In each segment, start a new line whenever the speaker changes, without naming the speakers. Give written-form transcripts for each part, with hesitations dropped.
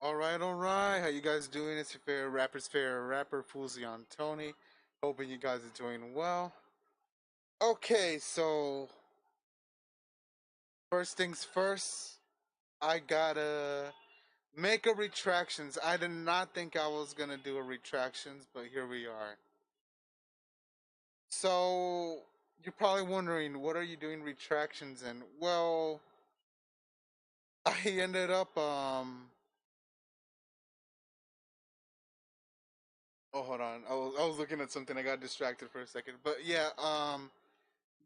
All right. How you guys doing? It's your favorite rapper, Fuzion Tony. Hoping you guys are doing well. Okay, so first things first, I gotta make a retractions. I did not think I was gonna do a retractions, but here we are. So you're probably wondering, what are you doing retractions in? Well, I ended up oh, hold on. I was looking at something. I got distracted for a second. But yeah,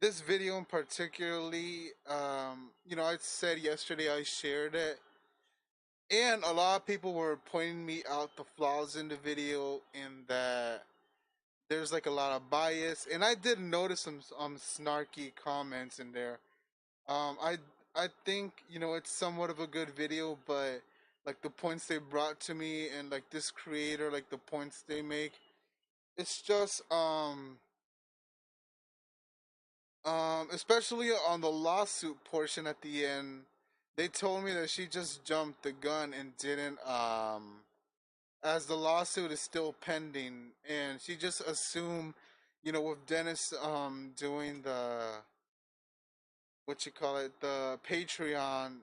this video in particularly, I said yesterday I shared it, and a lot of people were pointing me out the flaws in the video, in that there's like a lot of bias, and I did notice some snarky comments in there. I think it's somewhat of a good video, but like the points they brought to me and like this creator, like the points they make, it's just especially on the lawsuit portion at the end, they told me that she just jumped the gun and didn't, as the lawsuit is still pending, and she just assumed, with Dennis, doing the, what you call it, the Patreon,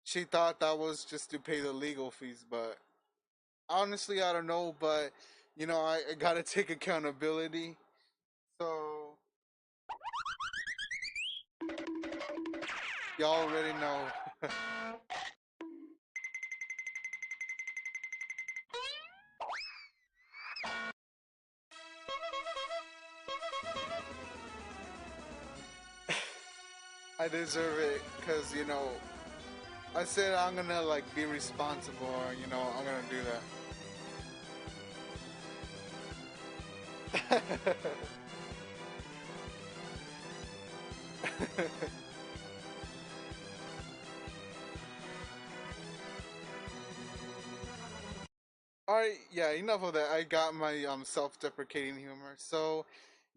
she thought that was just to pay the legal fees, but honestly, I don't know, but, I gotta take accountability, so y'all already know. I deserve it because I said I'm gonna like be responsible, or I'm gonna do that. All right, yeah. Enough of that. I got my self-deprecating humor. So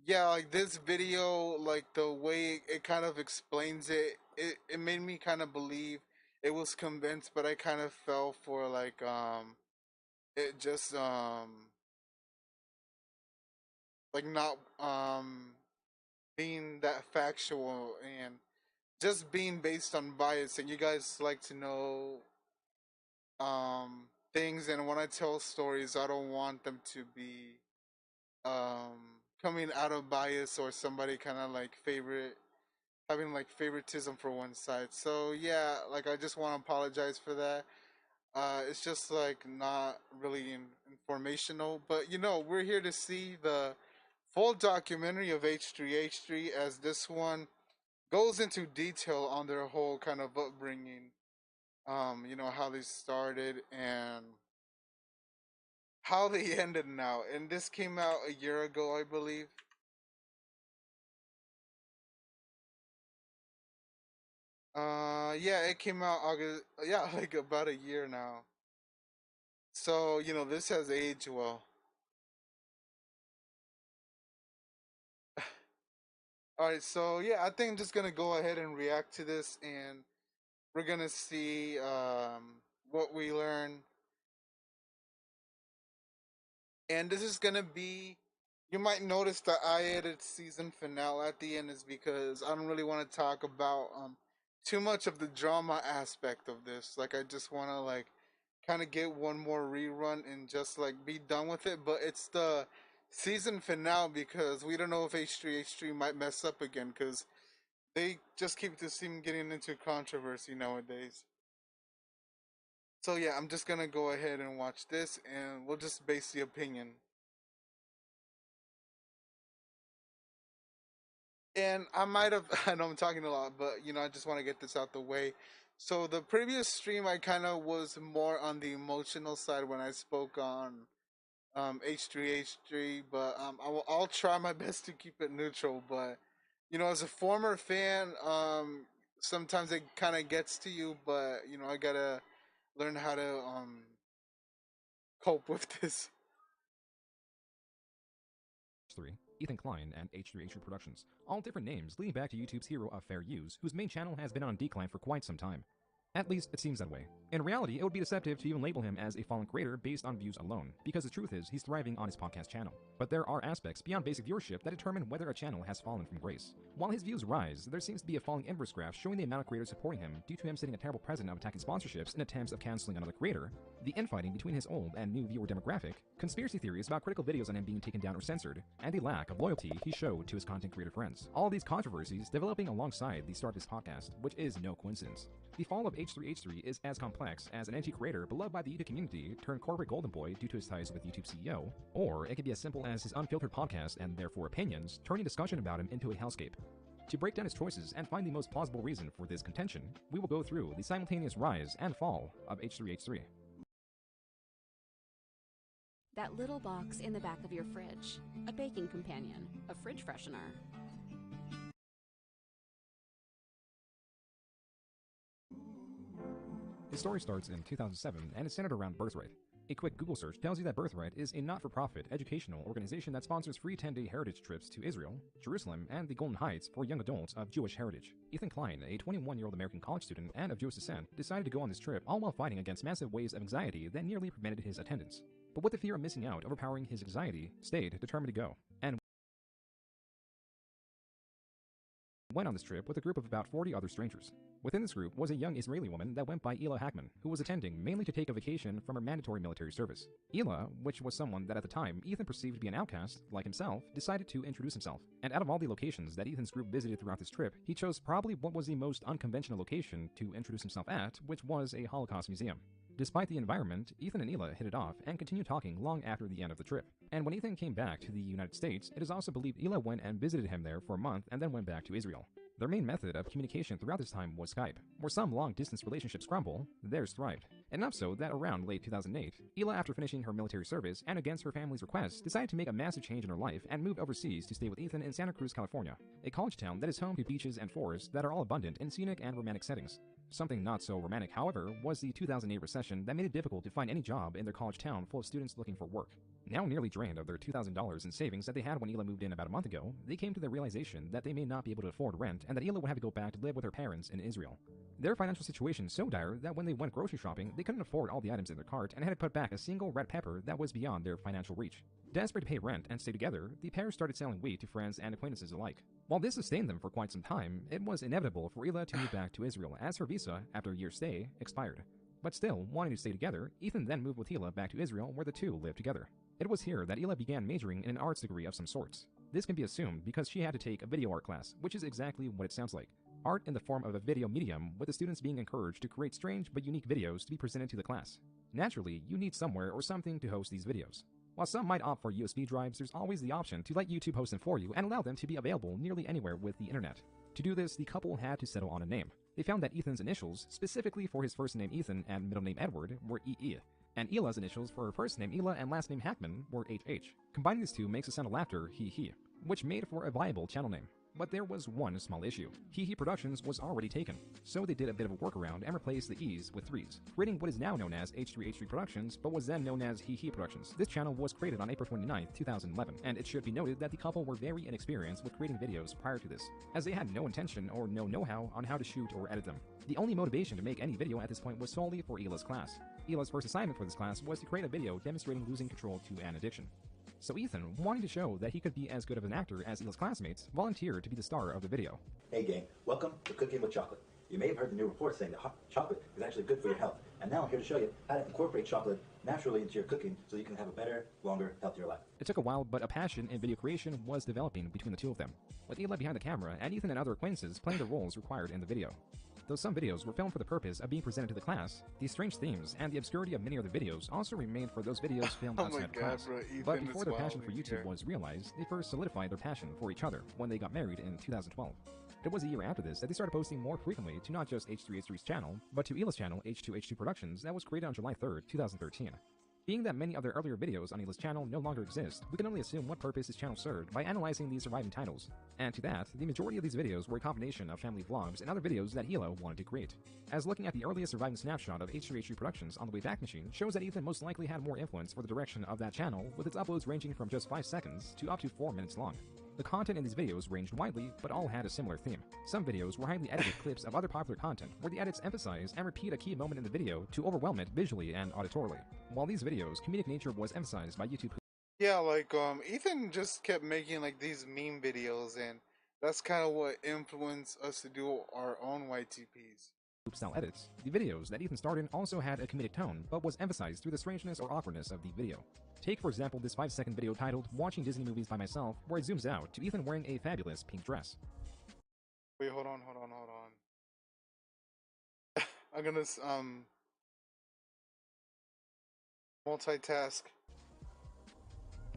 yeah, like this video, like the way it kind of explains it, it made me kind of believe it was convinced, but I kind of fell for like it just like not being that factual, and just being based on bias. And you guys like to know things, and when I tell stories, I don't want them to be coming out of bias, or somebody kind of like favorite having like favoritism for one side. So yeah, like I just want to apologize for that. It's just like not really informational, but we're here to see the full documentary of H3H3, as this one goes into detail on their whole kind of upbringing, how they started and how they ended now. And this came out a year ago, I believe. Yeah, it came out August. Yeah, like about a year now. So this has aged well. All right, so yeah, I think I'm just gonna go ahead and react to this, and we're gonna see what we learn. And this is gonna be. You might notice that I added season finale at the end, is because I don't really want to talk about too much of the drama aspect of this. Like I just want to like kind of get one more rerun and just like be done with it. But it's the season finale, because we don't know if H3H3 might mess up again, because they just keep this team getting into controversy nowadays. So yeah, I'm just gonna go ahead and watch this, and we'll just base the opinion. And I might have, I know I'm talking a lot, but I just want to get this out the way. So the previous stream, I kind of was more on the emotional side when I spoke on H3H3, but I'll try my best to keep it neutral. But as a former fan, sometimes it kind of gets to you, but I gotta learn how to cope with this.
H3, Ethan Klein, and H3H3 Productions, all different names leading back to YouTube's hero of fair use, whose main channel has been on decline for quite some time. At least, it seems that way. In reality, it would be deceptive to even label him as a fallen creator based on views alone, because the truth is, he's thriving on his podcast channel. But there are aspects beyond basic viewership that determine whether a channel has fallen from grace. While his views rise, there seems to be a falling inverse graph showing the amount of creators supporting him due to him setting a terrible precedent of attacking sponsorships in attempts of canceling another creator, the infighting between his old and new viewer demographic, conspiracy theories about critical videos on him being taken down or censored, and the lack of loyalty he showed to his content creator friends. All these controversies developing alongside the start of his podcast, which is no coincidence. The fall of H3H3 is as complex as an edgy creator beloved by the YouTube community turned corporate golden boy due to his ties with YouTube CEO, or it could be as simple as his unfiltered podcast and therefore opinions turning discussion about him into a hellscape. To break down his choices and find the most plausible reason for this contention, we will go through the simultaneous rise and fall of H3H3.
That little box in the back of your fridge, a baking companion, a fridge freshener.
His story starts in 2007 and is centered around Birthright. A quick Google search tells you that Birthright is a not-for-profit educational organization that sponsors free 10-day heritage trips to Israel, Jerusalem, and the Golden Heights for young adults of Jewish heritage. Ethan Klein, a 21-year-old American college student and of Jewish descent, decided to go on this trip all while fighting against massive waves of anxiety that nearly prevented his attendance. But with the fear of missing out overpowering his anxiety, stayed determined to go, and went on this trip with a group of about 40 other strangers. Within this group was a young Israeli woman that went by Ela Hackman, who was attending mainly to take a vacation from her mandatory military service. Ela, which was someone that at the time Ethan perceived to be an outcast, like himself, decided to introduce himself. And out of all the locations that Ethan's group visited throughout this trip, he chose probably what was the most unconventional location to introduce himself at, which was a Holocaust museum. Despite the environment, Ethan and Ela hit it off and continued talking long after the end of the trip. And when Ethan came back to the United States, it is also believed Ela went and visited him there for a month and then went back to Israel. Their main method of communication throughout this time was Skype. Where some long-distance relationships crumble, theirs thrived. Enough so that around late 2008, Ela, after finishing her military service and against her family's request, decided to make a massive change in her life and moved overseas to stay with Ethan in Santa Cruz, California, a college town that is home to beaches and forests that are all abundant in scenic and romantic settings. Something not so romantic, however, was the 2008 recession that made it difficult to find any job in their college town full of students looking for work. Now nearly drained of their $2,000 in savings that they had when Ela moved in about a month ago, they came to the realization that they may not be able to afford rent and that Ela would have to go back to live with her parents in Israel. Their financial situation so dire that when they went grocery shopping, they couldn't afford all the items in their cart and had to put back a single red pepper that was beyond their financial reach. Desperate to pay rent and stay together, the pair started selling wheat to friends and acquaintances alike. While this sustained them for quite some time, it was inevitable for Ela to move back to Israel as her visa, after a year's stay, expired. But still, wanting to stay together, Ethan then moved with Ela back to Israel where the two lived together. It was here that Ela began majoring in an arts degree of some sorts. This can be assumed because she had to take a video art class, which is exactly what it sounds like. Art in the form of a video medium, with the students being encouraged to create strange but unique videos to be presented to the class. Naturally, you need somewhere or something to host these videos. While some might opt for USB drives, there's always the option to let YouTube host them for you and allow them to be available nearly anywhere with the internet. To do this, the couple had to settle on a name. They found that Ethan's initials, specifically for his first name Ethan and middle name Edward, were EE, and Ela's initials for her first name Ela and last name Hackman were HH. Combining these two makes a sound of laughter, he, which made for a viable channel name. But there was one small issue. He Productions was already taken, so they did a bit of a workaround and replaced the E's with 3's, creating what is now known as H3H3 Productions, but was then known as He Productions. This channel was created on April 29, 2011, and it should be noted that the couple were very inexperienced with creating videos prior to this, as they had no intention or no know-how on how to shoot or edit them. The only motivation to make any video at this point was solely for Ela's class. Ela's first assignment for this class was to create a video demonstrating losing control to an addiction. So Ethan, wanting to show that he could be as good of an actor as Ela's classmates, volunteered to be the star of the video.
Hey gang, welcome to Cooking with Chocolate. You may have heard the new report saying that hot chocolate is actually good for your health. And now I'm here to show you how to incorporate chocolate naturally into your cooking so you can have a better, longer, healthier life.
It took a while, but a passion in video creation was developing between the two of them, with Ela behind the camera and Ethan and other acquaintances playing the roles required in the video. Though some videos were filmed for the purpose of being presented to the class, these strange themes and the obscurity of many other videos also remained for those videos filmed outside of class.
Bro, Ethan,
but before their passion for
wild,
YouTube was realized, they first solidified their passion for each other when they got married in 2012. It was a year after this that they started posting more frequently to not just H3H3's channel, but to Ela's channel, H2H2 Productions, that was created on July 3rd, 2013. Being that many of their earlier videos on Ela's channel no longer exist, we can only assume what purpose his channel served by analyzing these surviving titles. And to that, the majority of these videos were a combination of family vlogs and other videos that Ela wanted to create. As looking at the earliest surviving snapshot of H3H3 Productions on the Wayback Machine shows that Ethan most likely had more influence for the direction of that channel, with its uploads ranging from just 5 seconds to up to 4 minutes long. The content in these videos ranged widely, but all had a similar theme. Some videos were highly edited clips of other popular content, where the edits emphasize and repeat a key moment in the video to overwhelm it visually and auditorily. While these videos, comedic nature was emphasized by YouTube.
Yeah, like Ethan just kept making like these meme videos, and that's kind of what influenced us to do our own YTPs.
Style edits, the videos that Ethan starred in also had a comedic tone, but was emphasized through the strangeness or awkwardness of the video. Take, for example, this 5-second video titled Watching Disney Movies by Myself, where it zooms out to Ethan wearing a fabulous pink dress.
Wait, hold on. I'm gonna multitask.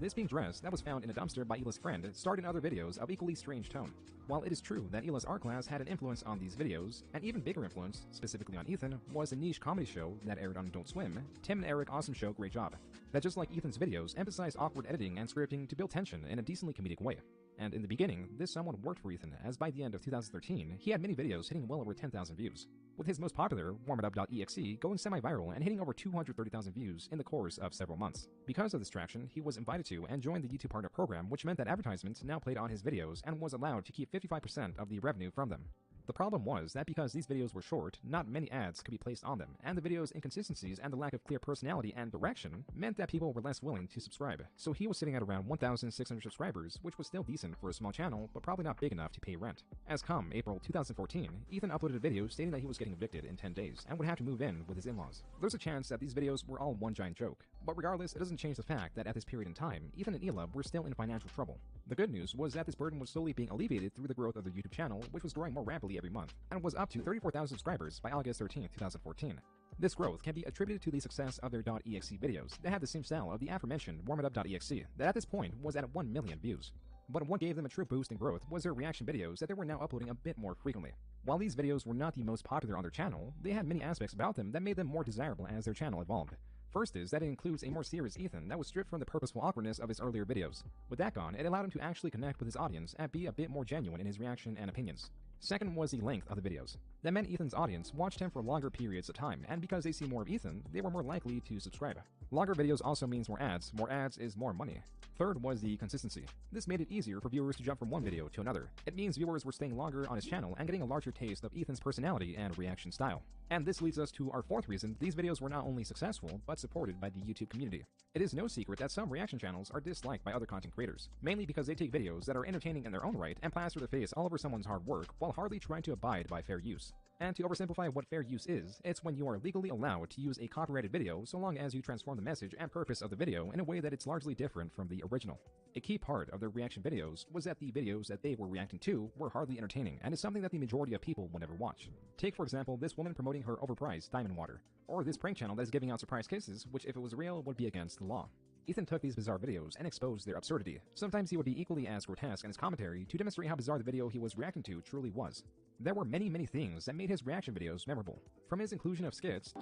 This pink dress that was found in a dumpster by Ila's friend starred in other videos of equally strange tone. While it is true that Ila's art class had an influence on these videos, an even bigger influence, specifically on Ethan, was a niche comedy show that aired on Adult Swim, Tim and Eric Awesome Show Great Job, that just like Ethan's videos emphasized awkward editing and scripting to build tension in a decently comedic way. And in the beginning, this somewhat worked for Ethan, as by the end of 2013, he had many videos hitting well over 10,000 views, with his most popular, warmitup.exe, going semi-viral and hitting over 230,000 views in the course of several months. Because of this traction, he was invited to and joined the YouTube Partner Program, which meant that advertisements now played on his videos and was allowed to keep 55% of the revenue from them. The problem was that because these videos were short, not many ads could be placed on them, and the video's inconsistencies and the lack of clear personality and direction meant that people were less willing to subscribe. So he was sitting at around 1,600 subscribers, which was still decent for a small channel, but probably not big enough to pay rent. As come April 2014, Ethan uploaded a video stating that he was getting evicted in 10 days and would have to move in with his in-laws. There's a chance that these videos were all one giant joke, but regardless, it doesn't change the fact that at this period in time, Ethan and Ila were still in financial trouble. The good news was that this burden was slowly being alleviated through the growth of their YouTube channel, which was growing more rapidly every month, and was up to 34,000 subscribers by August 13, 2014. This growth can be attributed to the success of their .exe videos that had the same style of the aforementioned warmitup.exe that at this point was at 1 million views. But what gave them a true boost in growth was their reaction videos that they were now uploading a bit more frequently. While these videos were not the most popular on their channel, they had many aspects about them that made them more desirable as their channel evolved. First is that it includes a more serious Ethan that was stripped from the purposeful awkwardness of his earlier videos. With that gone, it allowed him to actually connect with his audience and be a bit more genuine in his reaction and opinions. Second was the length of the videos. That meant Ethan's audience watched him for longer periods of time, and because they see more of Ethan, they were more likely to subscribe. Longer videos also means more ads is more money. Third was the consistency. This made it easier for viewers to jump from one video to another. It means viewers were staying longer on his channel and getting a larger taste of Ethan's personality and reaction style. And this leads us to our fourth reason these videos were not only successful, but supported by the YouTube community. It is no secret that some reaction channels are disliked by other content creators, mainly because they take videos that are entertaining in their own right and plaster their face all over someone's hard work while hardly trying to abide by fair use. And to oversimplify what fair use is, it's when you are legally allowed to use a copyrighted video so long as you transform the message and purpose of the video in a way that it's largely different from the original. A key part of their reaction videos was that the videos that they were reacting to were hardly entertaining, and is something that the majority of people would never watch. Take, for example, this woman promoting her overpriced diamond water, or this prank channel that is giving out surprise kisses, which if it was real would be against the law. Ethan took these bizarre videos and exposed their absurdity. Sometimes he would be equally as grotesque in his commentary to demonstrate how bizarre the video he was reacting to truly was. There were many things that made his reaction videos memorable. From his inclusion of skits,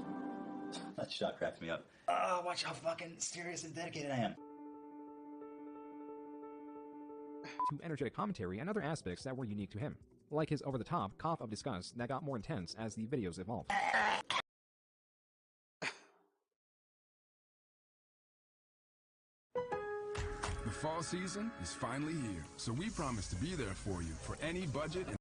That shot cracks me up. Oh, watch how fucking serious and dedicated I am.
to energetic commentary and other aspects that were unique to him, like his over-the-top cough of disgust that got more intense as the videos evolved.
The fall season is finally here, so we promise to be there for you for any budget and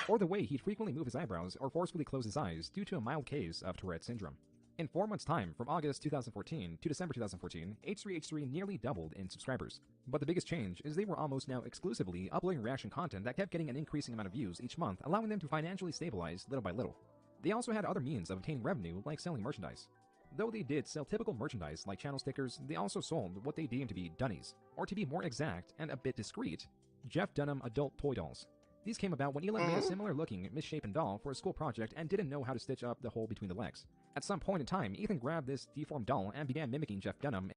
Or the way he'd frequently move his eyebrows or forcefully close his eyes due to a mild case of Tourette syndrome. In 4 months' time, from August 2014 to December 2014, H3H3 nearly doubled in subscribers. But the biggest change is they were almost now exclusively uploading reaction content that kept getting an increasing amount of views each month, allowing them to financially stabilize little by little. They also had other means of obtaining revenue, like selling merchandise. Though they did sell typical merchandise like channel stickers, they also sold what they deemed to be dunnies, or to be more exact and a bit discreet, Jeff Dunham adult toy dolls. These came about when Elon made a similar-looking, misshapen doll for a school project and didn't know how to stitch up the hole between the legs. At some point in time, Ethan grabbed this deformed doll and began mimicking Jeff Dunham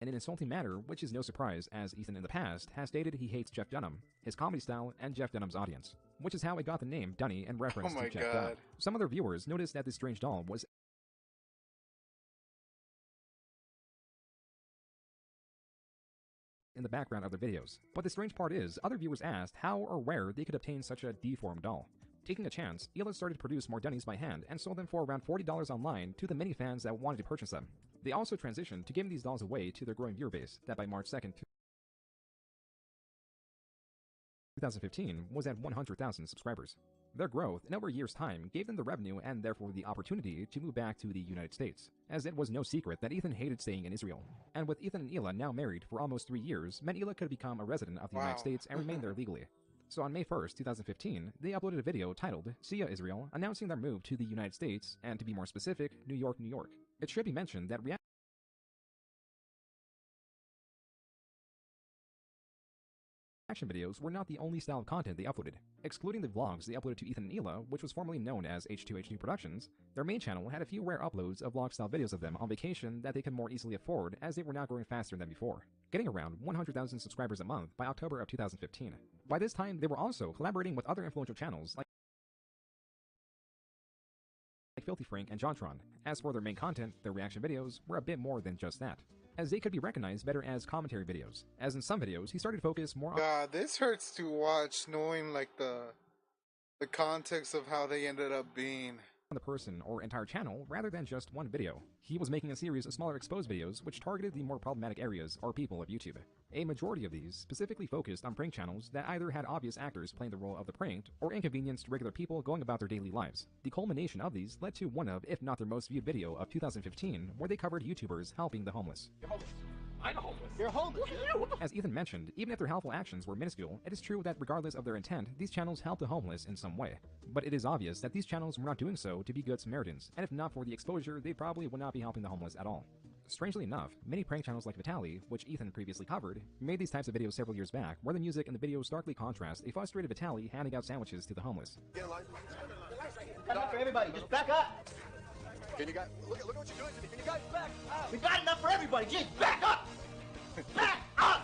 in an insulting manner, which is no surprise, as Ethan in the past has stated he hates Jeff Dunham, his comedy style, and Jeff Dunham's audience, which is how it got the name Dunny in reference to Jeff Dunham. Some other viewers noticed that this strange doll was in the background of their videos. But the strange part is, other viewers asked how or where they could obtain such a deformed doll. Taking a chance, Hila started to produce more dunnies by hand and sold them for around $40 online to the many fans that wanted to purchase them. They also transitioned to giving these dolls away to their growing viewer base that by March 2nd, 2015 was at 100,000 subscribers. Their growth in over a year's time gave them the revenue and therefore the opportunity to move back to the United States, as it was no secret that Ethan hated staying in Israel. And with Ethan and Hila now married for almost 3 years, meant Hila could become a resident of the United States and remain there legally. So on May 1st, 2015, they uploaded a video titled "See Ya Israel," announcing their move to the United States, and to be more specific, New York, New York. It should be mentioned that reaction videos were not the only style of content they uploaded. Excluding the vlogs they uploaded to Ethan and Hila, which was formerly known as H3H3 Productions, their main channel had a few rare uploads of vlog-style videos of them on vacation that they could more easily afford, as they were now growing faster than before, getting around 100,000 subscribers a month by October of 2015. By this time, they were also collaborating with other influential channels like Filthy Frank and Jontron. As for their main content, their reaction videos were a bit more than just that, as they could be recognized better as commentary videos, as in some videos he started to focus more on
God, this hurts to watch, knowing like the context of how they ended up being.
the person or entire channel rather than just one video. He was making a series of smaller exposed videos which targeted the more problematic areas or people of YouTube. A majority of these specifically focused on prank channels that either had obvious actors playing the role of the pranked or inconvenienced regular people going about their daily lives. The culmination of these led to one of, if not their most viewed video of 2015, where they covered YouTubers helping the homeless.
I'm homeless. You're homeless.
As Ethan mentioned, even if their helpful actions were minuscule, it is true that regardless of their intent, these channels helped the homeless in some way. But it is obvious that these channels were not doing so to be good Samaritans, and if not for the exposure, they probably would not be helping the homeless at all. Strangely enough, many prank channels like Vitaly, which Ethan previously covered, made these types of videos several years back, where the music in the video starkly contrasts a frustrated Vitaly handing out sandwiches to the homeless.
Enough for everybody, just back up!
Can you guys look what you're doing to me? Can you guys back up?
We've got enough for everybody, just back up! Back up!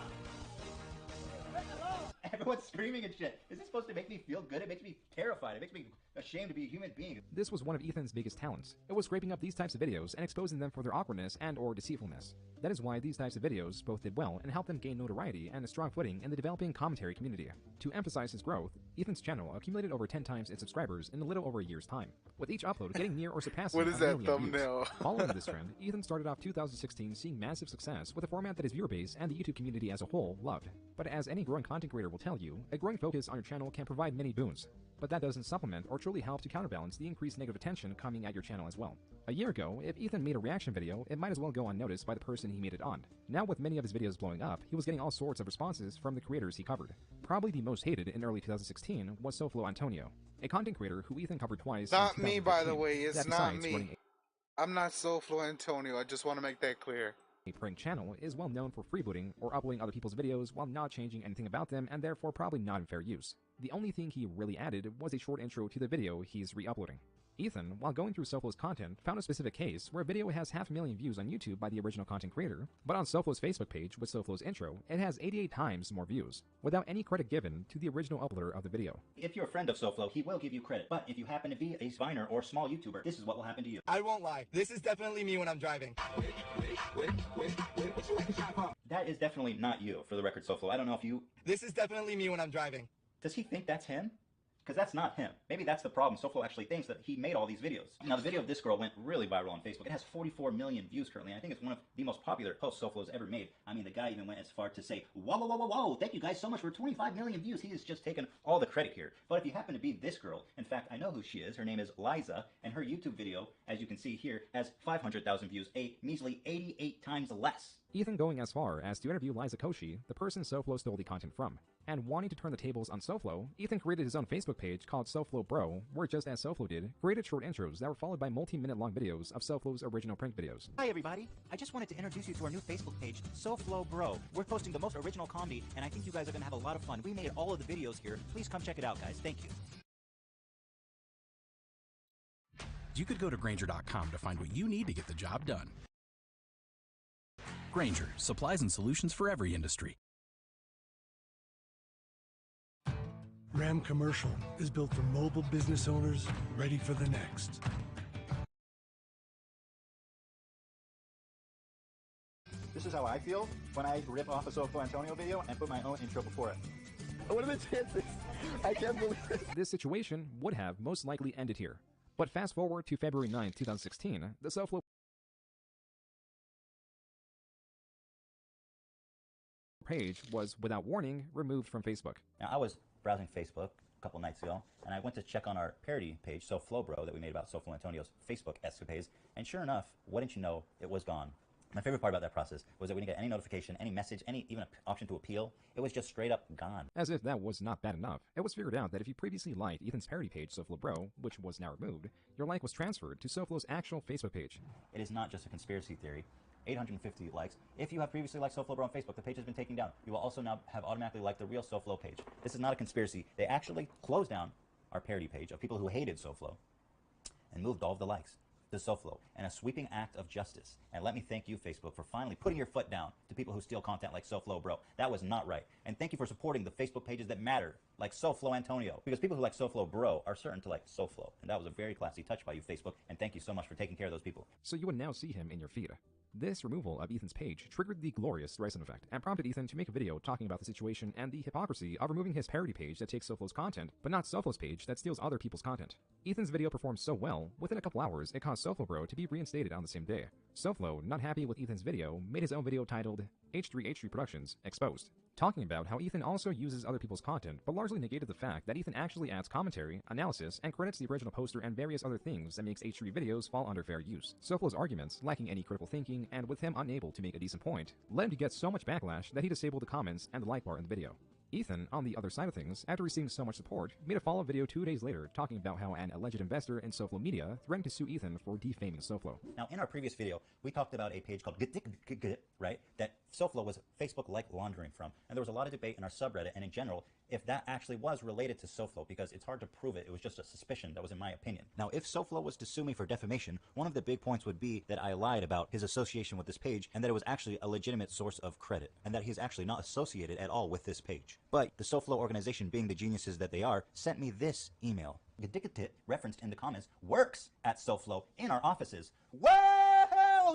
Everyone's screaming and shit. Is this supposed to make me feel good? It makes me terrified. It makes me ashamed to be a human being.
This was one of Ethan's biggest talents. It was scraping up these types of videos and exposing them for their awkwardness and or deceitfulness. That is why these types of videos both did well and helped them gain notoriety and a strong footing in the developing commentary community. To emphasize his growth, Ethan's channel accumulated over 10 times its subscribers in a little over a year's time, with each upload getting near or surpassing
What is
a
that
million
thumbnail?
views. Following this trend, Ethan started off 2016 seeing massive success with a format that his viewer base and the YouTube community as a whole loved. But as any growing content creator will tell you, a growing focus on your channel can provide many boons, but that doesn't supplement or truly help to counterbalance the increased negative attention coming at your channel as well. A year ago, if Ethan made a reaction video, it might as well go unnoticed by the person he made it on. Now with many of his videos blowing up, he was getting all sorts of responses from the creators he covered. Probably the most hated in early 2016 was Soflo Antonio, a content creator who Ethan covered twice.
Not me, by the way. It's
that
not
besides
me.
running
I'm not Soflo Antonio. I just want to make that clear.
a prank channel, is well known for freebooting or uploading other people's videos while not changing anything about them and therefore probably not in fair use. The only thing he really added was a short intro to the video he's re-uploading. Ethan, while going through Soflo's content, found a specific case where a video has 500,000 views on YouTube by the original content creator, but on Soflo's Facebook page with Soflo's intro, it has 88 times more views, without any credit given to the original uploader of the video.
If you're a friend of Soflo, he will give you credit. But if you happen to be a Viner or small YouTuber, this is what will happen to you.
I won't lie. This is definitely me when I'm driving.
That is definitely not you, for the record, Soflo. I don't know if you...
This is definitely me when I'm driving.
Does he think that's him? Because that's not him. Maybe that's the problem. Soflo actually thinks that he made all these videos. Now, the video of this girl went really viral on Facebook. It has 44 million views currently, and I think it's one of the most popular posts Soflo's ever made. I mean, the guy even went as far to say, whoa, whoa, whoa, whoa, whoa, thank you guys so much for 25 million views. He has just taken all the credit here. But if you happen to be this girl, in fact, I know who she is. Her name is Liza, and her YouTube video, as you can see here, has 500,000 views, a measly 88 times less.
Ethan going as far as to interview Liza Koshy, the person Soflo stole the content from. And wanting to turn the tables on Soflo, Ethan created his own Facebook page called Soflo Bro, where just as Soflo did, created short intros that were followed by multi-minute long videos of Soflo's original prank videos.
Hi everybody, I just wanted to introduce you to our new Facebook page, Soflo Bro. We're posting the most original comedy, and I think you guys are going to have a lot of fun. We made all of the videos here. Please come check it out, guys. Thank you.
You could go to Grainger.com to find what you need to get the job done. Grainger, supplies and solutions for every industry.
Ram Commercial is built for mobile business owners ready for the next.
This is how I feel when I rip off a Soflo Antonio video and put my own intro before it.
What are the chances I can't believe it.
This situation would have most likely ended here. But fast forward to February 9, 2016, the SoFlo page was, without warning, removed from Facebook.
Now, I was browsing Facebook a couple nights ago, and I went to check on our parody page, SoFlo that we made about SoFlo Antonio's Facebook escapades, and sure enough, wouldn't you know, it was gone. My favorite part about that process was that we didn't get any notification, any message, even an option to appeal. It was just straight up gone.
As if that was not bad enough, it was figured out that if you previously liked Ethan's parody page, SoFlo, which was now removed, your like was transferred to SoFlo's actual Facebook page.
It is not just a conspiracy theory. 850 likes. If you have previously liked SoFlo on Facebook, the page has been taken down. You will also now have automatically liked the real SoFlo page. This is not a conspiracy. They actually closed down our parody page of people who hated SoFlo and moved all of the likes to SoFlo, and a sweeping act of justice. And let me thank you, Facebook, for finally putting your foot down to people who steal content like SoFlo Bro. That was not right. And thank you for supporting the Facebook pages that matter, like SoFlo Antonio, because people who like SoFlo Bro are certain to like SoFlo. And that was a very classy touch by you, Facebook, and thank you so much for taking care of those people.
So you would now see him in your feed. This removal of Ethan's page triggered the glorious Streisand effect and prompted Ethan to make a video talking about the situation and the hypocrisy of removing his parody page that takes SoFlo's content, but not SoFlo's page that steals other people's content. Ethan's video performed so well, within a couple hours, it caused SoFlo Bro to be reinstated on the same day. SoFlo, not happy with Ethan's video, made his own video titled H3H3 Productions Exposed, talking about how Ethan also uses other people's content, but largely negated the fact that Ethan actually adds commentary, analysis, and credits the original poster and various other things that makes H3 videos fall under fair use. SoFlo's arguments, lacking any critical thinking, and with him unable to make a decent point, led him to get so much backlash that he disabled the comments and the like bar in the video. Ethan, on the other side of things, after receiving so much support, made a follow-up video 2 days later talking about how an alleged investor in SoFlo Media threatened to sue Ethan for defaming SoFlo.
Now, in our previous video, we talked about a page called right, that SoFlo was Facebook-like laundering from, and there was a lot of debate in our subreddit and in general if that actually was related to SoFlo, because it's hard to prove it. It was just a suspicion. That was in my opinion. Now, if SoFlo was to sue me for defamation, one of the big points would be that I lied about his association with this page and that it was actually a legitimate source of credit and that he's actually not associated at all with this page. But the SoFlo organization, being the geniuses that they are, sent me this email. Gadikatit, referenced in the comments, works at SoFlo in our offices. Whoa!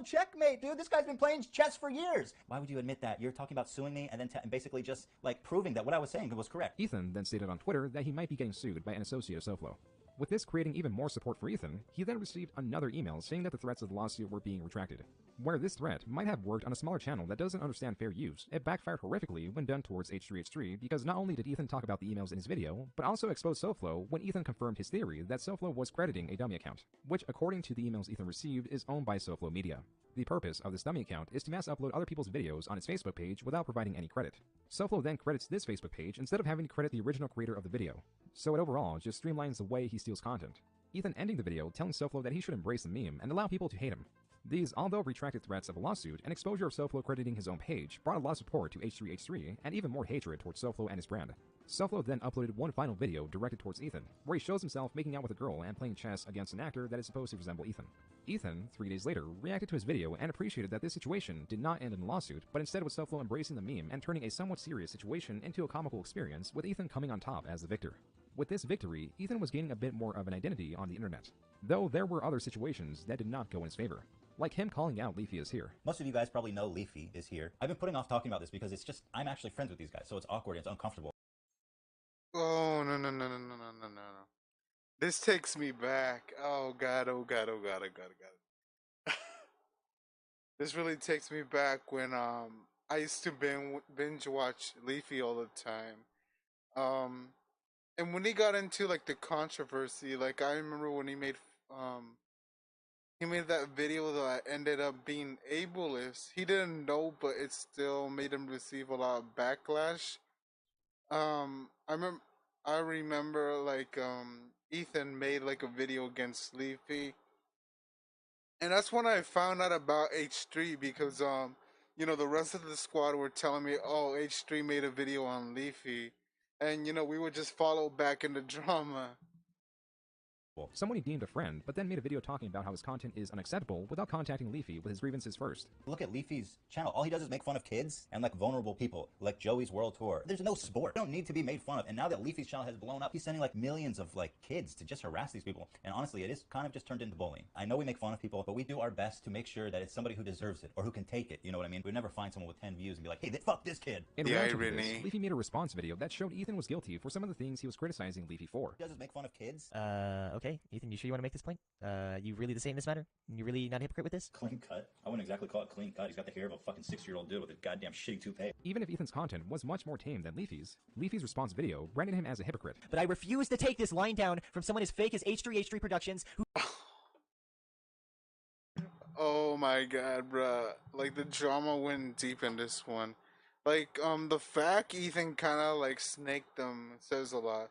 Checkmate, dude. This guy's been playing chess for years. Why would you admit that? You're talking about suing me and then basically just like proving that what I was saying was correct.
Ethan then stated on Twitter that he might be getting sued by an associate of SoFlo. With this creating even more support for Ethan, he then received another email saying that the threats of the lawsuit were being retracted. Where this threat might have worked on a smaller channel that doesn't understand fair use, it backfired horrifically when done towards H3H3 because not only did Ethan talk about the emails in his video, but also exposed SoFlo when Ethan confirmed his theory that SoFlo was crediting a dummy account, which according to the emails Ethan received is owned by SoFlo Media. The purpose of this dummy account is to mass upload other people's videos on its Facebook page without providing any credit. SoFlo then credits this Facebook page instead of having to credit the original creator of the video, so it overall just streamlines the way he steals content. Ethan ending the video telling SoFlo that he should embrace the meme and allow people to hate him. These, although retracted threats of a lawsuit and exposure of SoFlo crediting his own page, brought a lot of support to H3H3 and even more hatred towards SoFlo and his brand. SoFlo then uploaded one final video directed towards Ethan, where he shows himself making out with a girl and playing chess against an actor that is supposed to resemble Ethan. Ethan, 3 days later, reacted to his video and appreciated that this situation did not end in a lawsuit, but instead was SoFlo embracing the meme and turning a somewhat serious situation into a comical experience, with Ethan coming on top as the victor. With this victory, Ethan was gaining a bit more of an identity on the internet, though there were other situations that did not go in his favor, like him calling out Leafy is here.
Most of you guys probably know Leafy is here. I've been putting off talking about this because it's just, I'm actually friends with these guys, so it's awkward, it's uncomfortable.
Oh, no. This takes me back. Oh, God. This really takes me back when, I used to binge watch Leafy all the time. And when he got into, like, the controversy, like, I remember when he made that video that ended up being ableist. He didn't know, but it still made him receive a lot of backlash. I remember like Ethan made like a video against Leafy, and that's when I found out about H3 because the rest of the squad were telling me, oh, H3 made a video on Leafy, and we would just follow back in the drama.
someone he deemed a friend, but then made a video talking about how his content is unacceptable without contacting Leafy with his grievances first.
Look at Leafy's channel. All he does is make fun of kids and like vulnerable people, like Joey's World Tour. There's no sport. They don't need to be made fun of. And now that Leafy's channel has blown up, he's sending like millions of like kids to just harass these people. And honestly, it is kind of just turned into bullying. I know we make fun of people, but we do our best to make sure that it's somebody who deserves it or who can take it. You know what I mean? We'd never find someone with 10 views and be like, hey, fuck this kid.
In reaction to this, Leafy made a response video that showed Ethan was guilty for some of the things he was criticizing Leafy for.
He does is make fun of kids.
Okay, Ethan, you sure you want to make this point? You really the same in this matter? You really not a hypocrite with this?
Clean cut? I wouldn't exactly call it clean cut. He's got the hair of a fucking 6-year-old dude with a goddamn shitty toupee.
Even if Ethan's content was much more tame than Leafy's response video branded him as a hypocrite.
But I refuse to take this line down from someone as fake as H3H3 Productions who...
Oh my god, bruh. Like, the drama went deep in this one. Like, the fact Ethan kinda, like, snaked them says a lot.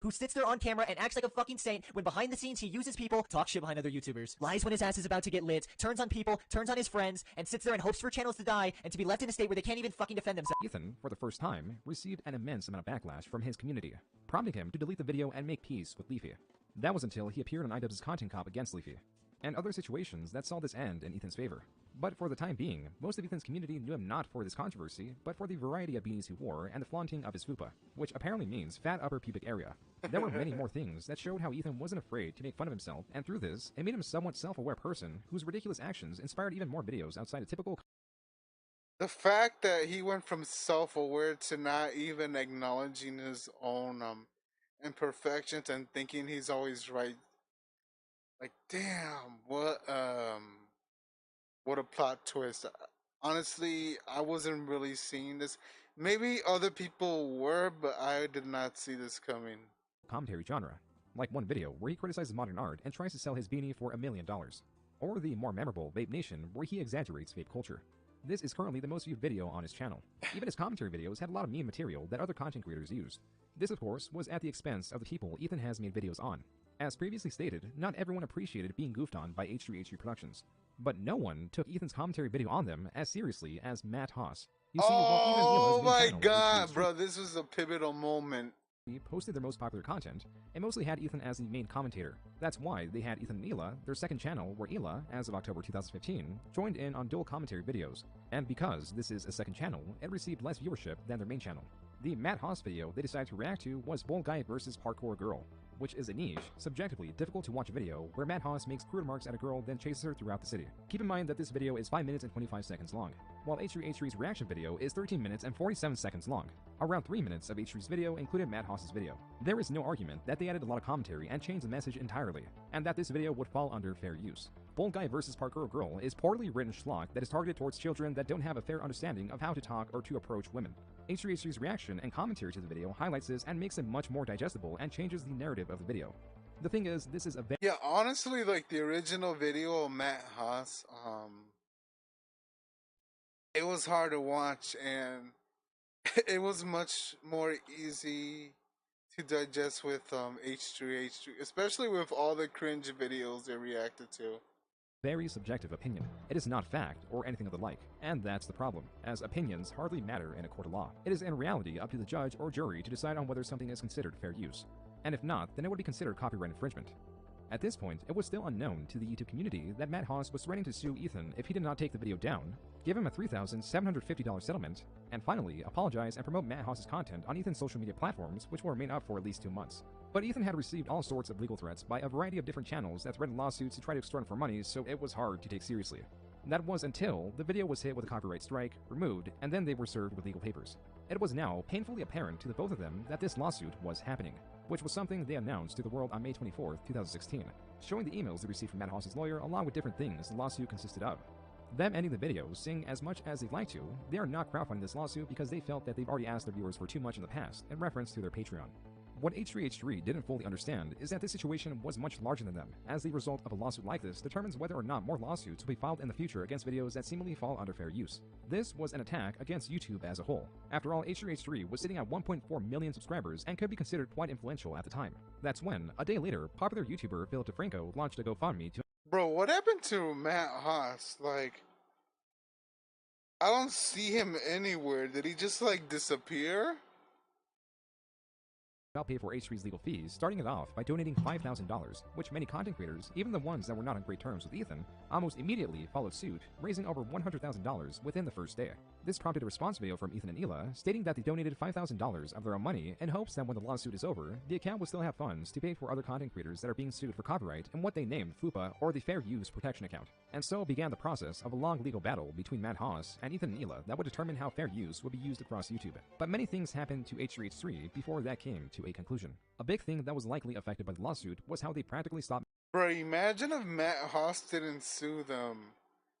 Who sits there on camera and acts like a fucking saint when behind the scenes he uses people, talks shit behind other YouTubers, lies when his ass is about to get lit, turns on people, turns on his friends, and sits there and hopes for channels to die and to be left in a state where they can't even fucking defend themselves.
Ethan, for the first time, received an immense amount of backlash from his community, prompting him to delete the video and make peace with Leafy. That was until he appeared on IDubbbz's Content Cop against Leafy, and other situations that saw this end in Ethan's favor. But for the time being, most of Ethan's community knew him not for this controversy, but for the variety of beanies he wore and the flaunting of his fupa, which apparently means fat upper pubic area. There were many more things that showed how Ethan wasn't afraid to make fun of himself, and through this, it made him a somewhat self-aware person whose ridiculous actions inspired even more videos outside of typical.
The fact that he went from self-aware to not even acknowledging his own imperfections and thinking he's always right. Like, damn, what a plot twist. Honestly, I wasn't really seeing this. Maybe other people were, but I did not see this coming.
Commentary genre, like one video where he criticizes modern art and tries to sell his beanie for $1 million, or the more memorable Vape Nation where he exaggerates vape culture. This is currently the most viewed video on his channel. Even his commentary videos had a lot of meme material that other content creators used. This, of course, was at the expense of the people Ethan has made videos on. As previously stated, not everyone appreciated being goofed on by H3H3 Productions, but no one took Ethan's commentary video on them as seriously as Matt Haas. You see,
oh my god, bro, this was a pivotal moment.
Posted their most popular content, and mostly had Ethan as the main commentator. That's why they had Ethan and Hila, their second channel, where Hila, as of October 2015, joined in on dual commentary videos. And because this is a second channel, it received less viewership than their main channel. The Matt Haas video they decided to react to was Bold Guy vs. Parkour Girl, which is a niche, subjectively difficult to watch video where Matt Haas makes crude remarks at a girl then chases her throughout the city. Keep in mind that this video is 5 minutes and 25 seconds long, while H3H3's reaction video is 13 minutes and 47 seconds long. Around 3 minutes of H3's video included Matt Haas's video. There is no argument that they added a lot of commentary and changed the message entirely, and that this video would fall under fair use. Bold Guy vs. Parkour Girl is poorly written schlock that is targeted towards children that don't have a fair understanding of how to talk or to approach women. H3H3's reaction and commentary to the video highlights this and makes it much more digestible and changes the narrative of the video. The thing is, this is a
yeah, honestly, like the original video of Matt Haas, it was hard to watch and it was much more easy to digest with H3H3, especially with all the cringe videos they reacted to.
Very subjective opinion. It is not fact or anything of the like, and that's the problem, as opinions hardly matter in a court of law. It is in reality up to the judge or jury to decide on whether something is considered fair use, and if not, then it would be considered copyright infringement. At this point, it was still unknown to the YouTube community that Matt Haas was threatening to sue Ethan if he did not take the video down, give him a $3,750 settlement, and finally apologize and promote Matt Haas's content on Ethan's social media platforms, which will remain up for at least 2 months. But Ethan had received all sorts of legal threats by a variety of different channels that threatened lawsuits to try to extort him for money, so it was hard to take seriously. That was until the video was hit with a copyright strike, removed, and then they were served with legal papers. It was now painfully apparent to the both of them that this lawsuit was happening, which was something they announced to the world on May 24, 2016, showing the emails they received from Matt Haas's lawyer along with different things the lawsuit consisted of. Them ending the video, saying as much as they'd like to, they are not crowdfunding this lawsuit because they felt that they've already asked their viewers for too much in the past, in reference to their Patreon. What H3H3 didn't fully understand is that this situation was much larger than them, as the result of a lawsuit like this determines whether or not more lawsuits will be filed in the future against videos that seemingly fall under fair use. This was an attack against YouTube as a whole. After all, H3H3 was sitting at 1.4 million subscribers and could be considered quite influential at the time. That's when, a day later, popular YouTuber Philip DeFranco launched a GoFundMe to—
Bro, what happened to Matt Haas? Like, I don't see him anywhere. Did he just, like, disappear?
help pay for H3's legal fees, starting it off by donating $5,000, which many content creators, even the ones that were not on great terms with Ethan, almost immediately followed suit, raising over $100,000 within the first day. This prompted a response video from Ethan and Hila, stating that they donated $5,000 of their own money in hopes that when the lawsuit is over, the account will still have funds to pay for other content creators that are being sued for copyright in what they named FUPA, or the Fair Use Protection Account. And so began the process of a long legal battle between Matt Haas and Ethan and Hila that would determine how fair use would be used across YouTube. But many things happened to H3H3 before that came to a conclusion. A big thing that was likely affected by the lawsuit was how they practically stopped.
Bro, imagine if Matt Haas didn't sue them.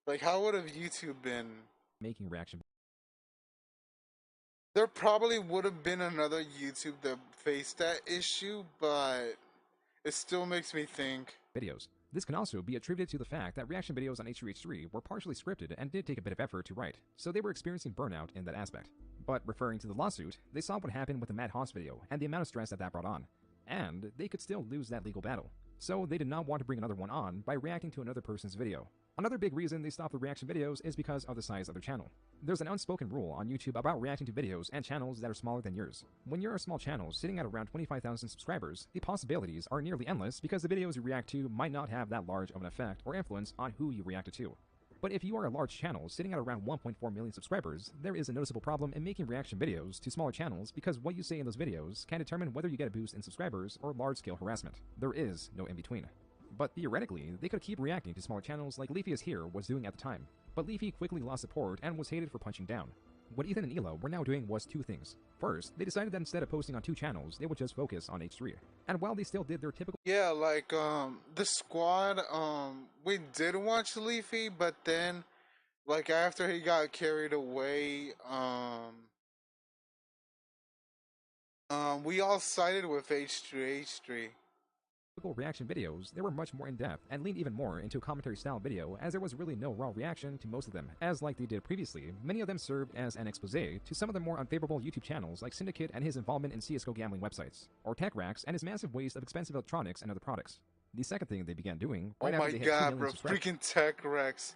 Like, how would have YouTube been?
Making reaction.
There probably would have been another YouTube that faced that issue, but it still makes me think.
Videos. This can also be attributed to the fact that reaction videos on H3H3 were partially scripted and did take a bit of effort to write, so they were experiencing burnout in that aspect. But referring to the lawsuit, they saw what happened with the Matt Haas video and the amount of stress that that brought on, and they could still lose that legal battle. So they did not want to bring another one on by reacting to another person's video. Another big reason they stopped the reaction videos is because of the size of their channel. There's an unspoken rule on YouTube about reacting to videos and channels that are smaller than yours. When you're a small channel sitting at around 25,000 subscribers, the possibilities are nearly endless because the videos you react to might not have that large of an effect or influence on who you reacted to. But if you are a large channel sitting at around 1.4 million subscribers, there is a noticeable problem in making reaction videos to smaller channels because what you say in those videos can determine whether you get a boost in subscribers or large-scale harassment. There is no in-between. But theoretically, they could keep reacting to smaller channels like Leafy is Here was doing at the time. But Leafy quickly lost support and was hated for punching down. What Ethan and Hila were now doing was two things. First, they decided that instead of posting on two channels, they would just focus on H3. And while they still did their typical—
Yeah, like, the squad, we did watch Leafy, but then, like, after he got carried away, we all sided with H3H3.
reaction videos, they were much more in-depth and leaned even more into a commentary-style video, as there was really no raw reaction to most of them. As like they did previously, many of them served as an exposé to some of the more unfavorable YouTube channels like Syndicate and his involvement in CSGO gambling websites, or TechRax and his massive waste of expensive electronics and other products. The second thing they began doing right
oh
after
my
they hit 2
god,
million
bro,
subscribers—
freaking TechRax.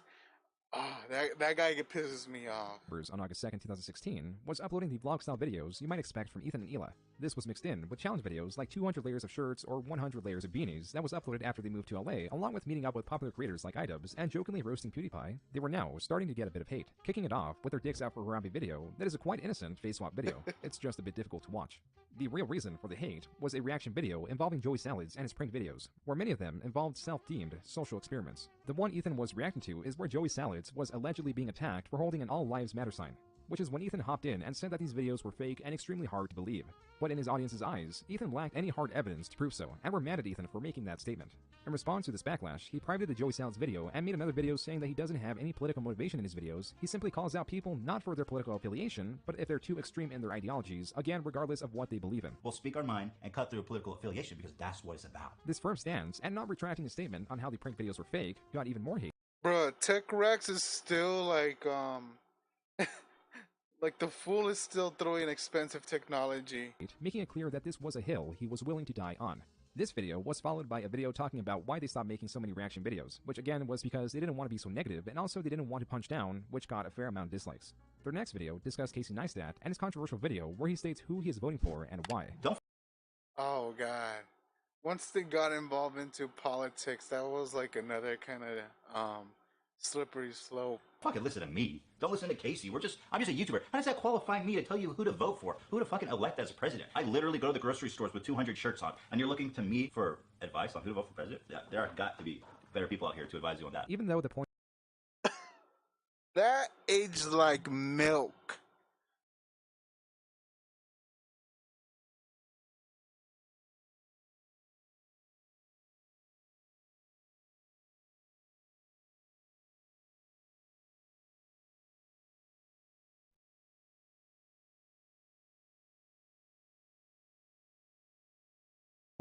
Ah, that guy pisses me off.
On August 2nd, 2016, was uploading the vlog-style videos you might expect from Ethan and Hila. This was mixed in with challenge videos like 200 layers of shirts or 100 layers of beanies that was uploaded after they moved to LA, along with meeting up with popular creators like iDubbbz and jokingly roasting PewDiePie. They were now starting to get a bit of hate, kicking it off with their dicks out for Harambe video that is a quite innocent face swap video. It's just a bit difficult to watch. The real reason for the hate was a reaction video involving Joey Salads and his prank videos, where many of them involved self-deemed social experiments. The one Ethan was reacting to is where Joey Salads was allegedly being attacked for holding an All Lives Matter sign, which is when Ethan hopped in and said that these videos were fake and extremely hard to believe. But in his audience's eyes, Ethan lacked any hard evidence to prove so, and were mad at Ethan for making that statement. In response to this backlash, he privated the Joey Salads video and made another video saying that he doesn't have any political motivation in his videos. He simply calls out people not for their political affiliation, but if they're too extreme in their ideologies, again regardless of what they believe in.
We'll speak our mind and cut through a political affiliation because that's what it's about.
This firm stance, and not retracting his statement on how the prank videos were fake, got even more hate.
Bruh, TechRax is still like, like the fool is still throwing expensive technology.
Making it clear that this was a hill he was willing to die on. This video was followed by a video talking about why they stopped making so many reaction videos, which again was because they didn't want to be so negative, and also they didn't want to punch down, which got a fair amount of dislikes. Their next video discussed Casey Neistat and his controversial video where he states who he is voting for and why.
Oh god. Once they got involved into politics, that was like another kind of slippery slope.
Fucking listen to me. Don't listen to Casey. I'm just a YouTuber. How does that qualify me to tell you who to vote for? Who to fucking elect as president? I literally go to the grocery stores with 200 shirts on, and you're looking to me for advice on who to vote for president? Yeah, there have got to be better people out here to advise you on that.
Even though the point
that aged like milk.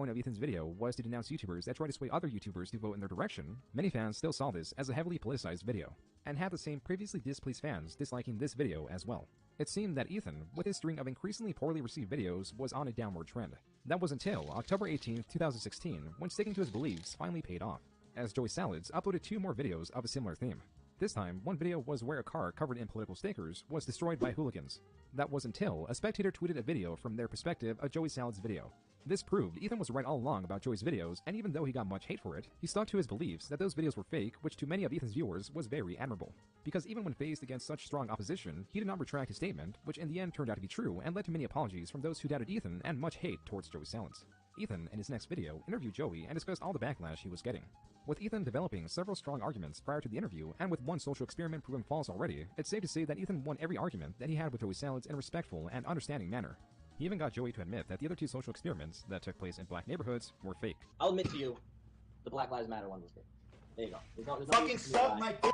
of Ethan's video was to denounce YouTubers that try to sway other YouTubers to vote in their direction, many fans still saw this as a heavily politicized video, and had the same previously displeased fans disliking this video as well. It seemed that Ethan, with his string of increasingly poorly received videos, was on a downward trend. That was until October 18, 2016, when sticking to his beliefs finally paid off, as Joey Salads uploaded 2 more videos of a similar theme. This time, one video was where a car covered in political stickers was destroyed by hooligans. That was until a spectator tweeted a video from their perspective of Joey Salads' video. This proved Ethan was right all along about Joey's videos, and even though he got much hate for it, he stuck to his beliefs that those videos were fake, which to many of Ethan's viewers was very admirable. Because even when faced against such strong opposition, he did not retract his statement, which in the end turned out to be true and led to many apologies from those who doubted Ethan and much hate towards Joey's silence. Ethan, in his next video, interviewed Joey and discussed all the backlash he was getting. With Ethan developing several strong arguments prior to the interview, and with one social experiment proven false already, it's safe to say that Ethan won every argument that he had with Joey Salads in a respectful and understanding manner. He even got Joey to admit that the other two social experiments that took place in black neighborhoods were fake.
I'll admit to you, the Black Lives Matter one was fake. There you go. There's no
Fucking suck my dick!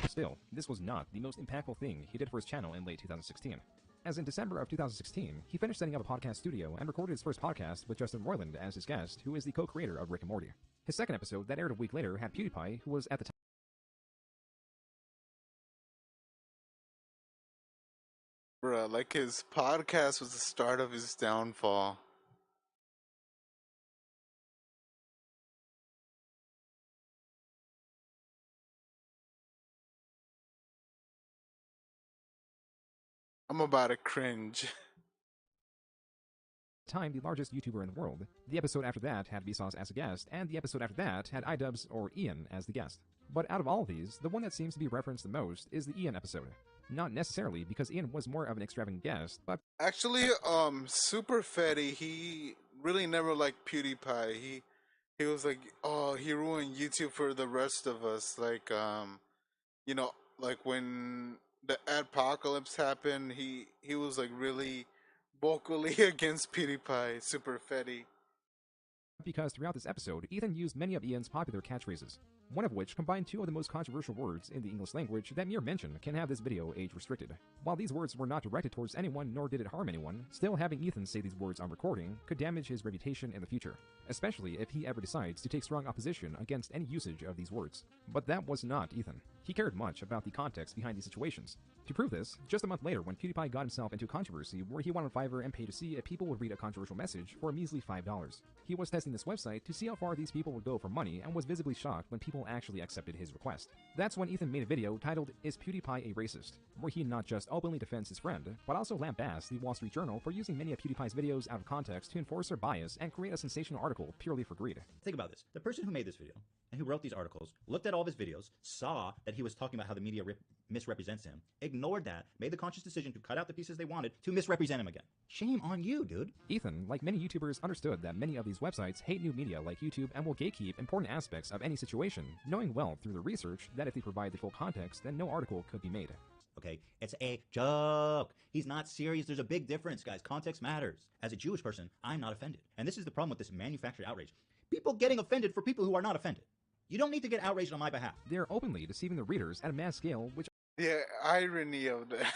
Still, this was not the most impactful thing he did for his channel in late 2016. As in December of 2016, he finished setting up a podcast studio and recorded his first podcast with Justin Roiland as his guest, who is the co-creator of Rick and Morty. His second episode, that aired a week later, had PewDiePie, who was at the time
Bruh, like his podcast was the start of his downfall. I'm about to cringe.
time the largest YouTuber in the world. The episode after that had Vsauce as a guest, and the episode after that had iDubbbz or Ian as the guest. But out of all of these, the one that seems to be referenced the most is the Ian episode. Not necessarily because Ian was more of an extravagant guest, but
actually, Super Fetty, he really never liked PewDiePie. He was like, oh, he ruined YouTube for the rest of us. Like, you know, like when the apocalypse happened, he was like really vocally against PewDiePie, Super Fetty.
Because throughout this episode, Ethan used many of Ian's popular catchphrases, one of which combined two of the most controversial words in the English language that mere mention can have this video age restricted. While these words were not directed towards anyone nor did it harm anyone, still having Ethan say these words on recording could damage his reputation in the future, especially if he ever decides to take strong opposition against any usage of these words. But that was not Ethan. He cared much about the context behind these situations. To prove this, just a month later when PewDiePie got himself into controversy where he went on Fiverr and paid to see if people would read a controversial message for a measly $5. He was testing this website to see how far these people would go for money and was visibly shocked when people actually accepted his request. That's when Ethan made a video titled "Is PewDiePie a Racist?", where he not just openly defends his friend, but also lambasts the Wall Street Journal for using many of PewDiePie's videos out of context to enforce their bias and create a sensational article purely for greed.
Think about this. The person who made this video and who wrote these articles looked at all of his videos, saw that he was talking about how the media misrepresents him, ignored that, made the conscious decision to cut out the pieces they wanted to misrepresent him again. Shame on you, dude.
Ethan, like many YouTubers, understood that many of these websites hate new media like YouTube and will gatekeep important aspects of any situation, knowing well through their research that if they provide the full context, then no article could be made.
Okay, it's a joke. He's not serious. There's a big difference, guys. Context matters. As a Jewish person, I'm not offended. And this is the problem with this manufactured outrage. People getting offended for people who are not offended. You don't need to get outraged on my behalf.
They're openly deceiving the readers at a mass scale, which...
Yeah, irony of that.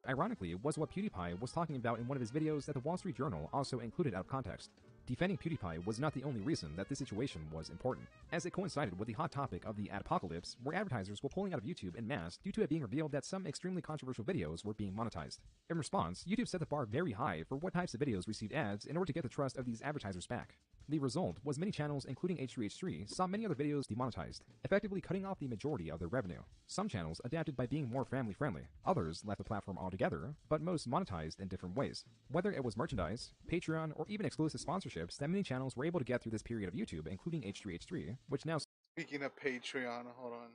Ironically, was what PewDiePie was talking about in one of his videos that the Wall Street Journal also included out of context. Defending PewDiePie was not the only reason that this situation was important, as it coincided with the hot topic of the adpocalypse, where advertisers were pulling out of YouTube en masse due to it being revealed that some extremely controversial videos were being monetized. In response, YouTube set the bar very high for what types of videos received ads in order to get the trust of these advertisers back. The result was many channels, including H3H3, saw many other videos demonetized, effectively cutting off the majority of their revenue. Some channels adapted by being more family-friendly, others left the platform altogether, but most monetized in different ways. Whether it was merchandise, Patreon, or even exclusive sponsorships that many channels were able to get through this period of YouTube, including H3H3, which now...
Speaking of Patreon, hold on.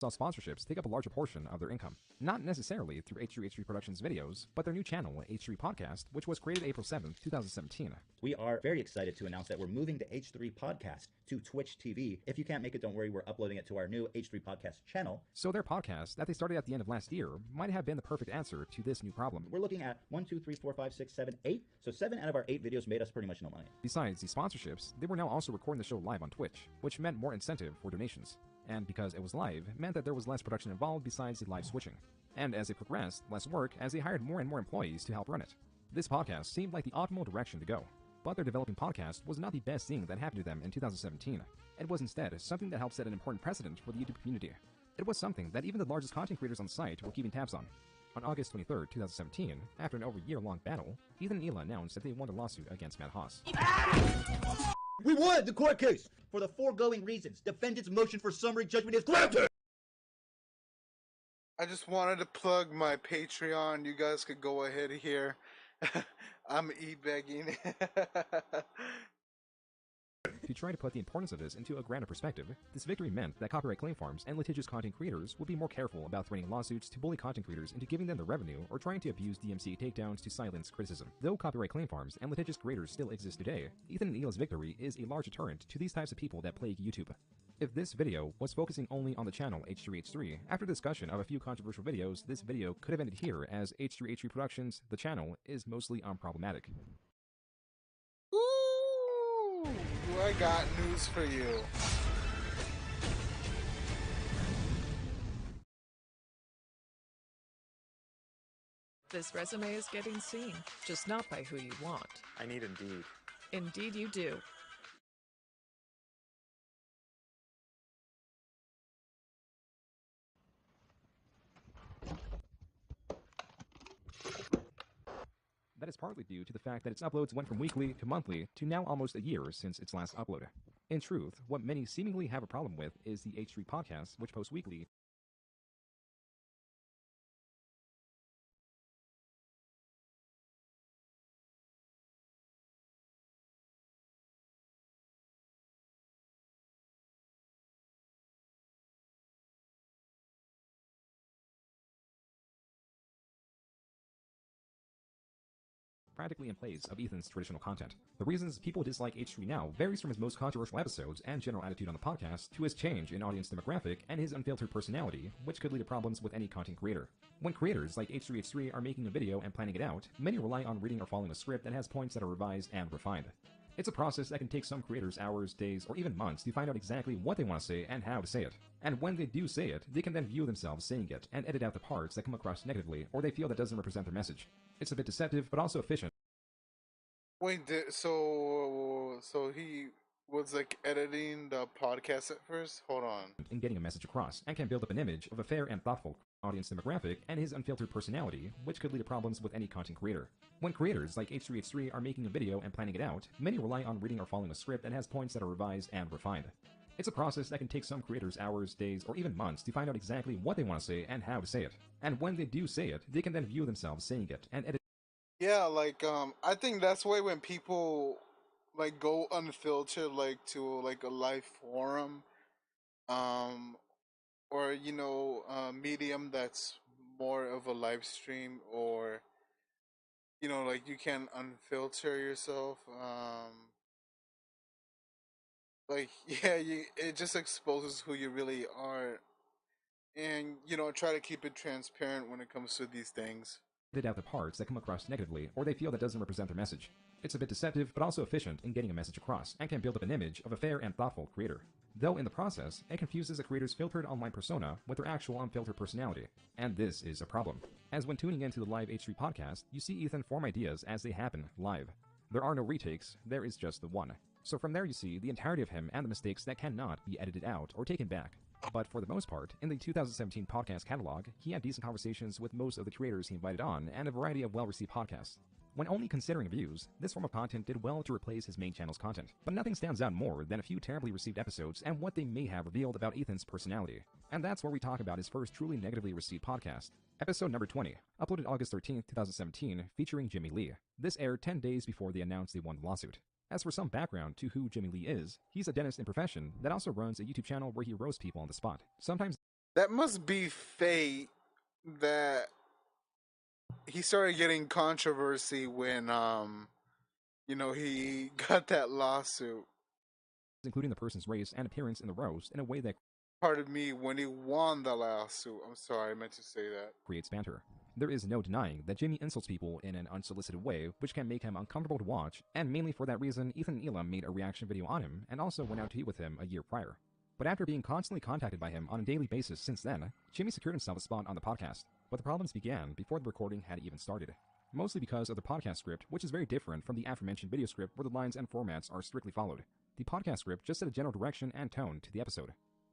Saw sponsorships take up a larger portion of their income. Not necessarily through H3H3 Productions videos, but their new channel, H3 Podcast, which was created April 7th, 2017.
We are very excited to announce that we're moving to H3 Podcast to Twitch TV. If you can't make it, don't worry, we're uploading it to our new H3 Podcast channel.
So their podcast, that they started at the end of last year, might have been the perfect answer to this new problem.
We're looking at 1, 2, 3, 4, 5, 6, 7, 8. So 7 out of our 8 videos made us pretty much no money.
Besides the sponsorships, they were now also recording the show live on Twitch, which meant more incentive for donations. And because it was live, meant that there was less production involved besides the live switching. And as it progressed, less work as they hired more and more employees to help run it. This podcast seemed like the optimal direction to go, but their developing podcast was not the best thing that happened to them in 2017. It was instead something that helped set an important precedent for the YouTube community. It was something that even the largest content creators on the site were keeping tabs on. On August 23, 2017, after an over year-long battle, Ethan and Hila announced that they won a lawsuit against Matt Haas.
We won the court case! For the foregoing reasons, defendant's motion for summary judgment is granted!
I just wanted to plug my Patreon. You guys could go ahead here. I'm e-begging.
To try to put the importance of this into a grander perspective, this victory meant that copyright claim farms and litigious content creators would be more careful about threatening lawsuits to bully content creators into giving them the revenue or trying to abuse DMCA takedowns to silence criticism. Though copyright claim farms and litigious creators still exist today, Ethan and Hila's victory is a large deterrent to these types of people that plague YouTube. If this video was focusing only on the channel H3H3, after discussion of a few controversial videos, this video could have ended here, as H3H3 Productions, the channel, is mostly unproblematic.
Ooh, I got news for you.
This resume is getting seen, just not by who you want.
I need Indeed.
Indeed you do.
That is partly due to the fact that its uploads went from weekly to monthly to now almost a year since its last upload. In truth, what many seemingly have a problem with is the H3 podcast, which posts weekly. Practically in place of Ethan's traditional content. The reasons people dislike H3 now varies from his most controversial episodes and general attitude on the podcast to his change in audience demographic and his unfiltered personality, which could lead to problems with any content creator. When creators like H3H3 are making a video and planning it out, many rely on reading or following a script that has points that are revised and refined. It's a process that can take some creators hours, days, or even months to find out exactly what they want to say and how to say it. And when they do say it, they can then view themselves saying it and edit out the parts that come across negatively or they feel that doesn't represent their message. It's a bit deceptive, but also efficient.
Wait, so he was like editing the podcast at first? Hold on.
In getting a message across, and can build up an image of a fair and thoughtful audience demographic and his unfiltered personality, which could lead to problems with any content creator. When creators like H3H3 are making a video and planning it out, many rely on reading or following a script that has points that are revised and refined. It's a process that can take some creators hours, days, or even months to find out exactly what they want to say and how to say it. And when they do say it, they can then view themselves saying it and edit.
Yeah, like I think that's why when people like go unfiltered like to like a live forum, or you know, medium that's more of a live stream, or you know, like you can unfilter yourself. Like yeah, it just exposes who you really are, and you know, try to keep it transparent when it comes to these things.
Edit out the parts that come across negatively or they feel that doesn't represent their message. It's a bit deceptive, but also efficient in getting a message across, and can build up an image of a fair and thoughtful creator. Though in the process, it confuses a creator's filtered online persona with their actual unfiltered personality. And this is a problem, as when tuning into the live H3 podcast, you see Ethan form ideas as they happen live. There are no retakes, there is just the one. So from there you see the entirety of him and the mistakes that cannot be edited out or taken back. But for the most part, in the 2017 podcast catalog, he had decent conversations with most of the creators he invited on and a variety of well-received podcasts. When only considering views, this form of content did well to replace his main channel's content. But nothing stands out more than a few terribly received episodes and what they may have revealed about Ethan's personality. And that's where we talk about his first truly negatively received podcast. Episode number 20, uploaded August 13, 2017, featuring Jimmy Lee. This aired 10 days before they announced they won the lawsuit. As for some background to who Jimmy Lee is, he's a dentist in profession that also runs a YouTube channel where he roasts people on the spot. Sometimes
that must be fate that he started getting controversy when you know, he got that lawsuit.
Including the person's race and appearance in the roast in a way that
pardon me, when he won the lawsuit. I'm sorry, I meant to say that.
Creates banter. There is no denying that Jimmy insults people in an unsolicited way, which can make him uncomfortable to watch, and mainly for that reason, Ethan and Hila made a reaction video on him, and also went out to eat with him a year prior. But after being constantly contacted by him on a daily basis since then, Jimmy secured himself a spot on the podcast. But the problems began before the recording had even started. mostly because of the podcast script, which is very different from the aforementioned video script where the lines and formats are strictly followed. The podcast script just set a general direction and tone to the episode.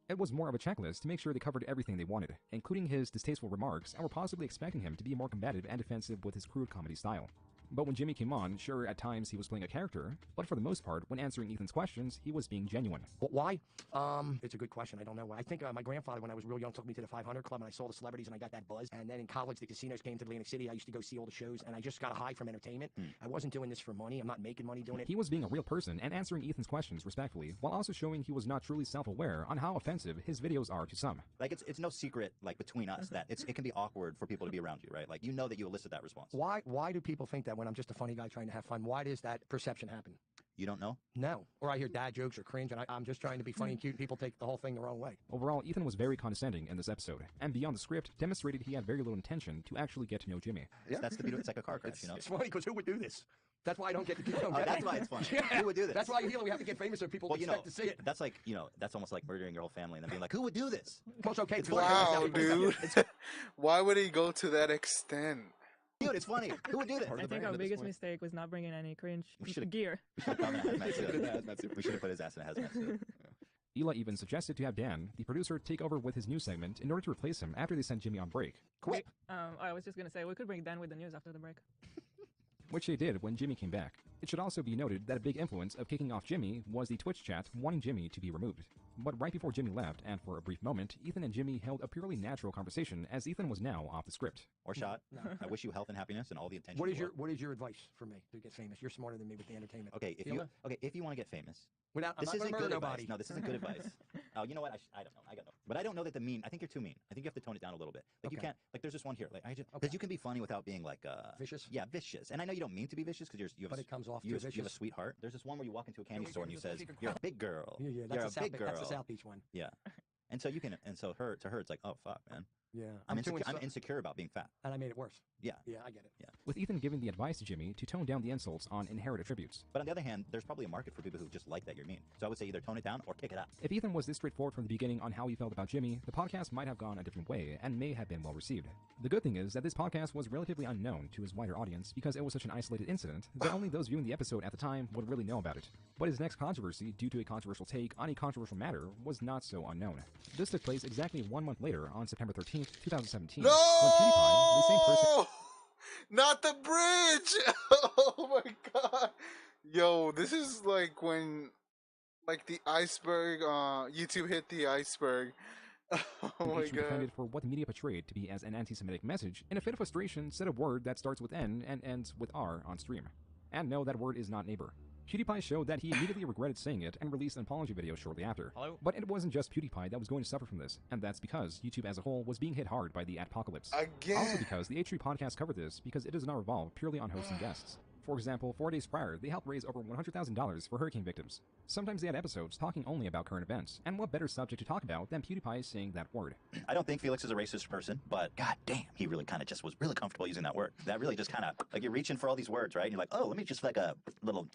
It was more of a checklist to make sure they covered everything they wanted, including his distasteful remarks, and were possibly expecting him to be more combative and defensive with his crude comedy style. But when Jimmy came on, sure, at times he was playing a character, but for the most part, when answering Ethan's questions, he was being genuine.
Why? It's a good question. I don't know. I think my grandfather, when I was real young, took me to the 500 Club, and I saw the celebrities, and I got that buzz. And then in college, the casinos came to Atlantic City. I used to go see all the shows, and I just got a high from entertainment. I wasn't doing this for money. I'm not making money doing it.
He was being a real person and answering Ethan's questions respectfully, while also showing he was not truly self-aware on how offensive his videos are to some.
Like, it's no secret, like, between us that it can be awkward for people to be around you, right? Like, you know that you elicit that response.
Why do people think that when I'm just a funny guy trying to have fun? Why does that perception happen?
You don't know?
No. Or I hear dad jokes or cringe, and I'm just trying to be funny and cute, and people take the whole thing the wrong way.
Overall, Ethan was very condescending in this episode, and beyond the script, demonstrated he had very little intention to actually get to know Jimmy.
Yeah. That's the beauty. It's like a car crash, you know?
It's funny, because who would do this? That's why I don't get to
that's why it's funny.
Yeah.
Who would do this?
That's why we have to get famous so people expect to see it.
That's like, that's almost like murdering your whole family and then being like, who would do this?
Well, it's okay.
Wow, dude. Why would he go to that extent?
Dude, it's funny. Who would do that?
I think our biggest mistake was not bringing any cringe gear.
We should have put his ass in a hazmat suit.
Eli even suggested to have Dan, the producer, take over with his news segment in order to replace him after they sent Jimmy on break.
Quick! I was just gonna say, we could bring Dan with the news after the break.
Which they did when Jimmy came back. It should also be noted that a big influence of kicking off Jimmy was the Twitch chat wanting Jimmy to be removed. But right before Jimmy left, and for a brief moment, Ethan and Jimmy held a purely natural conversation as Ethan was now off the script.
Or shot. No. I wish you health and happiness and all the attention.
What is your advice for me to get famous? You're smarter than me with the entertainment.
Okay, if you want to get famous,
this isn't good advice.
No, this isn't good advice. Oh, you know what? I don't know. I don't know. But I don't know that I think you're too mean. I think you have to tone it down a little bit. Like, you can't, like, there's this one here. Like, because you can be funny without being like
vicious.
Yeah, vicious. And I know you don't mean to be vicious because
but it comes off
you
too vicious.
have a sweetheart. There's this one where you walk into a candy store and you says, "You're a big girl."
Yeah,
you're a big girl.
That's the South Beach one.
Yeah. And so to her, it's like, oh fuck, man.
Yeah.
I'm insecure about being fat.
And I made it worse.
Yeah.
Yeah, I get it.
Yeah.
With Ethan giving the advice to Jimmy to tone down the insults on inherent attributes.
But on the other hand, there's probably a market for people who just like that you're mean. So I would say either tone it down or kick it out.
If Ethan was this straightforward from the beginning on how he felt about Jimmy, the podcast might have gone a different way and may have been well received. The good thing is that this podcast was relatively unknown to his wider audience because it was such an isolated incident that only those viewing the episode at the time would really know about it. But his next controversy, due to a controversial take on a controversial matter, was not so unknown. This took place exactly 1 month later on September 13th, 2017.
No!
When PewDiePie, the same person...
Not the bridge! Oh my god. Yo, this is like when, like, the iceberg, YouTube hit the iceberg. Oh my god.
Defended for what the media portrayed to be as an anti-Semitic message, in a fit of frustration said a word that starts with N and ends with R on stream. And no, that word is not neighbor. PewDiePie showed that he immediately regretted saying it and released an apology video shortly after.
Hello?
But it wasn't just PewDiePie that was going to suffer from this, and that's because YouTube as a whole was being hit hard by the adpocalypse.
Again.
Also because the H3 podcast covered this because it does not revolve purely on hosts and guests. For example, 4 days prior, they helped raise over $100,000 for hurricane victims. Sometimes they had episodes talking only about current events, and what better subject to talk about than PewDiePie saying that word.
I don't think Felix is a racist person, but god damn, he really kind of just was really comfortable using that word. That really just kind of, like, you're reaching for all these words, right? And you're like, oh, let me just like a little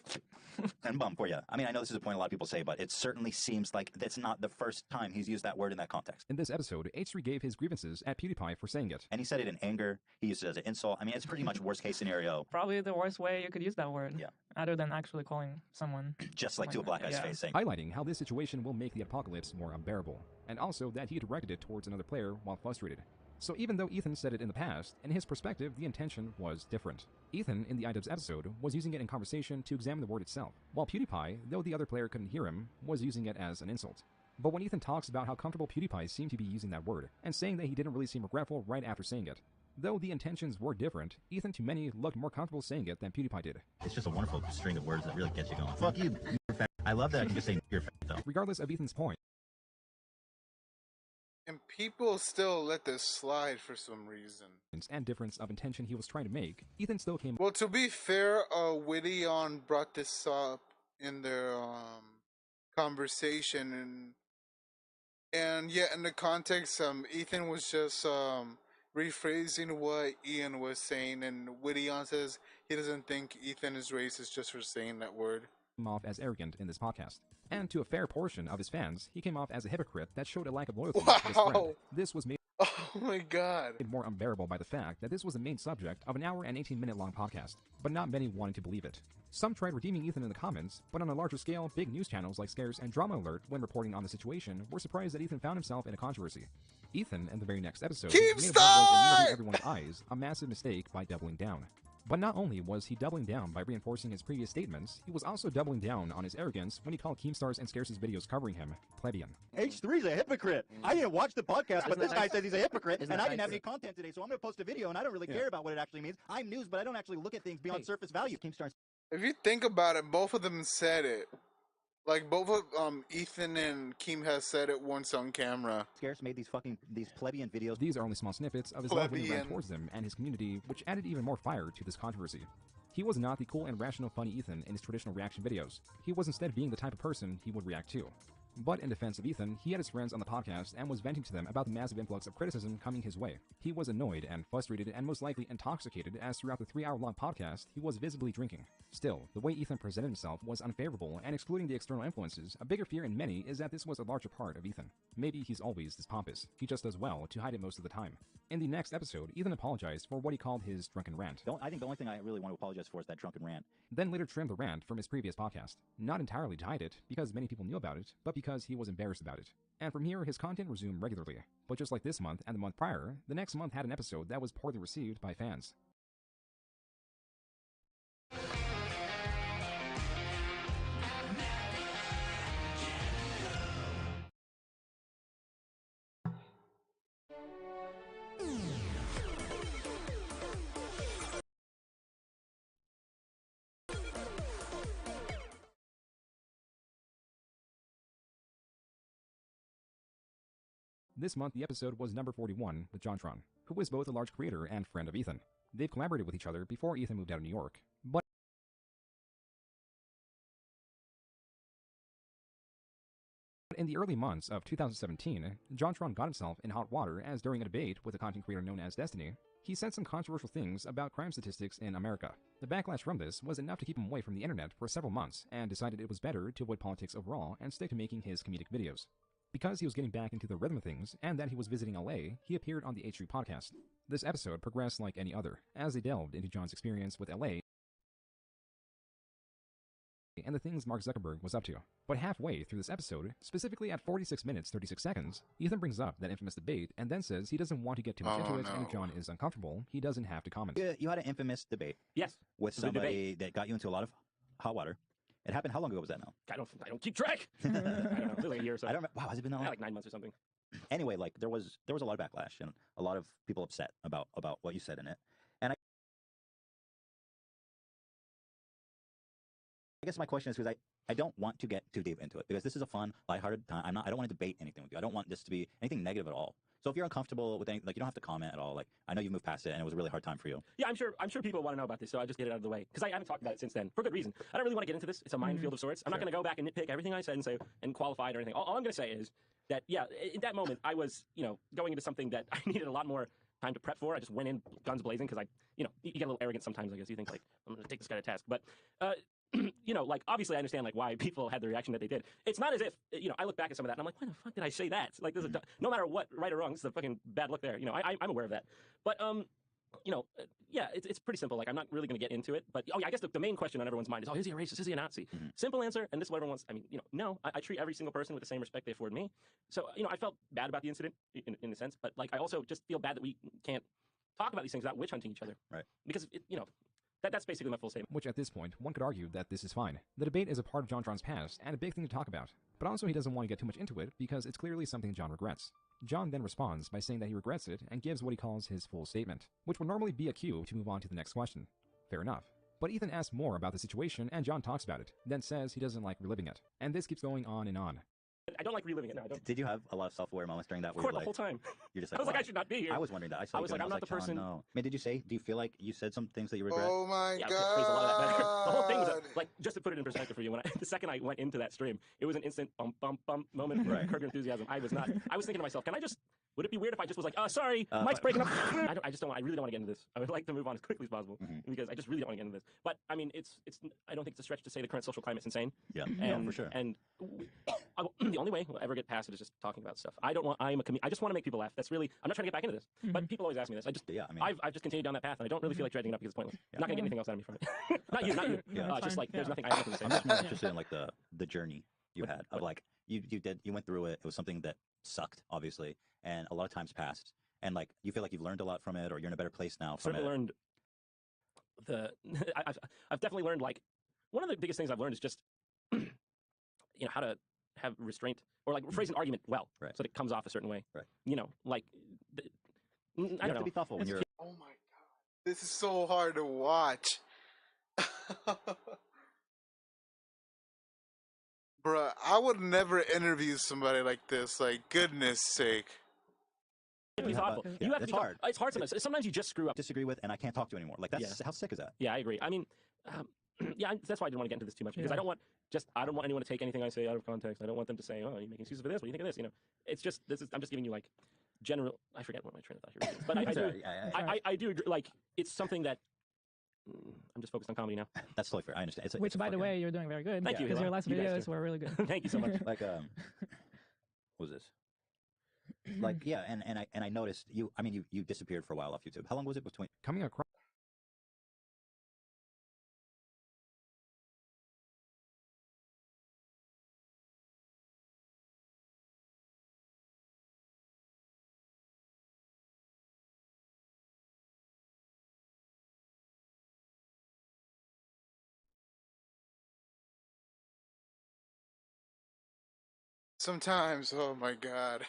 N-bomb for you. I mean, I know this is a point a lot of people say, but it certainly seems like that's not the first time he's used that word in that context.
In this episode, H3 gave his grievances at PewDiePie for saying it.
And he said it in anger, he used it as an insult. I mean, it's pretty much worst case scenario.
Probably the worst way you could use that word.
Yeah.
Other than actually calling someone.
Just like to a black guy's face saying.
Highlighting how this situation will make the apocalypse more unbearable, and also that he directed it towards another player while frustrated. So even though Ethan said it in the past, in his perspective, the intention was different. Ethan, in the iDubbbz episode, was using it in conversation to examine the word itself, while PewDiePie, though the other player couldn't hear him, was using it as an insult. But when Ethan talks about how comfortable PewDiePie seemed to be using that word, and saying that he didn't really seem regretful right after saying it, though the intentions were different, Ethan to many looked more comfortable saying it than PewDiePie did.
It's just a wonderful string of words that really gets you going. Fuck you, you're fat. I love that I can just say you're fat, though.
Regardless of Ethan's point.
And people still let this slide for some reason.
And difference of intention he was trying to make, Ethan still came...
Well, to be fair, Whittion brought this up in their conversation, and yeah, in the context, Ethan was just rephrasing what Ian was saying, and Whittion says he doesn't think Ethan is racist just for saying that word.
Came off as arrogant in this podcast. And to a fair portion of his fans, he came off as a hypocrite that showed a lack of loyalty to his friend. This was made...
Oh Oh my god.
Made more unbearable by the fact that this was the main subject of an hour and 18-minute long podcast, but not many wanted to believe it. Some tried redeeming Ethan in the comments, but on a larger scale, big news channels like Scares and Drama Alert, when reporting on the situation, were surprised that Ethan found himself in a controversy. Ethan, in the very next episode, made what was in nearly everyone's eyes a massive mistake by doubling down. But not only was he doubling down by reinforcing his previous statements, he was also doubling down on his arrogance when he called Keemstar's and Scarce's videos covering him plebeian.
H3's a hypocrite. I didn't watch the podcast, but this guy says he's a hypocrite, and I didn't have any content today, so I'm going to post a video, and I don't really care about what it actually means. I'm news, but I don't actually look at things beyond surface value. Keemstar.
If you think about it, both of them said it. Like, both of Ethan and Keem has said it once on camera.
Scarce made these plebeian videos.
These are only small snippets of his love when he ran towards them and his community, which added even more fire to this controversy. He was not the cool and rational funny Ethan in his traditional reaction videos. He was instead being the type of person he would react to. But in defense of Ethan, he had his friends on the podcast and was venting to them about the massive influx of criticism coming his way. He was annoyed and frustrated and most likely intoxicated, as throughout the 3-hour-long podcast, he was visibly drinking. Still, the way Ethan presented himself was unfavorable, and excluding the external influences, a bigger fear in many is that this was a larger part of Ethan. Maybe he's always this pompous. He just does well to hide it most of the time. In the next episode, Ethan apologized for what he called his drunken rant.
I think the only thing I really want to apologize for is that drunken rant.
Then later trimmed the rant from his previous podcast. Not entirely to hide it, because many people knew about it, but because he was embarrassed about it. And from here, his content resumed regularly. But just like this month and the month prior, the next month had an episode that was poorly received by fans. This month, the episode was number 41 with Jontron, who is both a large creator and friend of Ethan. They've collaborated with each other before Ethan moved out of New York, but in the early months of 2017, Jontron got himself in hot water as during a debate with a content creator known as Destiny, he said some controversial things about crime statistics in America. The backlash from this was enough to keep him away from the internet for several months, and decided it was better to avoid politics overall and stick to making his comedic videos. Because he was getting back into the rhythm of things, and that he was visiting LA, he appeared on the H3 podcast. This episode progressed like any other, as they delved into John's experience with LA and the things Mark Zuckerberg was up to. But halfway through this episode, specifically at 46 minutes 36 seconds, Ethan brings up that infamous debate and then says he doesn't want to get too much into it, and if John is uncomfortable, he doesn't have to comment.
You had an infamous debate.
Yes.
With somebody that got you into a lot of hot water. It happened. How long ago was that now?
I don't keep track. I don't know. It was like a year or so.
I don't remember. Wow, has it been that long?
Yeah, like 9 months or something.
Anyway, like there was a lot of backlash and a lot of people upset about what you said in it. And I guess my question is, because I don't want to get too deep into it, because this is a fun, lighthearted time. I don't want to debate anything with you. I don't want this to be anything negative at all. So if you're uncomfortable with anything, like, you don't have to comment at all. Like, I know you've moved past it and it was a really hard time for you.
Yeah, I'm sure people want to know about this, so I just get it out of the way, because I haven't talked about it since then for good reason. I don't really want to get into this. It's a minefield of sorts. I'm not going to go back and nitpick everything I said and say and qualify it or anything. All I'm going to say is that, yeah, in that moment I was, going into something that I needed a lot more time to prep for. I just went in guns blazing because you get a little arrogant sometimes. I guess you think, like, I'm going to take this guy to task, but like, obviously I understand, like, why people had the reaction that they did. It's not as if, I look back at some of that and I'm like, why the fuck did I say that? Like, this is no matter what, right or wrong, this is a fucking bad look there. I'm aware of that. But, yeah, it's pretty simple. Like, I'm not really going to get into it. But, I guess the main question on everyone's mind is, is he a racist? Is he a Nazi? Mm-hmm. Simple answer, and this is what everyone wants. I mean, no. I treat every single person with the same respect they afford me. So, I felt bad about the incident in a sense. But, like, I also just feel bad that we can't talk about these things without witch hunting each other.
Right.
Because, that's basically my full statement.
Which at this point, one could argue that this is fine. The debate is a part of Jontron's past, and a big thing to talk about. But also he doesn't want to get too much into it, because it's clearly something John regrets. John then responds by saying that he regrets it, and gives what he calls his full statement, which would normally be a cue to move on to the next question. Fair enough. But Ethan asks more about the situation, and John talks about it, then says he doesn't like reliving it. And this keeps going on and on.
I don't like reliving it. No, I don't.
Did you have a lot of self-aware moments during that?
Of course, the whole time.
You're just
like, I was like, I should not be here.
I was wondering that.
I was like, I'm not the person.
No. I mean, did you say? Do you feel like you said some things that you regret?
Oh my
god!
God.
A lot of that the whole thing was like, just to put it in perspective for you. The second I went into that stream, it was an instant bump moment. Right. Curb Your Enthusiasm. I was thinking to myself, can I just Would it be weird if I just was like, sorry, Mike's breaking up? I just don't. I really don't want to get into this. I would like to move on as quickly as possible because I just really don't want to get into this. But I mean, it's. I don't think it's a stretch to say the current social climate's insane.
Yeah,
and,
for sure.
And the only way we'll ever get past it is just talking about stuff. I don't want. I just want to make people laugh. That's really. I'm not trying to get back into this. But people always ask me this. I've just continued down that path, and I don't really feel like dredging it up because it's pointless. I'm not gonna get anything else out of me from it. not you. Just like there's nothing. I have nothing to say.
I'm just more interested in like the journey you had of like you went through it. It was something that sucked, obviously, and a lot of times passed. And like you feel like you've learned a lot from it, or you're in a better place now. From
Certainly learned I've definitely learned, like, one of the biggest things I've learned is just how to have restraint or like phrase an argument well, so that it comes off a certain way.
Right.
Like I don't know.
You have to be thoughtful when you're.
Oh my god, this is so hard to watch. Bruh, I would never interview somebody like this. Like, goodness sake.
Be thoughtful. You have to be hard. It's hard sometimes. Sometimes you just screw up.
Disagree with, and I can't talk to you anymore. Like that's how sick is that?
Yeah, I agree. I mean, that's why I didn't want to get into this too much because I don't want anyone to take anything I say out of context. I don't want them to say, "Oh, you're making excuses for this. What do you think of this?" It's just I'm just giving you like general. I forget what my train of thought here is, but I do agree. Like it's something that I'm just focused on comedy now.
That's totally fair. I understand.
Which, by the way, you're doing very good.
Thank you.
Because your last videos were really good.
Thank you so much.
Like what was this? Like and I noticed you. I mean, you disappeared for a while off YouTube. How long was it between
coming across?
Sometimes, oh my god.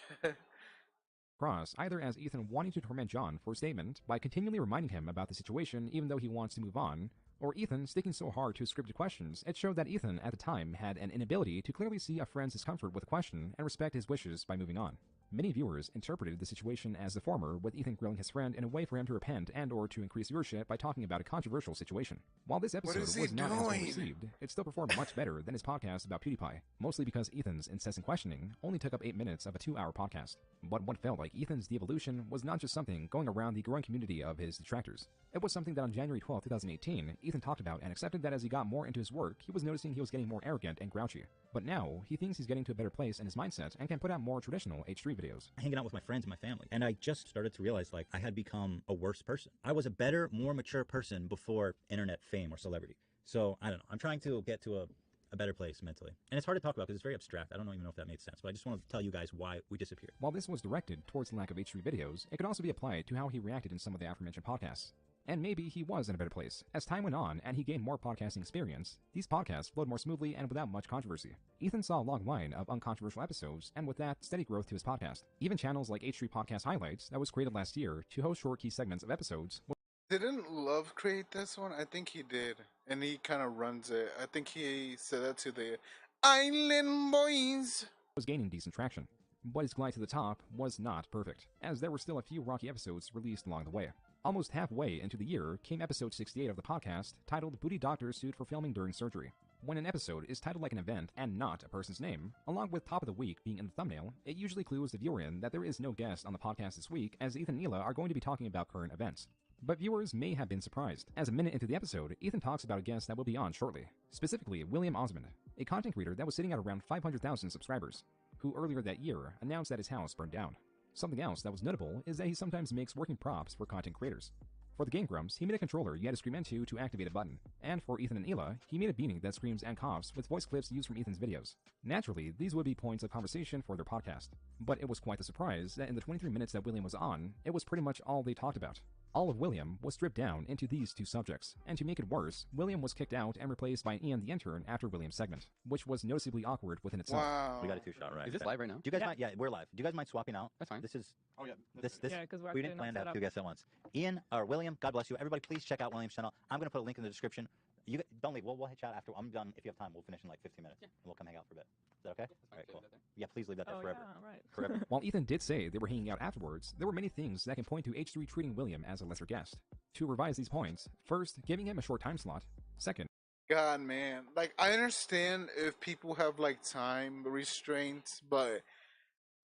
Cross, either as Ethan wanting to torment John for a statement by continually reminding him about the situation even though he wants to move on, or Ethan sticking so hard to his scripted questions, it showed that Ethan at the time had an inability to clearly see a friend's discomfort with a question and respect his wishes by moving on. Many viewers interpreted the situation as the former, with Ethan grilling his friend in a way for him to repent and or to increase viewership by talking about a controversial situation. While this episode was not as well received, it still performed much better than his podcast about PewDiePie, mostly because Ethan's incessant questioning only took up 8 minutes of a 2-hour podcast. But what felt like Ethan's de-evolution was not just something going around the growing community of his detractors. It was something that on January 12, 2018, Ethan talked about and accepted that as he got more into his work, he was noticing he was getting more arrogant and grouchy. But now, he thinks he's getting to a better place in his mindset and can put out more traditional H3 videos.
Hanging out with my friends and my family, and I just started to realize like I had become a worse person. I was a better, more mature person before internet fame or celebrity. So I don't know. I'm trying to get to a better place mentally, and it's hard to talk about because it's very abstract. I don't even know if that made sense, but I just want to tell you guys why we disappeared.
While this was directed towards the lack of H3 videos, it could also be applied to how he reacted in some of the aforementioned podcasts. And maybe he was in a better place. As time went on and he gained more podcasting experience, these podcasts flowed more smoothly and without much controversy. Ethan saw a long line of uncontroversial episodes, and with that, steady growth to his podcast. Even channels like H3 Podcast Highlights, that was created last year to host short key segments of episodes.
Didn't Love create this one? I think he did. And he kind of runs it. I think he said that to the Island Boys.
Was gaining decent traction. But his glide to the top was not perfect, as there were still a few rocky episodes released along the way. Almost halfway into the year came episode 68 of the podcast, titled Booty Doctor Sued for Filming During Surgery. When an episode is titled like an event and not a person's name, along with Top of the Week being in the thumbnail, it usually clues the viewer in that there is no guest on the podcast this week, as Ethan and Hila are going to be talking about current events. But viewers may have been surprised, as a minute into the episode, Ethan talks about a guest that will be on shortly, specifically William Osmond, a content creator that was sitting at around 500,000 subscribers, who earlier that year announced that his house burned down. Something else that was notable is that he sometimes makes working props for content creators. For the Game Grumps, he made a controller you had to scream into to activate a button, and for Ethan and Hila, he made a beanie that screams and coughs with voice clips used from Ethan's videos. Naturally, these would be points of conversation for their podcast, but it was quite the surprise that in the 23 minutes that William was on, it was pretty much all they talked about. All of William was stripped down into these two subjects, and to make it worse, William was kicked out and replaced by Ian the intern after William's segment, which was noticeably awkward within itself.
Wow.
We got a 2-shot, right?
Is this live right now?
Do you guys mind? Yeah, we're live. Do you guys mind swapping out?
That's fine.
This is.
Oh yeah.
This.
Yeah, 'cause we're
we
actually
didn't plan
not
to have
set
two
up.
guests at once. Ian or William, God bless you. Everybody, please check out William's channel. I'm gonna put a link in the description. You don't leave. We'll hit chat after. I'm done. If you have time, we'll finish in like 15 minutes. Yeah. And we'll come hang out for a bit. Is that okay? All right, cool. Yeah, please leave that there forever.
Yeah, right.
Forever.
While Ethan did say they were hanging out afterwards, there were many things that can point to H3 treating William as a lesser guest. To revise these points, first, giving him a short time slot. Second,
God, man. Like, I understand if people have, like, time restraints, but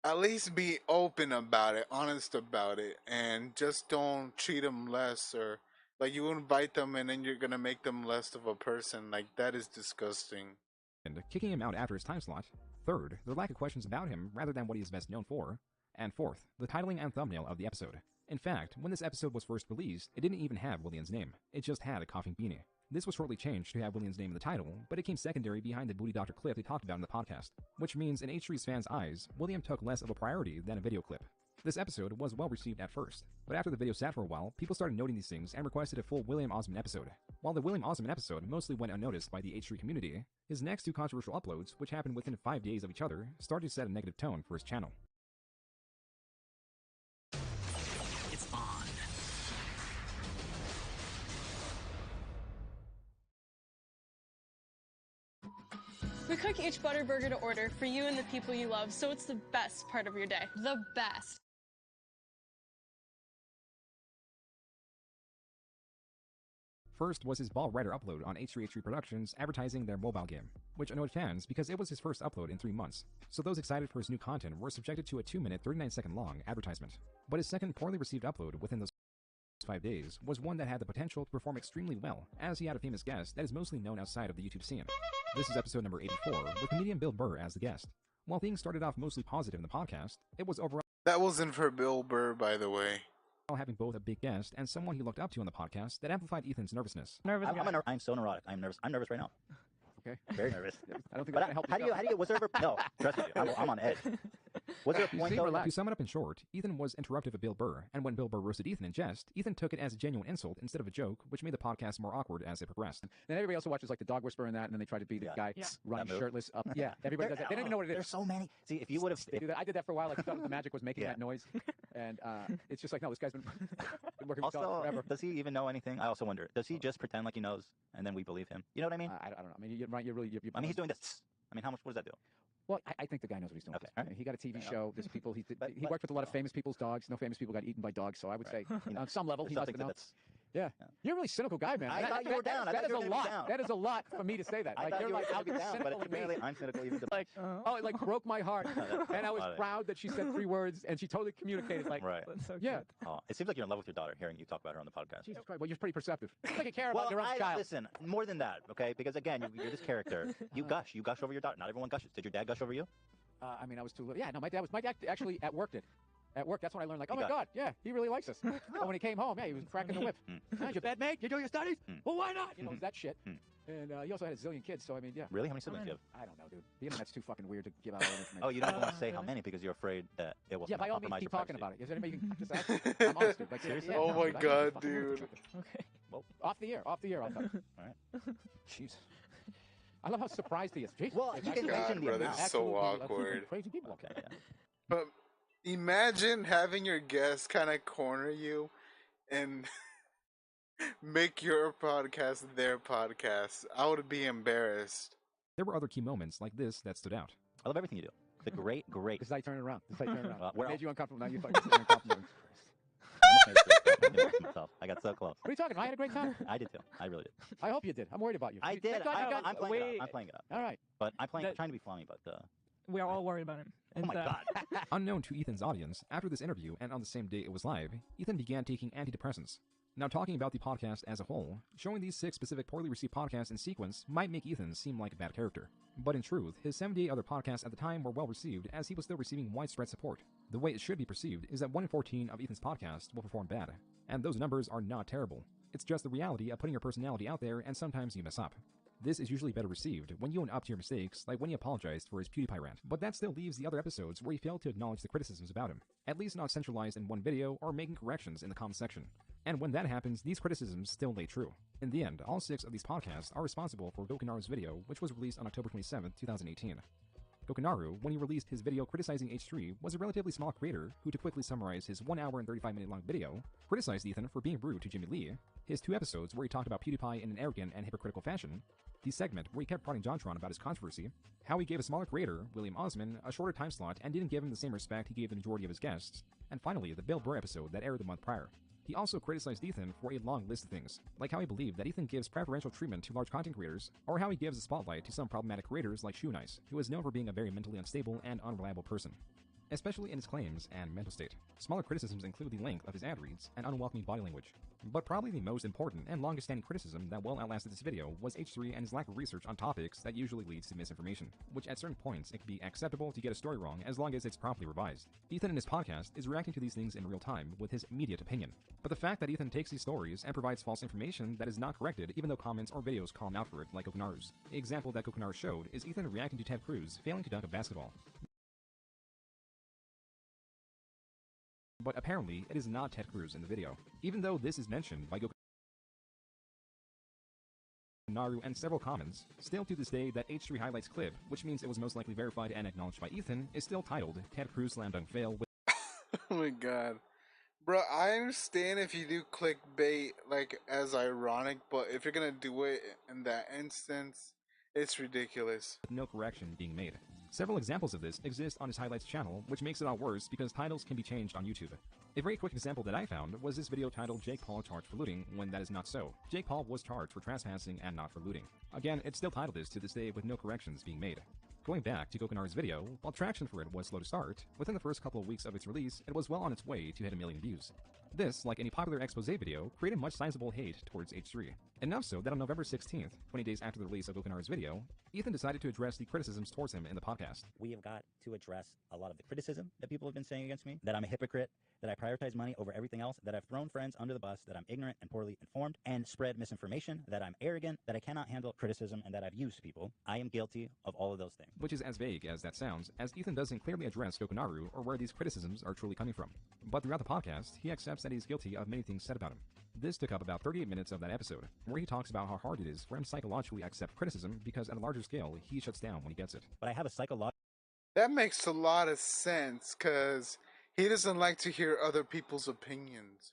at least be open about it, honest about it, and just don't treat them less, or like you invite them and then you're gonna make them less of a person. Like, that is disgusting.
And kicking him out after his time slot. Third, their lack of questions about him rather than what he is best known for. And fourth, the titling and thumbnail of the episode. In fact, when this episode was first released, it didn't even have William's name. It just had a coughing beanie. This was shortly changed to have William's name in the title, but it came secondary behind the Booty Doctor clip they talked about in the podcast, which means in H3's fans' eyes, William took less of a priority than a video clip. This episode was well received at first, but after the video sat for a while, people started noting these things and requested a full William Osmond episode. While the William Osmond episode mostly went unnoticed by the H3 community, his next two controversial uploads, which happened within 5 days of each other, started to set a negative tone for his channel.
It's on.
We cook each butter burger to order for you and the people you love, so it's the best part of your day. The best.
First was his Ball Rider upload on H3H3 Productions advertising their mobile game, which annoyed fans because it was his first upload in 3 months, so those excited for his new content were subjected to a 2-minute, 39-second long advertisement. But his second poorly received upload within those 5 days was one that had the potential to perform extremely well, as he had a famous guest that is mostly known outside of the YouTube scene. This is episode number 84, with comedian Bill Burr as the guest. While things started off mostly positive in the podcast, it was overall...
That wasn't for Bill Burr, by the way.
Having both a big guest and someone he looked up to on the podcast that amplified Ethan's nervousness.
I'm so neurotic. I'm nervous. I'm nervous right now.
Okay.
Very nervous.
I don't think
but
that can help.
How do you, was there ever, no, trust me, I'm on edge. Was there a point though?
To sum it up in short, Ethan was interruptive of Bill Burr, and when Bill Burr roasted Ethan in jest, Ethan took it as a genuine insult instead of a joke, which made the podcast more awkward as it progressed.
Then everybody also watches like the Dog Whisperer and that, and then they try to be the guy running shirtless up. Yeah, everybody does that. They don't even know what it is.
There's so many. See, if you would have...
I did that for a while. Like, I thought the magic was making that noise, and it's just like, no, this guy's been working with dogs forever.
Does he even know anything? I also wonder, does he just pretend like he knows, and then we believe him? You know what I mean?
I don't know. I mean, you're right. You're
I mean, he's doing this. I mean, what does that do?
Well, I think the guy knows what he's doing.
Okay. Right.
He got a TV show. There's people. He worked with a lot of famous people's dogs. No famous people got eaten by dogs. So I would say, on some level, he must have known. Yeah. You're a really cynical guy, man.
I thought you were down.
That is a lot. That is a lot for me to say that. Like, you're like out there
down, but apparently I'm cynical even.
Like, oh, it like broke my heart, and I was proud that she said 3 words and she totally communicated. Like,
right.
So yeah.
Oh, it seems like you're in love with your daughter. Hearing you talk about her on the podcast.
Jesus Christ. Well, you're pretty perceptive. It's like you care about your own child.
Listen, more than that, okay? Because again, you're this character. You gush over your daughter. Not everyone gushes. Did your dad gush over you?
I mean, I was too little. Yeah, no, my dad actually at work did. At work, that's when I learned, like, oh my God, yeah, he really likes us. But when he came home, yeah, he was cracking the whip. Your bad mate? You're doing your studies? Well, why not? You know, that shit. And he also had a zillion kids, so I mean, yeah.
Really? How many siblings do you have?
I don't know, dude. The internet's too fucking weird to give out all that information.
Oh, you don't want to say how many because you're afraid that it will
by all means,
compromise
keep
your
talking
privacy.
about it. Is there anybody you can just ask? I'm honest, dude. Like, seriously?
Oh my God, dude.
Okay. Well, off the air, I'll talk. All right. Jeez. I love how surprised he is. Jeez.
Well, you can mention the amount.
That's so awkward.
Crazy people.
Okay, yeah.
But imagine having your guests kind of corner you and make your podcast their podcast. I would be embarrassed.
There were other key moments like this that stood out.
I love everything you do. The great.
This is how you turn it around. I
where
made you uncomfortable. Now you fucking uncomfortable.
I got so close.
What are you talking about? I had a great time.
I did too. I really did.
I hope you did. I'm worried about you.
I did. I'm playing it up.
All right.
But I'm trying to be funny, but
we are all worried about him.
Oh my God.
Unknown to Ethan's audience, after this interview and on the same day it was live, Ethan began taking antidepressants. Now, talking about the podcast as a whole, showing these 6 specific poorly received podcasts in sequence might make Ethan seem like a bad character. But in truth, his 78 other podcasts at the time were well received as he was still receiving widespread support. The way it should be perceived is that 1 in 14 of Ethan's podcasts will perform bad, and those numbers are not terrible. It's just the reality of putting your personality out there and sometimes you mess up. This is usually better received when you own up to your mistakes, like when he apologized for his PewDiePie rant, but that still leaves the other episodes where he failed to acknowledge the criticisms about him, at least not centralized in one video or making corrections in the comment section. And when that happens, these criticisms still lay true. In the end, all 6 of these podcasts are responsible for Gokinaru's video, which was released on October 27, 2018. Gokinaru, when he released his video criticizing H3, was a relatively small creator who, to quickly summarize his 1 hour and 35-minute long video, criticized Ethan for being rude to Jimmy Lee, his 2 episodes where he talked about PewDiePie in an arrogant and hypocritical fashion, the segment where he kept prodding Jontron about his controversy, how he gave a smaller creator, William Osmond, a shorter time slot and didn't give him the same respect he gave the majority of his guests, and finally, the Bill Burr episode that aired the month prior. He also criticized Ethan for a long list of things, like how he believed that Ethan gives preferential treatment to large content creators, or how he gives a spotlight to some problematic creators like Shoe Nice, who is known for being a very mentally unstable and unreliable person. especially in his claims and mental state. Smaller criticisms include the length of his ad reads and unwelcoming body language. But probably the most important and longest-standing criticism that well outlasted this video was H3 and his lack of research on topics that usually leads to misinformation, which at certain points it can be acceptable to get a story wrong as long as it's properly revised. Ethan in his podcast is reacting to these things in real time with his immediate opinion. But the fact that Ethan takes these stories and provides false information that is not corrected even though comments or videos call him out for it, like Kokonaru's. The example that Kokonaru showed is Ethan reacting to Ted Cruz failing to dunk a basketball. But apparently, it is not Ted Cruz in the video, even though this is mentioned by Kokonaru and several comments. Still to this day, that H3 highlights clip, which means it was most likely verified and acknowledged by Ethan, is still titled Ted Cruz slam dunk fail with
Oh my god. Bro, I understand if you do clickbait, like, as ironic, but if you're gonna do it in that instance, it's ridiculous.
no correction being made. Several examples of this exist on his highlights channel, which makes it all worse because titles can be changed on YouTube. A very quick example that I found was this video titled Jake Paul charged for looting when that is not so. Jake Paul was charged for trespassing and not for looting. Again, it's still titled this to this day with no corrections being made. Going back to Kokonaru's video, while traction for it was slow to start, within the first couple of weeks of its release, it was well on its way to hit 1 million views. This, like any popular expose video, created much sizable hate towards H3. Enough so that on November 16th, 20 days after the release of Kokonaru's video, Ethan decided to address the criticisms towards him in the podcast.
We have got to address a lot of the criticism that people have been saying against me, that I'm a hypocrite, that I prioritize money over everything else, that I've thrown friends under the bus, that I'm ignorant and poorly informed, and spread misinformation, that I'm arrogant, that I cannot handle criticism, and that I've used people. I am guilty of all of those things.
Which is as vague as that sounds, as Ethan doesn't clearly address Kokonaru or where these criticisms are truly coming from. But throughout the podcast, he accepts that he's guilty of many things said about him. This took up about 38 minutes of that episode, where he talks about how hard it is for him to psychologically accept criticism because at a larger scale, he shuts down when he gets it.
But I have a psychological...
That makes a lot of sense, because he doesn't like to hear other people's opinions.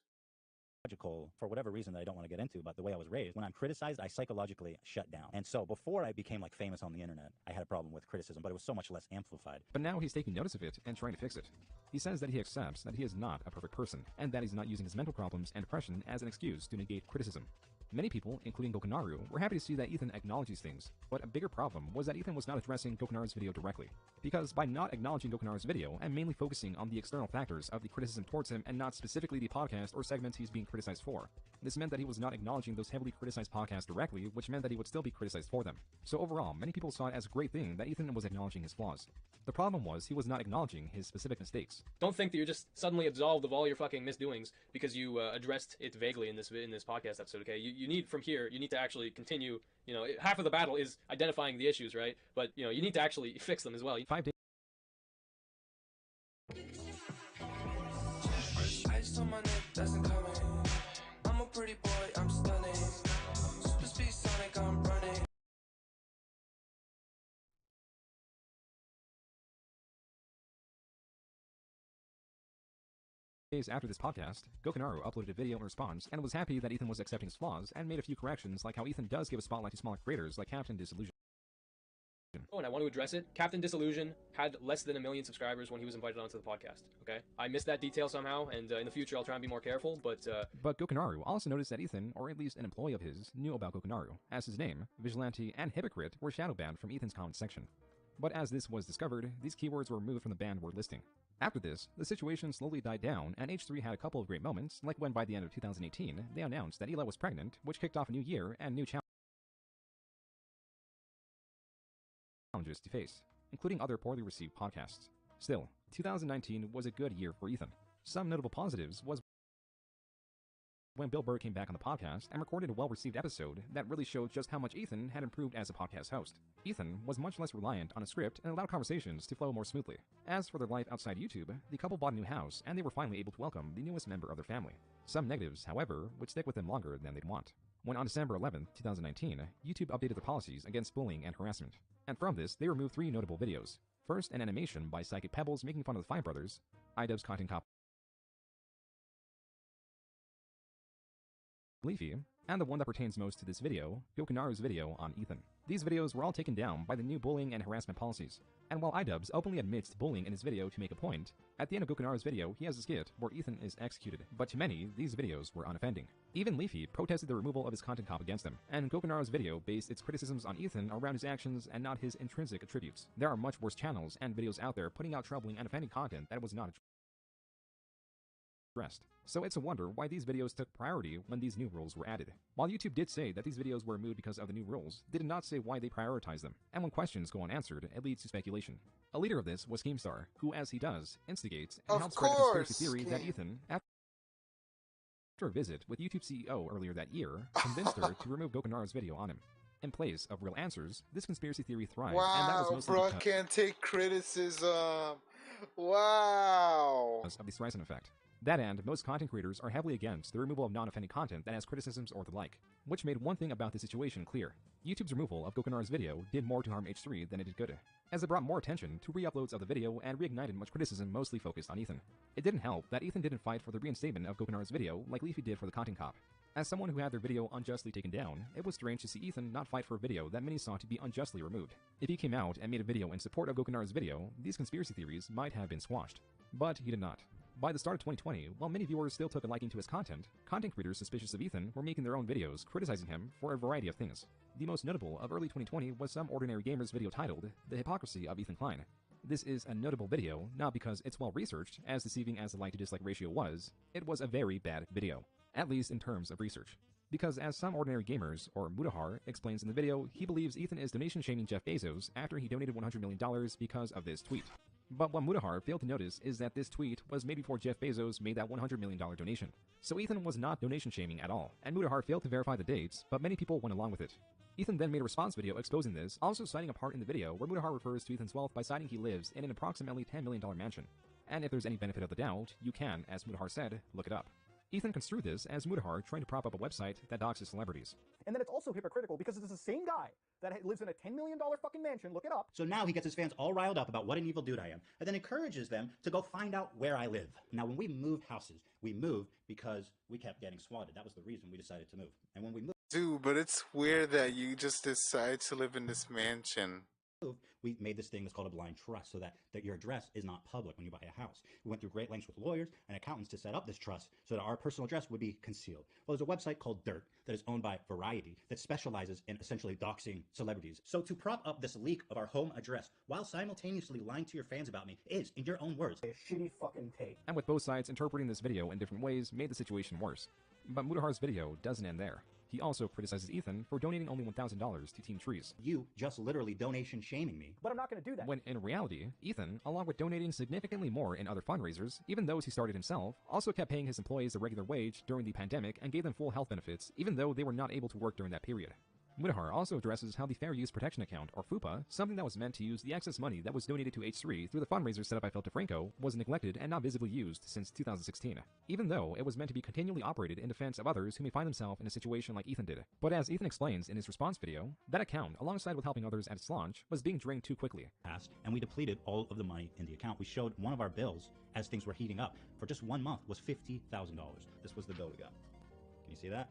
For whatever reason that I don't want to get into, but the way I was raised, when I'm criticized, I psychologically shut down. And so before I became like famous on the internet, I had a problem with criticism, but it was so much less amplified.
But now he's taking notice of it and trying to fix it. He says that he accepts that he is not a perfect person, and that he's not using his mental problems and depression as an excuse to negate criticism. Many people, including Kokonaru, were happy to see that Ethan acknowledges things, but a bigger problem was that Ethan was not addressing Kokonaru's video directly. Because by not acknowledging Kokonaru's video and mainly focusing on the external factors of the criticism towards him and not specifically the podcast or segments he's being criticized for, this meant that he was not acknowledging those heavily criticized podcasts directly, which meant that he would still be criticized for them. So overall, many people saw it as a great thing that Ethan was acknowledging his flaws. The problem was he was not acknowledging his specific mistakes.
Don't think that you're just suddenly absolved of all your fucking misdoings because you addressed it vaguely in this podcast episode, okay? You need, from here, you need to actually continue, you know, half of the battle is identifying the issues, right? But, you know, you need to actually fix them as well.
5 days.
Ice on my neck doesn't come in. I'm a pretty boy, I'm stunning. Super speed Sonic, I'm running.
Days after this podcast, Kokonaru uploaded a video in response and was happy that Ethan was accepting his flaws and made a few corrections, like how Ethan does give a spotlight to smaller creators like Captain Disillusion.
Oh, and I want to address it. Captain Disillusion had less than 1 million subscribers when he was invited onto the podcast, okay? I missed that detail somehow, and in the future I'll try and be more careful, but
Kokonaru also noticed that Ethan, or at least an employee of his, knew about Kokonaru, as his name, Vigilante, and Hypocrite were shadow banned from Ethan's comment section. But as this was discovered, these keywords were removed from the banned word listing. After this, the situation slowly died down, and H3 had a couple of great moments, like when by the end of 2018, they announced that Hila was pregnant, which kicked off a new year and new challenges to face, including other poorly received podcasts. Still, 2019 was a good year for Ethan. Some notable positives was when Bill Burr came back on the podcast and recorded a well-received episode that really showed just how much Ethan had improved as a podcast host. Ethan was much less reliant on a script and allowed conversations to flow more smoothly. As for their life outside YouTube, the couple bought a new house and they were finally able to welcome the newest member of their family. Some negatives, however, would stick with them longer than they'd want. When on December 11, 2019, YouTube updated their policies against bullying and harassment. And from this, they removed 3 notable videos. First, an animation by Psychic Pebbles making fun of the Fine Brothers, iDubbbz content cop Leafy, and the one that pertains most to this video, Kokonaru's video on Ethan. These videos were all taken down by the new bullying and harassment policies. And while iDubbbz openly admits to bullying in his video to make a point, at the end of Gokunaru's video he has a skit where Ethan is executed, but to many, these videos were unoffending. Even Leafy protested the removal of his content cop against him, and Gokunaru's video based its criticisms on Ethan around his actions and not his intrinsic attributes. There are much worse channels and videos out there putting out troubling and offending content that was not addressed. So it's a wonder why these videos took priority when these new rules were added. While YouTube did say that these videos were removed because of the new rules, they did not say why they prioritized them. And when questions go unanswered, it leads to speculation. A leader of this was Keemstar, who, as he does, instigates and helps spread the conspiracy theory that Ethan, after a visit with YouTube CEO earlier that year, convinced her to remove Gokunaru's video on him. In place of real answers, this conspiracy theory thrived, and that was mostly
bro, can't take criticism. Wow.
Because of the Streisand effect. That and most content creators are heavily against the removal of non-offending content that has criticisms or the like, which made one thing about the situation clear. YouTube's removal of Gokunaru's video did more to harm H3 than it did good, as it brought more attention to re-uploads of the video and reignited much criticism mostly focused on Ethan. It didn't help that Ethan didn't fight for the reinstatement of Gokunaru's video like Leafy did for the content cop. As someone who had their video unjustly taken down, it was strange to see Ethan not fight for a video that many saw to be unjustly removed. If he came out and made a video in support of Gokunaru's video, these conspiracy theories might have been squashed. But he did not. By the start of 2020, while many viewers still took a liking to his content creators suspicious of Ethan were making their own videos criticizing him for a variety of things. The most notable of early 2020 was some ordinary gamer's video titled The Hypocrisy of Ethan Klein. This is a notable video, not because it's well researched, as deceiving as the like to dislike ratio was, it was a very bad video, at least in terms of research. Because as some ordinary gamers, or Mutahar, explains in the video, he believes Ethan is donation-shaming Jeff Bezos after he donated $100 million because of this tweet. But what Mutahar failed to notice is that this tweet was made before Jeff Bezos made that $100 million donation. So Ethan was not donation-shaming at all, and Mutahar failed to verify the dates, but many people went along with it. Ethan then made a response video exposing this, also citing a part in the video where Mutahar refers to Ethan's wealth by citing he lives in an approximately $10 million mansion. And if there's any benefit of the doubt, you can, as Mutahar said, look it up. Ethan construed this as Mutahar trying to prop up a website that doxes celebrities.
And then it's also hypocritical because it's the same guy that lives in a $10 million fucking mansion, look it up.
So now he gets his fans all riled up about what an evil dude I am, and then encourages them to go find out where I live. Now when we moved houses, we moved because we kept getting swatted. That was the reason we decided to move. And when we moved...
Dude, but it's weird that you just decide to live in this mansion.
We made this thing that's called a blind trust so that your address is not public when you buy a house. We went through great lengths with lawyers and accountants to set up this trust so that our personal address would be concealed. Well, there's a website called Dirt that is owned by Variety that specializes in essentially doxing celebrities. So to prop up this leak of our home address while simultaneously lying to your fans about me is, in your own words,
a shitty fucking take.
And with both sides interpreting this video in different ways made the situation worse. But Mutahar's video doesn't end there. He also criticizes Ethan for donating only $1,000 to Team Trees.
You just literally donation shaming me.
But I'm not going to do that.
When in reality, Ethan, along with donating significantly more in other fundraisers, even those he started himself, also kept paying his employees a regular wage during the pandemic and gave them full health benefits, even though they were not able to work during that period. Mutahar also addresses how the Fair Use Protection Account, or FUPA, something that was meant to use the excess money that was donated to H3 through the fundraiser set up by Phil DeFranco, was neglected and not visibly used since 2016, even though it was meant to be continually operated in defense of others who may find themselves in a situation like Ethan did. But as Ethan explains in his response video, that account, alongside with helping others at its launch, was being drained too quickly.
And we depleted all of the money in the account. We showed one of our bills, as things were heating up, for just 1 month was $50,000. This was the bill we got. Can you see that?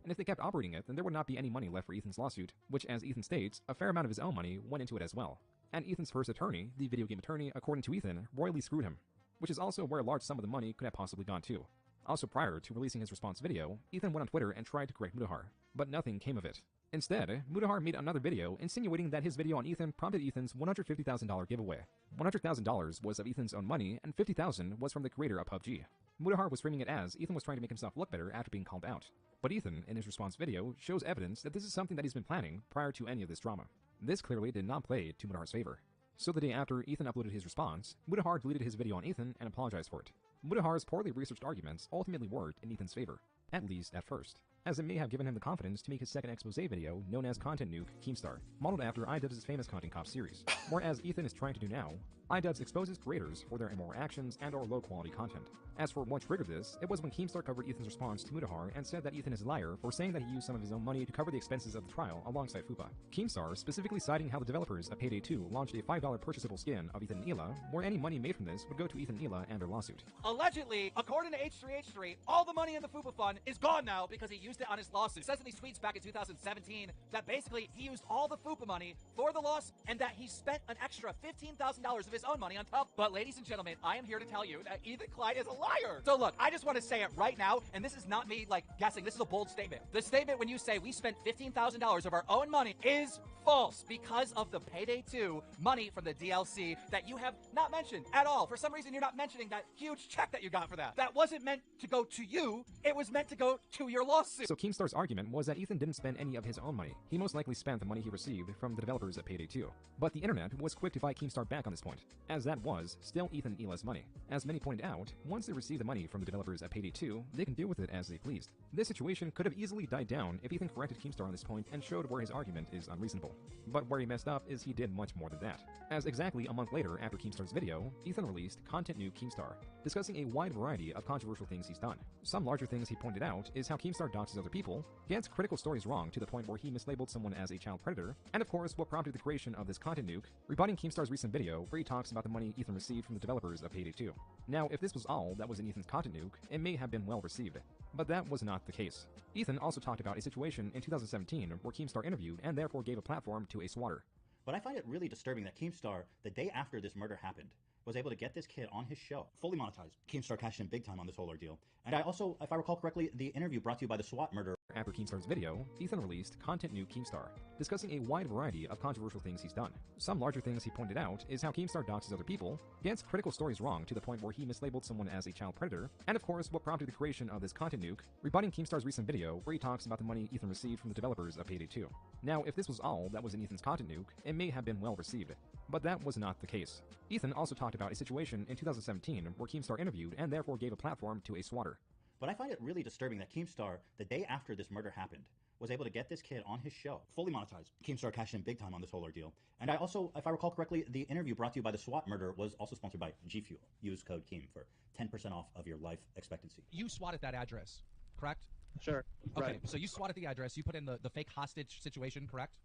And if they kept operating it, then there would not be any money left for Ethan's lawsuit, which, as Ethan states, a fair amount of his own money went into it as well. And Ethan's first attorney, the video game attorney, according to Ethan, royally screwed him, which is also where a large sum of the money could have possibly gone to. Also prior to releasing his response video, Ethan went on Twitter and tried to correct Mutahar, but nothing came of it. Instead, Mutahar made another video insinuating that his video on Ethan prompted Ethan's $150,000 giveaway. $100,000 was of Ethan's own money, and $50,000 was from the creator of PUBG. Mutahar was framing it as Ethan was trying to make himself look better after being called out. But Ethan, in his response video, shows evidence that this is something that he's been planning prior to any of this drama. This clearly did not play to Mutahar's favor. So the day after Ethan uploaded his response, Mutahar deleted his video on Ethan and apologized for it. Mutahar's poorly researched arguments ultimately worked in Ethan's favor, at least at first, as it may have given him the confidence to make his second expose video known as Content Nuke Keemstar, modeled after iDubbbz's famous Content Cop series. Whereas Ethan is trying to do now, iDubbbz exposes creators for their immoral actions and or low quality content. As for what triggered this, it was when Keemstar covered Ethan's response to Mudahar and said that Ethan is a liar for saying that he used some of his own money to cover the expenses of the trial alongside Fupa. Keemstar specifically citing how the developers of Payday 2 launched a $5 purchasable skin of Ethan and Hila, where any money made from this would go to Ethan and Hila and their lawsuit.
Allegedly, according to H3H3, all the money in the Fupa Fund is gone now because he used it on his lawsuit. It says in these tweets back in 2017 that basically he used all the Fupa money for the loss and that he spent an extra $15,000 of his own money on top. But ladies and gentlemen, I am here to tell you that Ethan Klein is a liar. So look, I just want to say it right now, and this is not me like guessing, this is a bold statement. The statement when you say we spent $15,000 of our own money is false because of the Payday 2 money from the DLC that you have not mentioned at all. For some reason, you're not mentioning that huge check that you got for that. That wasn't meant to go to you, it was meant to go to your lawsuit.
So Keemstar's argument was that Ethan didn't spend any of his own money. He most likely spent the money he received from the developers at Payday 2. But the internet was quick to fight Keemstar back on this point, as that was still Ethan and Hila's money. As many pointed out, once they received the money from the developers at Payday 2, they can deal with it as they pleased. This situation could have easily died down if Ethan corrected Keemstar on this point and showed where his argument is unreasonable. But where he messed up is he did much more than that. As exactly a month later after Keemstar's video, Ethan released Content New Keemstar, discussing a wide variety of controversial things he's done. Some larger things he pointed out is how Keemstar doxes other people, gets critical stories wrong to the point where he mislabeled someone as a child predator, and of course what prompted the creation of this content nuke, rebutting Keemstar's recent video where he talks about the money Ethan received from the developers of Payday 2. Now, if this was all that was in Ethan's content nuke, it may have been well received, but that was not the case. Ethan also talked about a situation in 2017 where Keemstar interviewed and therefore gave a platform to a swatter.
But I find it really disturbing that Keemstar, the day after this murder happened, was able to get this kid on his show, fully monetized. Keemstar cashed in big time on this whole ordeal. And I also, if I recall correctly, the interview brought to you by the SWAT murder.
After Keemstar's video, Ethan released Content New Keemstar, discussing a wide variety of controversial things he's done. Some larger things he pointed out is how Keemstar doxes other people, gets critical stories wrong to the point where he mislabeled someone as a child predator, and of course what prompted the creation of this content nuke, rebutting Keemstar's recent video where he talks about the money Ethan received from the developers of Payday 2. Now, if this was all that was in Ethan's content nuke, it may have been well received, but that was not the case. Ethan also talked about a situation in 2017 where Keemstar interviewed and therefore gave a platform to a swatter.
But I find it really disturbing that Keemstar, the day after this murder happened, was able to get this kid on his show, fully monetized. Keemstar cashed in big time on this whole ordeal. And I also, if I recall correctly, the interview brought to you by the SWAT murder was also sponsored by G Fuel. Use code KEEM for 10% off of your life expectancy.
You swatted that address, correct?
Sure.
Okay,
Right.
so you swatted the address, you put in the fake hostage situation, correct?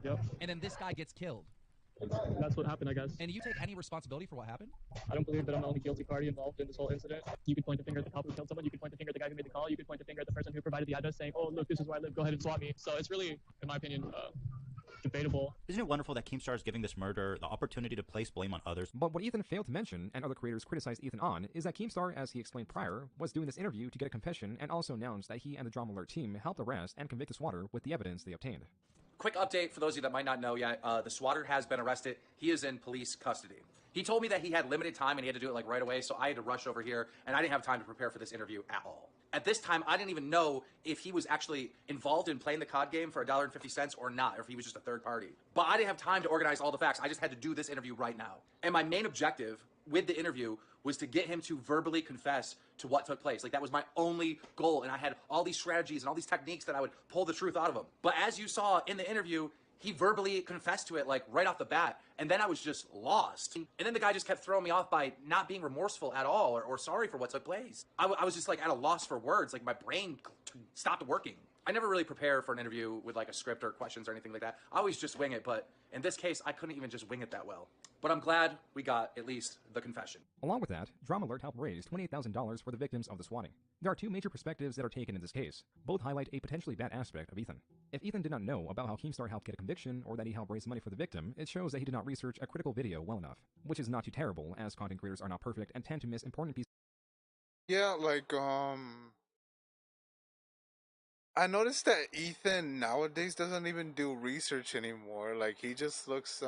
Yep.
And then this guy gets killed.
That's what happened, I guess.
And you take any responsibility for what happened?
I don't believe that I'm the only guilty party involved in this whole incident. You could point the finger at the cop who killed someone. You could point the finger at the guy who made the call. You could point the finger at the person who provided the address saying, oh, look, this is where I live. Go ahead and swat me. So it's really, in my opinion, debatable.
Isn't it wonderful that Keemstar is giving this murder the opportunity to place blame on others?
But what Ethan failed to mention, and other creators criticized Ethan on, is that Keemstar, as he explained prior, was doing this interview to get a confession and also announced that he and the Drama Alert team helped arrest and convict the swatter with the evidence they obtained.
Quick update for those of you that might not know yet, the swatter has been arrested. He is in police custody. He told me that he had limited time and he had to do it like right away, so I had to rush over here and I didn't have time to prepare for this interview at all. At this time, I didn't even know if he was actually involved in playing the COD game for $1.50 or not, or if he was just a third party. But I didn't have time to organize all the facts. I just had to do this interview right now. And my main objective with the interview was to get him to verbally confess to what took place. Like, that was my only goal, and I had all these strategies and all these techniques that I would pull the truth out of him. But as you saw in the interview, he verbally confessed to it, like, right off the bat, and then I was just lost. And then the guy just kept throwing me off by not being remorseful at all or sorry for what took place. I was just, like, at a loss for words. Like, my brain stopped working. I never really prepare for an interview with, like, a script or questions or anything like that. I always just wing it, but in this case, I couldn't even just wing it that well. But I'm glad we got at least the confession.
Along with that, Drama Alert helped raise $28,000 for the victims of the swatting. There are two major perspectives that are taken in this case. Both highlight a potentially bad aspect of Ethan. If Ethan did not know about how Keemstar helped get a conviction or that he helped raise money for the victim, it shows that he did not research a critical video well enough. Which is not too terrible, as content creators are not perfect and tend to miss important pieces.
Yeah, like, I noticed that Ethan nowadays doesn't even do research anymore. Like, he just looks,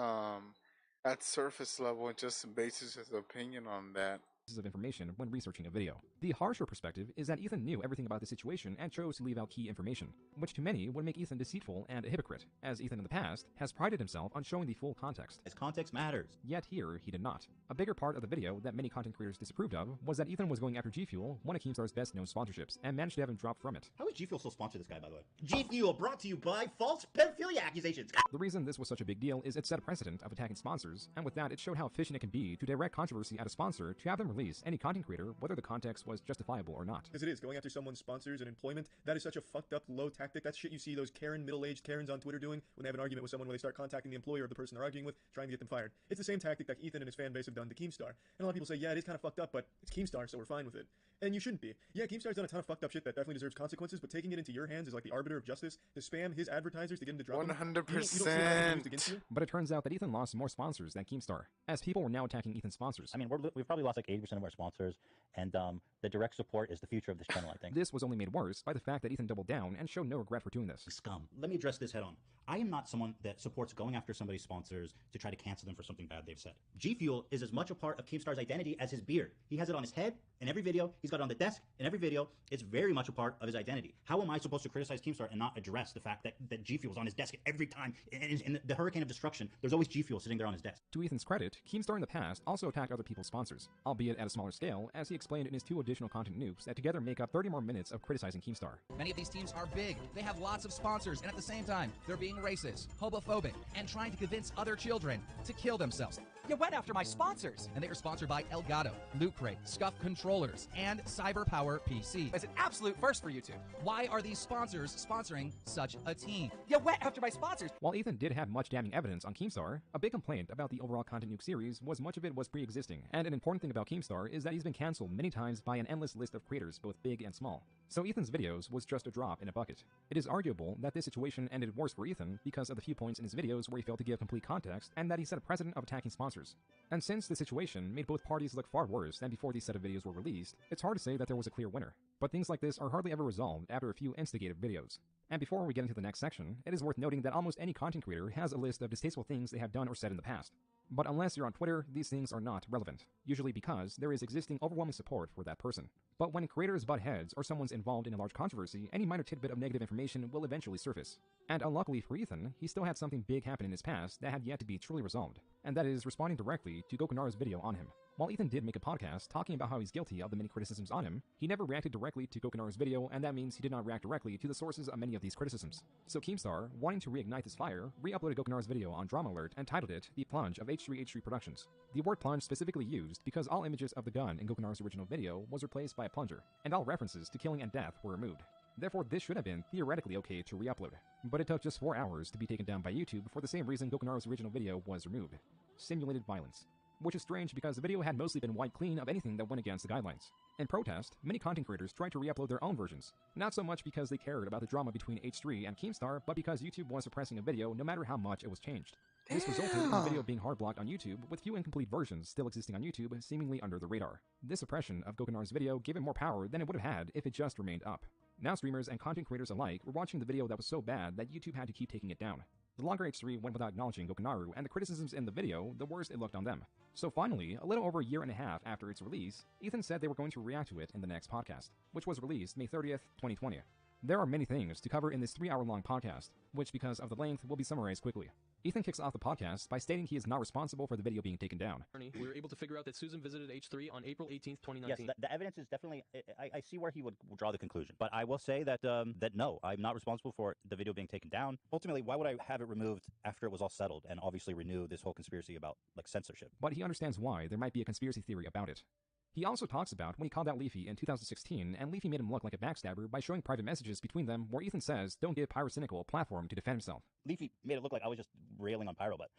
at surface level and just bases his opinion on that.
Of information when researching a video. The harsher perspective is that Ethan knew everything about the situation and chose to leave out key information, which to many would make Ethan deceitful and a hypocrite, as Ethan in the past has prided himself on showing the full context.
As context matters.
Yet here, he did not. A bigger part of the video that many content creators disapproved of was that Ethan was going after G Fuel, one of Keemstar's best known sponsorships, and managed to have him dropped from it.
How is G Fuel still sponsor this guy, by the way? G Fuel brought to you by false pedophilia accusations.
The reason this was such a big deal is it set a precedent of attacking sponsors, and with that it showed how efficient it can be to direct controversy at a sponsor to have them release release any content creator, whether the context was justifiable or not.
Because it is. Going after someone's sponsors and employment, that is such a fucked up, low tactic. That's shit you see those Karen, middle-aged Karens on Twitter doing when they have an argument with someone where they start contacting the employer of the person they're arguing with, trying to get them fired. It's the same tactic that Ethan and his fan base have done to Keemstar. And a lot of people say, yeah, it is kind of fucked up, but it's Keemstar, so we're fine with it. And you shouldn't be. Yeah, Keemstar's done a ton of fucked up shit that definitely deserves consequences, but taking it into your hands is like the arbiter of justice to spam his advertisers to get him to drop
100%.
But it turns out that Ethan lost more sponsors than Keemstar, as people were now attacking Ethan's sponsors.
I mean, we've probably lost like 80% of our sponsors, and the direct support is the future of this channel, I think.
This was only made worse by the fact that Ethan doubled down and showed no regret for doing this.
Scum. Let me address this head on. I am not someone that supports going after somebody's sponsors to try to cancel them for something bad they've said. G Fuel is as much a part of Keemstar's identity as his beard. He has it on his head in every video. He's got it on the desk in every video. It's very much a part of his identity. How am I supposed to criticize Keemstar and not address the fact that G Fuel is on his desk every time? In the hurricane of destruction, there's always G Fuel sitting there on his desk.
To Ethan's credit, Keemstar in the past also attacked other people's sponsors, albeit at a smaller scale, as he explained in his 2 additional content noobs that together make up 30 more minutes of criticizing Keemstar.
Many of these teams are big, they have lots of sponsors, and at the same time, they're being racist, homophobic, and trying to convince other children to kill themselves. You went after my sponsors! And they are sponsored by Elgato, Loot Crate, Scuff Controllers, and CyberPower PC. It's an absolute first for YouTube. Why are these sponsors sponsoring such a team? You went after my sponsors!
While Ethan did have much damning evidence on Keemstar, a big complaint about the overall Content Nuke series was much of it was pre-existing, and an important thing about Keemstar is that he's been cancelled many times by an endless list of creators, both big and small. So Ethan's videos was just a drop in a bucket. It is arguable that this situation ended worse for Ethan because of the few points in his videos where he failed to give complete context and that he set a precedent of attacking sponsors. And since the situation made both parties look far worse than before these set of videos were released, it's hard to say that there was a clear winner. But things like this are hardly ever resolved after a few instigative videos. And before we get into the next section, it is worth noting that almost any content creator has a list of distasteful things they have done or said in the past. But unless you're on Twitter, these things are not relevant, usually because there is existing overwhelming support for that person. But when creators butt heads or someone's involved in a large controversy, any minor tidbit of negative information will eventually surface. And unluckily for Ethan, he still had something big happen in his past that had yet to be truly resolved, and that is responding directly to Gokunaru's video on him. While Ethan did make a podcast talking about how he's guilty of the many criticisms on him, he never reacted directly to Gokunaru's video, and that means he did not react directly to the sources of many of these criticisms. So Keemstar, wanting to reignite this fire, re-uploaded Gokunaru's video on Drama Alert and titled it The Plunge of H3H3 Productions. The word plunge specifically used because all images of the gun in Gokunaru's original video was replaced by a plunger, and all references to killing and death were removed. Therefore, this should have been theoretically okay to re-upload. But it took just 4 hours to be taken down by YouTube for the same reason Gokunaru's original video was removed: simulated violence. Which is strange because the video had mostly been wiped clean of anything that went against the guidelines. In protest, many content creators tried to re-upload their own versions, not so much because they cared about the drama between H3 and Keemstar, but because YouTube was suppressing a video no matter how much it was changed. This resulted in the video being hard-blocked on YouTube, with few incomplete versions still existing on YouTube, seemingly under the radar. This suppression of Gokunaru's video gave it more power than it would have had if it just remained up. Now streamers and content creators alike were watching the video that was so bad that YouTube had to keep taking it down. The longer H3 went without acknowledging Gokunaru and the criticisms in the video, the worse it looked on them. So finally, a little over a year and a half after its release, Ethan said they were going to react to it in the next podcast, which was released May 30th, 2020. There are many things to cover in this 3-hour-long podcast, which because of the length will be summarized quickly. Ethan kicks off the podcast by stating he is not responsible for the video being taken down.
We were able to figure out that Susan visited H3 on April 18th, 2019.
Yes, the evidence is definitely, I see where he would draw the conclusion. But I will say that, that no, I'm not responsible for the video being taken down. Ultimately, why would I have it removed after it was all settled and obviously renew this whole conspiracy about, like, censorship?
But he understands why there might be a conspiracy theory about it. He also talks about when he called out Leafy in 2016, and Leafy made him look like a backstabber by showing private messages between them where Ethan says don't give Pyrocynical a platform to defend himself.
Leafy made it look like I was just railing on Pyro, but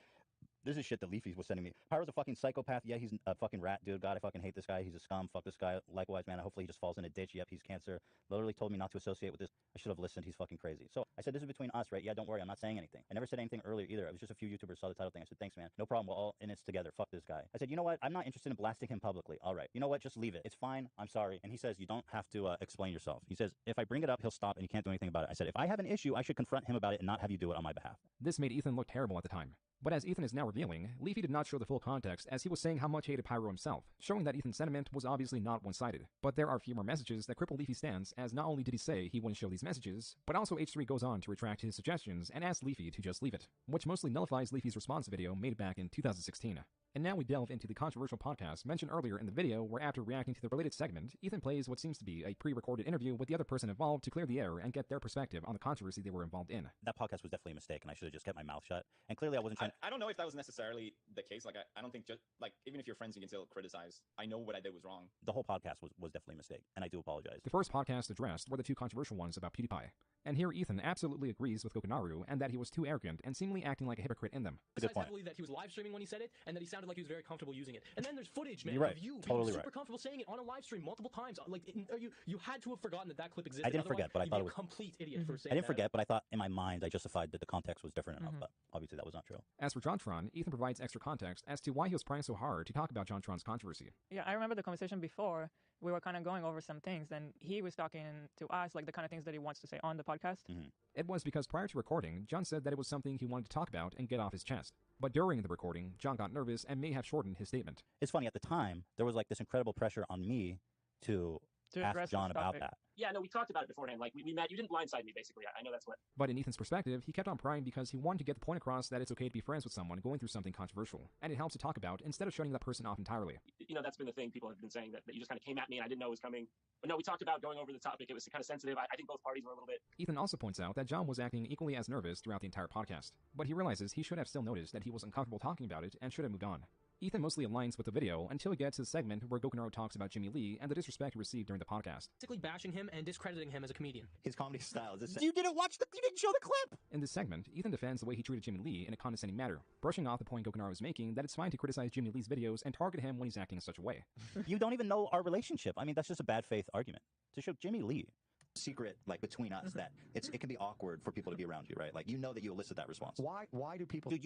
this is shit that Leafy was sending me. Pyro's a fucking psychopath. Yeah, he's a fucking rat, dude. God, I fucking hate this guy. He's a scum. Fuck this guy. Likewise, man, hopefully he just falls in a ditch. Yep, he's cancer. Literally told me not to associate with this. I should have listened. He's fucking crazy. So I said, this is between us, right? Yeah, don't worry. I'm not saying anything. I never said anything earlier either. It was just a few YouTubers saw the title thing. I said, thanks, man. No problem. We're all in this together. Fuck this guy. I said, you know what? I'm not interested in blasting him publicly. All right. You know what? Just leave it. It's fine. I'm sorry. And he says, you don't have to explain yourself. He says, if I bring it up, he'll stop and you can't do anything about it. I said, if I have an issue, I should confront him about it and not have you do it on my behalf.
This made Ethan look terrible at the time. But as Ethan is now revealing, Leafy did not show the full context as he was saying how much he hated Pyro himself, showing that Ethan's sentiment was obviously not one-sided. But there are few more messages that cripple Leafy's stance, as not only did he say he wouldn't show these messages, but also H3 goes on to retract his suggestions and asks Leafy to just leave it, which mostly nullifies Leafy's response video made back in 2016. And now we delve into the controversial podcast mentioned earlier in the video where after reacting to the related segment, Ethan plays what seems to be a pre-recorded interview with the other person involved to clear the air and get their perspective on the controversy they were involved in.
That podcast was definitely a mistake and I should have just kept my mouth shut. And clearly I wasn't trying...
I don't know if that was necessarily the case. Like, I don't think just like even if you're friends, you can still criticize. I know what I did was wrong.
The whole podcast was definitely a mistake, and I do apologize.
The first podcast addressed were the two controversial ones about PewDiePie. And here Ethan absolutely agrees with Gokunaru and that he was too arrogant and seemingly acting like a hypocrite in them.
Besides heavily that he was live streaming when he said it, and that he sounded like he was very comfortable using it. And then there's footage, man,
You're right.
of you
Totally
being super
right.
comfortable saying it on a live stream multiple times. Like, you had to have forgotten that clip existed.
I didn't
Otherwise,
forget, but I
you'd
thought
be
it was
a complete idiot for saying
I didn't
that.
forget, but I thought in my mind I justified that the context was different enough, but obviously that was not true.
As for Jontron, Ethan provides extra context as to why he was trying so hard to talk about Jontron's controversy.
Yeah, I remember the conversation before. We were kind of going over some things, and he was talking to us, like the kind of things that he wants to say on the podcast.
It was because prior to recording, John said that it was something he wanted to talk about and get off his chest. But during the recording, John got nervous and may have shortened his statement.
It's funny, at the time, there was like this incredible pressure on me to ask John about that.
Yeah, no, we talked about it beforehand. Like, we met. You didn't blindside me, basically. I know that's what.
But in Ethan's perspective, he kept on prying because he wanted to get the point across that it's okay to be friends with someone going through something controversial, and it helps to talk about instead of shutting that person off entirely.
You know, that's been the thing. People have been saying that you just kind of came at me and I didn't know it was coming. But no, we talked about going over the topic. It was kind of sensitive. I think both parties were a little bit.
Ethan also points out that John was acting equally as nervous throughout the entire podcast, but he realizes he should have still noticed that he was uncomfortable talking about it and should have moved on. Ethan mostly aligns with the video until he gets to the segment where Gokunaru talks about Jimmy Lee and the disrespect he received during the podcast.
Basically bashing him and discrediting him as a comedian.
His comedy style.
You didn't show the clip!
In this segment, Ethan defends the way he treated Jimmy Lee in a condescending manner, brushing off the point Gokunaru was making that it's fine to criticize Jimmy Lee's videos and target him when he's acting in such a way.
You don't even know our relationship. I mean, that's just a bad faith argument. To show Jimmy Lee.
Secret, like, between us that it can be awkward for people to be around you, right? Like, you know that you elicit that response.
Why do people...
Dude,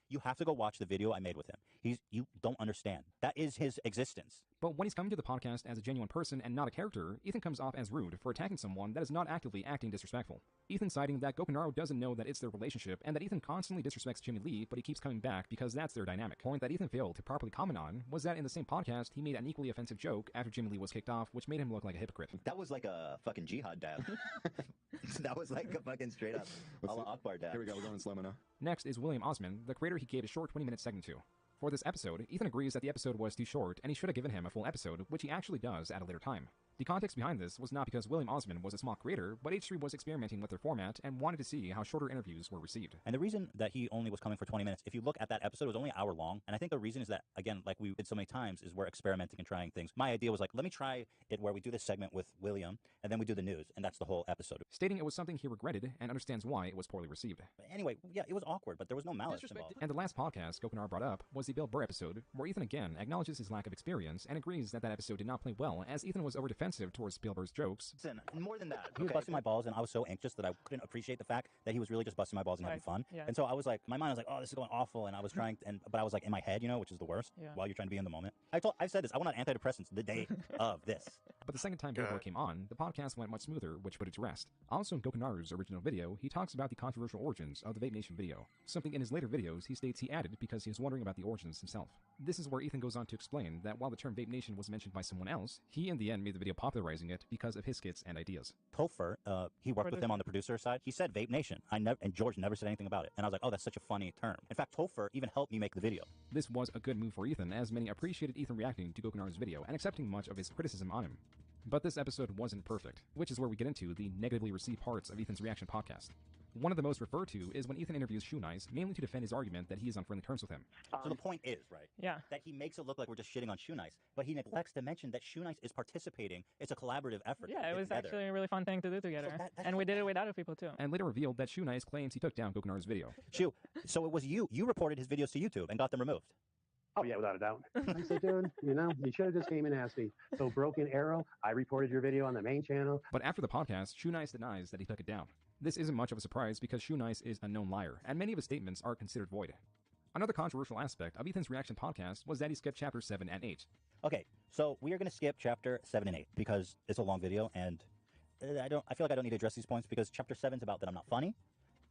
you have to go watch the video I made with him. You don't understand. That is his existence.
But when he's coming to the podcast as a genuine person and not a character, Ethan comes off as rude for attacking someone that is not actively acting disrespectful. Ethan citing that Gokunaru doesn't know that it's their relationship and that Ethan constantly disrespects Jimmy Lee, but he keeps coming back because that's their dynamic. Point that Ethan failed to properly comment on was that in the same podcast, he made an equally offensive joke after Jimmy Lee was kicked off, which made him look like a hypocrite.
That was like a fucking jihad dab. That was like a fucking straight up Allah Akbar dab.
Here we go, we're going slow now.
Next is William Osman, the creator he gave a short 20-minute segment to. For this episode, Ethan agrees that the episode was too short and he should have given him a full episode, which he actually does at a later time. The context behind this was not because William Osman was a small creator, but H3 was experimenting with their format and wanted to see how shorter interviews were received.
And the reason that he only was coming for 20 minutes, if you look at that episode, it was only an hour long. And I think the reason is that, again, like we did so many times, is we're experimenting and trying things. My idea was like, let me try it where we do this segment with William, and then we do the news, and that's the whole episode.
Stating it was something he regretted and understands why it was poorly received.
But anyway, yeah, it was awkward, but there was no malice involved.
And the last podcast Gokunaru brought up was the Bill Burr episode, where Ethan again acknowledges his lack of experience and agrees that episode did not play well, as Ethan was over-defensive towards Bill Burr's jokes.
Listen, more than that.
He was busting my balls, and I was so anxious that I couldn't appreciate the fact that he was really just busting my balls and having fun.
Yeah.
And so I was like, my mind was like, oh, this is going awful, and I was trying, but I was like in my head, you know, which is the worst, while you're trying to be in the moment. I've said this, I went on antidepressants the day of this.
But the second time Bill Burr came on, the podcast went much smoother, which put it to rest. Also in Gokunaru's original video, he talks about the controversial origins of the Vape Nation video, something in his later videos he states he added because he was wondering about the origins himself. This is where Ethan goes on to explain that while the term Vape Nation was mentioned by someone else, he in the end made the video popularizing it because of his skits and ideas.
Topher, he worked with him on the producer side. He said Vape Nation. And George never said anything about it. And I was like, oh, that's such a funny term. In fact, Topher even helped me make the video.
This was a good move for Ethan, as many appreciated Ethan reacting to Gokunaru's video and accepting much of his criticism on him. But this episode wasn't perfect, which is where we get into the negatively received parts of Ethan's reaction podcast. One of the most referred to is when Ethan interviews Shoe Nice, mainly to defend his argument that he is on friendly terms with him.
So the point is, right?
Yeah.
That he makes it look like we're just shitting on Shoe Nice, but he neglects to mention that Shoe Nice is participating. It's a collaborative effort.
Yeah, it was
together.
actually a really fun thing to do together. And we did it with other people too.
And later revealed that Shoe Nice claims he took down Gokunaru's video.
Shoe, so it was you. You reported his videos to YouTube and got them removed.
Oh, yeah, without a doubt. I said, dude, you should have just came and asked me. So Broken Arrow, I reported your video on the main channel.
But after the podcast, Shoe Nice denies that he took it down. This isn't much of a surprise because Shoe Nice is a known liar, and many of his statements are considered void. Another controversial aspect of Ethan's reaction podcast was that he skipped chapters 7 and 8.
Okay, so we are going to skip chapter 7 and 8 because it's a long video, and I feel like I don't need to address these points because chapter 7 is about that I'm not funny.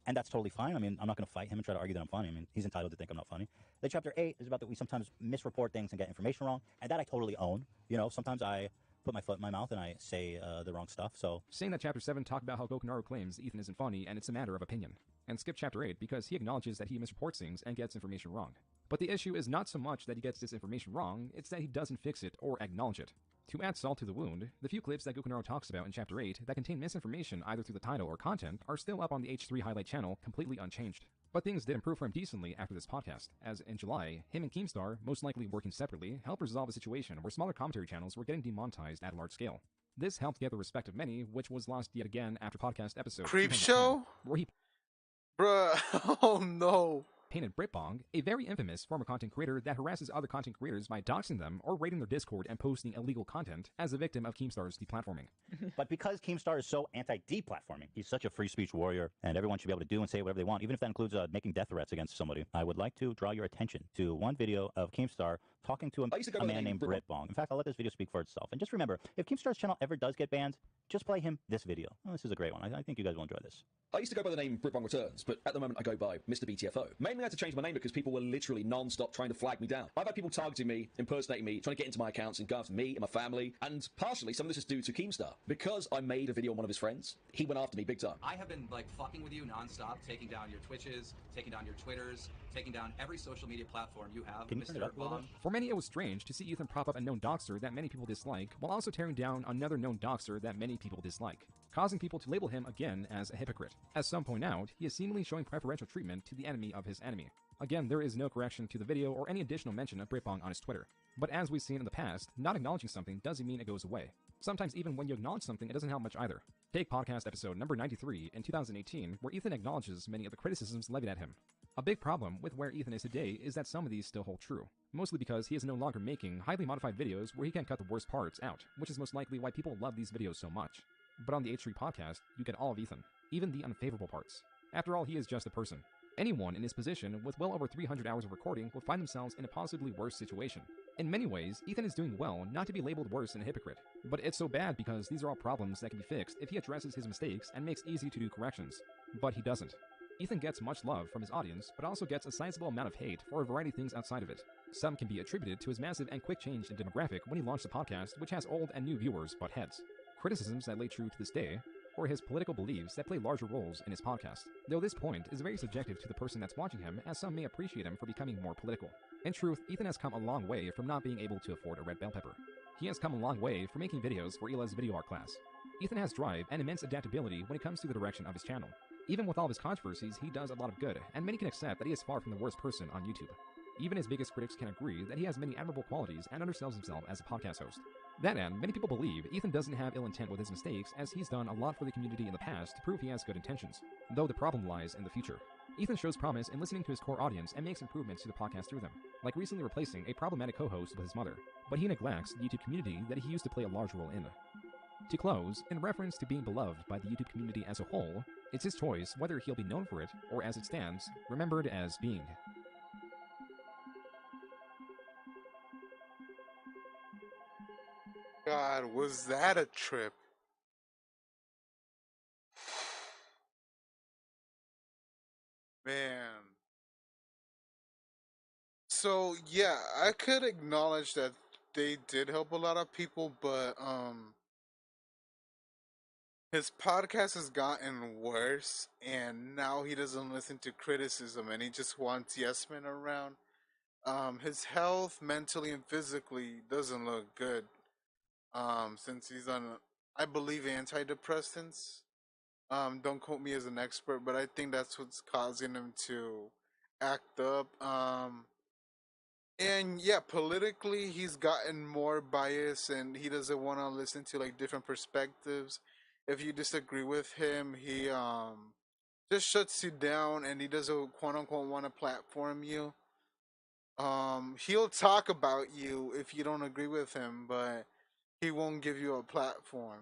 And that's totally fine. I mean, I'm not going to fight him and try to argue that I'm funny. I mean, he's entitled to think I'm not funny. Then chapter 8 is about that we sometimes misreport things and get information wrong, and that I totally own. You know, sometimes I put my foot in my mouth and I say the wrong stuff, so...
Saying that chapter 7 talked about how Gokunaru claims Ethan isn't funny and it's a matter of opinion. And skip chapter 8 because he acknowledges that he misreports things and gets information wrong. But the issue is not so much that he gets this information wrong, it's that he doesn't fix it or acknowledge it. To add salt to the wound, the few clips that Gokunaro talks about in Chapter 8 that contain misinformation either through the title or content are still up on the H3 Highlight channel completely unchanged. But things did improve for him decently after this podcast, as in July, him and Keemstar, most likely working separately, helped resolve a situation where smaller commentary channels were getting demonetized at a large scale. This helped get the respect of many, which was lost yet again after podcast episode
Creep
210,
Show?
where he
Bruh, oh no.
painted Britbong, a very infamous former content creator that harasses other content creators by doxing them or raiding their Discord and posting illegal content, as a victim of Keemstar's deplatforming.
But because Keemstar is so anti-deplatforming, he's such a free speech warrior, and everyone should be able to do and say whatever they want, even if that includes making death threats against somebody. I would like to draw your attention to one video of Keemstar talking to a man named Britbong. In fact, I'll let this video speak for itself. And just remember, if Keemstar's channel ever does get banned, just play him this video. Oh, this is a great one. I think you guys will enjoy this.
I used to go by the name Britbong Returns, but at the moment I go by Mr. BTFO. Mainly I had to change my name because people were literally non-stop trying to flag me down. I've had people targeting me, impersonating me, trying to get into my accounts and go after me and my family, and partially some of this is due to Keemstar. Because I made a video on one of his friends, he went after me big time.
I have been like fucking with you non-stop, taking down your Twitches, taking down your Twitters, taking down every social media platform you have,
Can you turn it
Mr.
up a little
Bong.
For many, it was strange to see Ethan prop up a known doxer that many people dislike, while also tearing down another known doxer that many people dislike, causing people to label him again as a hypocrite. As some point out, he is seemingly showing preferential treatment to the enemy of his enemy. Again, there is no correction to the video or any additional mention of Britbong on his Twitter. But as we've seen in the past, not acknowledging something doesn't mean it goes away. Sometimes even when you acknowledge something, it doesn't help much either. Take podcast episode number 93 in 2018, where Ethan acknowledges many of the criticisms levied at him. A big problem with where Ethan is today is that some of these still hold true, mostly because he is no longer making highly modified videos where he can cut the worst parts out, which is most likely why people love these videos so much. But on the H3 podcast, you get all of Ethan, even the unfavorable parts. After all, he is just a person. Anyone in his position with well over 300 hours of recording would find themselves in a possibly worse situation. In many ways, Ethan is doing well not to be labeled worse than a hypocrite. But it's so bad because these are all problems that can be fixed if he addresses his mistakes and makes easy to do corrections. But he doesn't. Ethan gets much love from his audience, but also gets a sizable amount of hate for a variety of things outside of it. Some can be attributed to his massive and quick change in demographic when he launched the podcast, which has old and new viewers butt heads. Criticisms that lay true to this day, or his political beliefs that play larger roles in his podcast. Though this point is very subjective to the person that's watching him, as some may appreciate him for becoming more political. In truth, Ethan has come a long way from not being able to afford a red bell pepper. He has come a long way from making videos for Ila's video art class. Ethan has drive and immense adaptability when it comes to the direction of his channel. Even with all of his controversies, he does a lot of good, and many can accept that he is far from the worst person on YouTube. Even his biggest critics can agree that he has many admirable qualities and undersells himself as a podcast host. That end, many people believe Ethan doesn't have ill intent with his mistakes, as he's done a lot for the community in the past to prove he has good intentions, though the problem lies in the future. Ethan shows promise in listening to his core audience and makes improvements to the podcast through them, like recently replacing a problematic co-host with his mother, but he neglects the YouTube community that he used to play a large role in. To close, in reference to being beloved by the YouTube community as a whole, it's his choice whether he'll be known for it, or as it stands, remembered as being.
God, was that a trip? Man. So, yeah, I could acknowledge that they did help a lot of people, but, his podcast has gotten worse, and now he doesn't listen to criticism, and he just wants yes men around. His health, mentally and physically, doesn't look good. Since he's on, I believe, antidepressants. Don't quote me as an expert, but I think that's what's causing him to act up. And yeah, politically, he's gotten more biased, and he doesn't want to listen to like different perspectives. If you disagree with him, he just shuts you down, and he doesn't quote unquote want to platform you. He'll talk about you if you don't agree with him, but he won't give you a platform.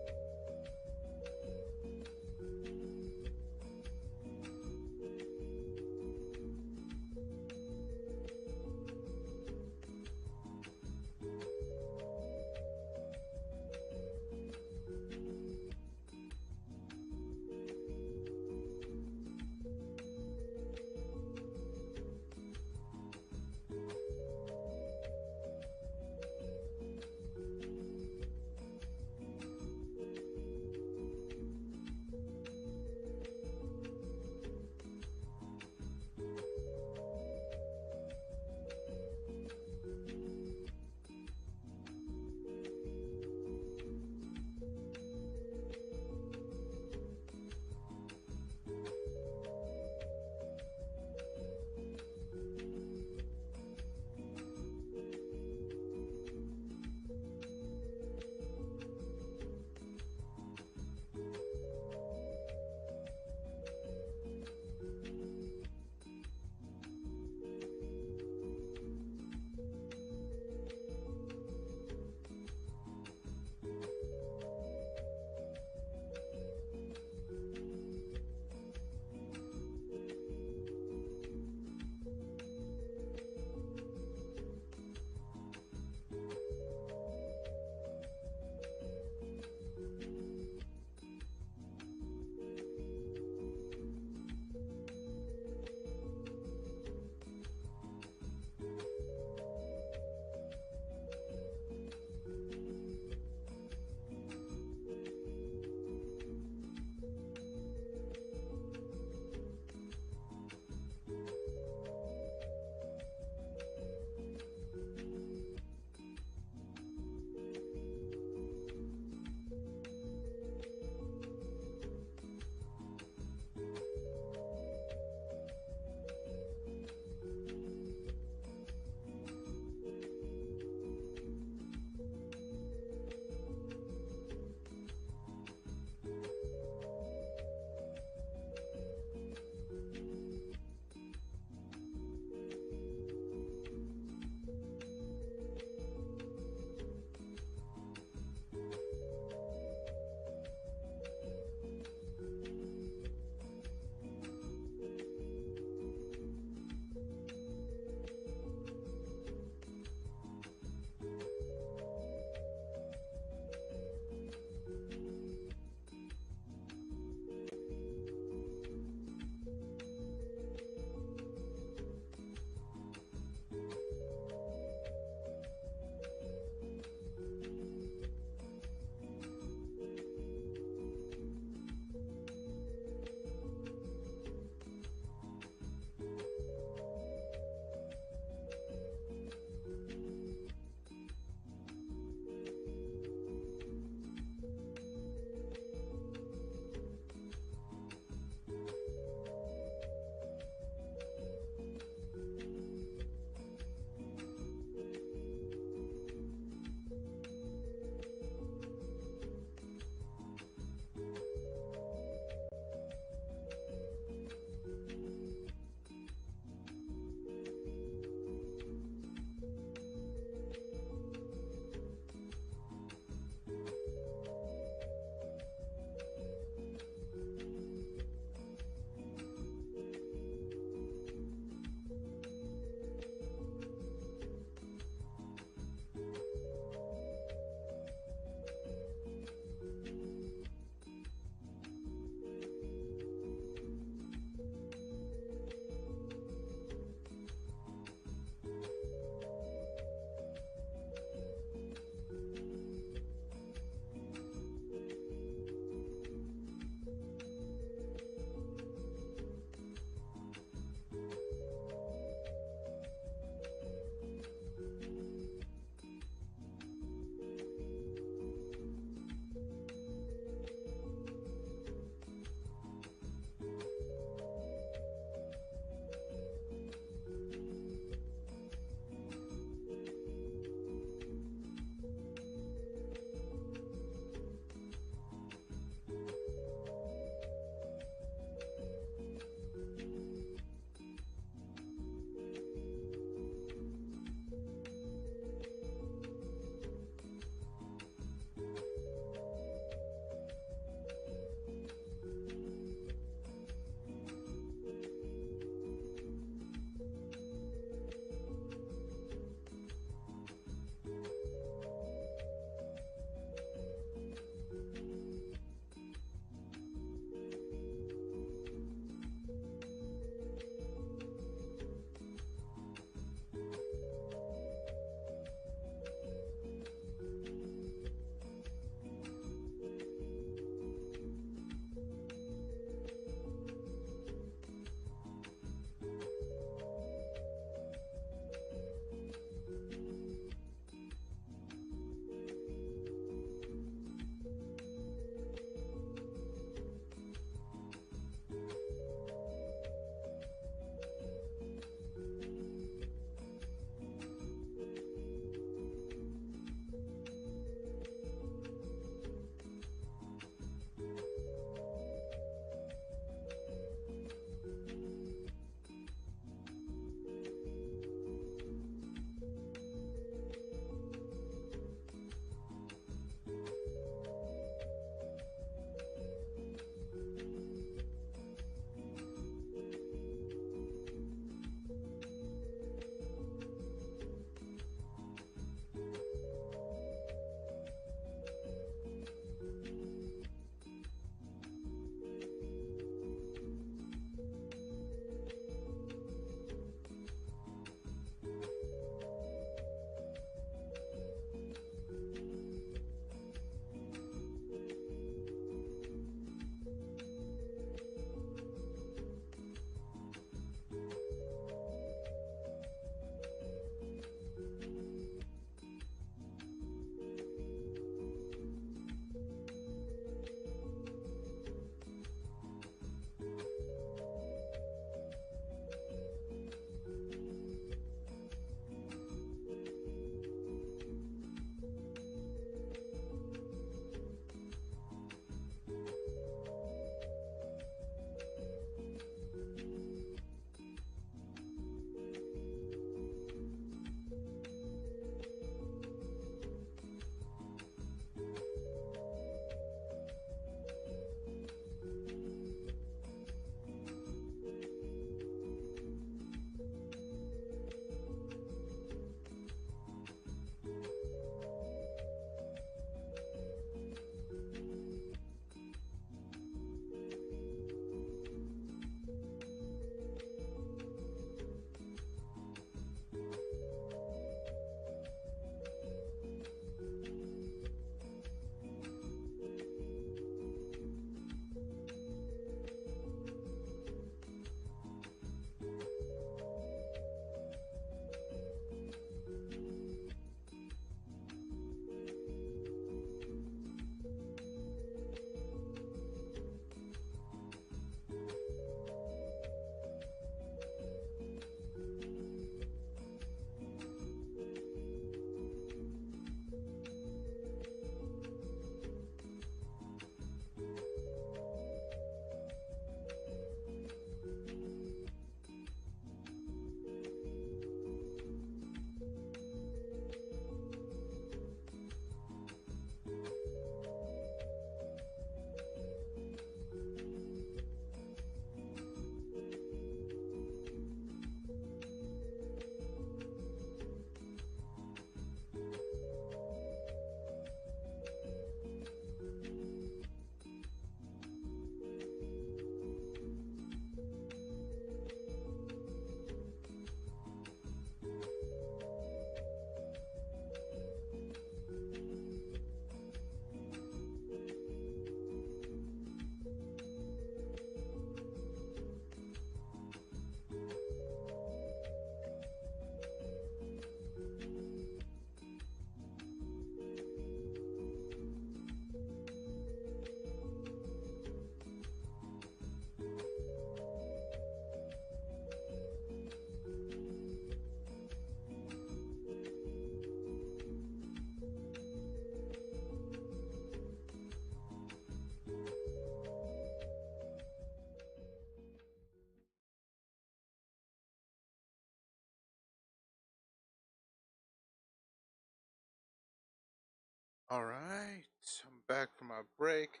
All right, I'm back from my break.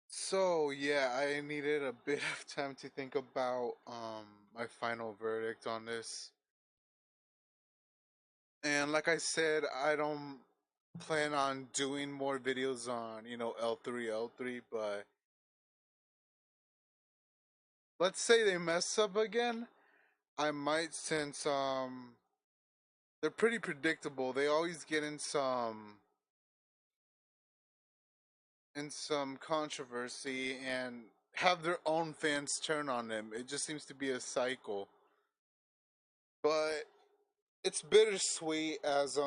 So yeah, I needed a bit of time to think about my final verdict on this. And like I said, I don't plan on doing more videos on, L3, but let's say they mess up again, I might, since they're pretty predictable. They always get in some controversy and have their own fans turn on them. It just seems to be a cycle. But it's bittersweet as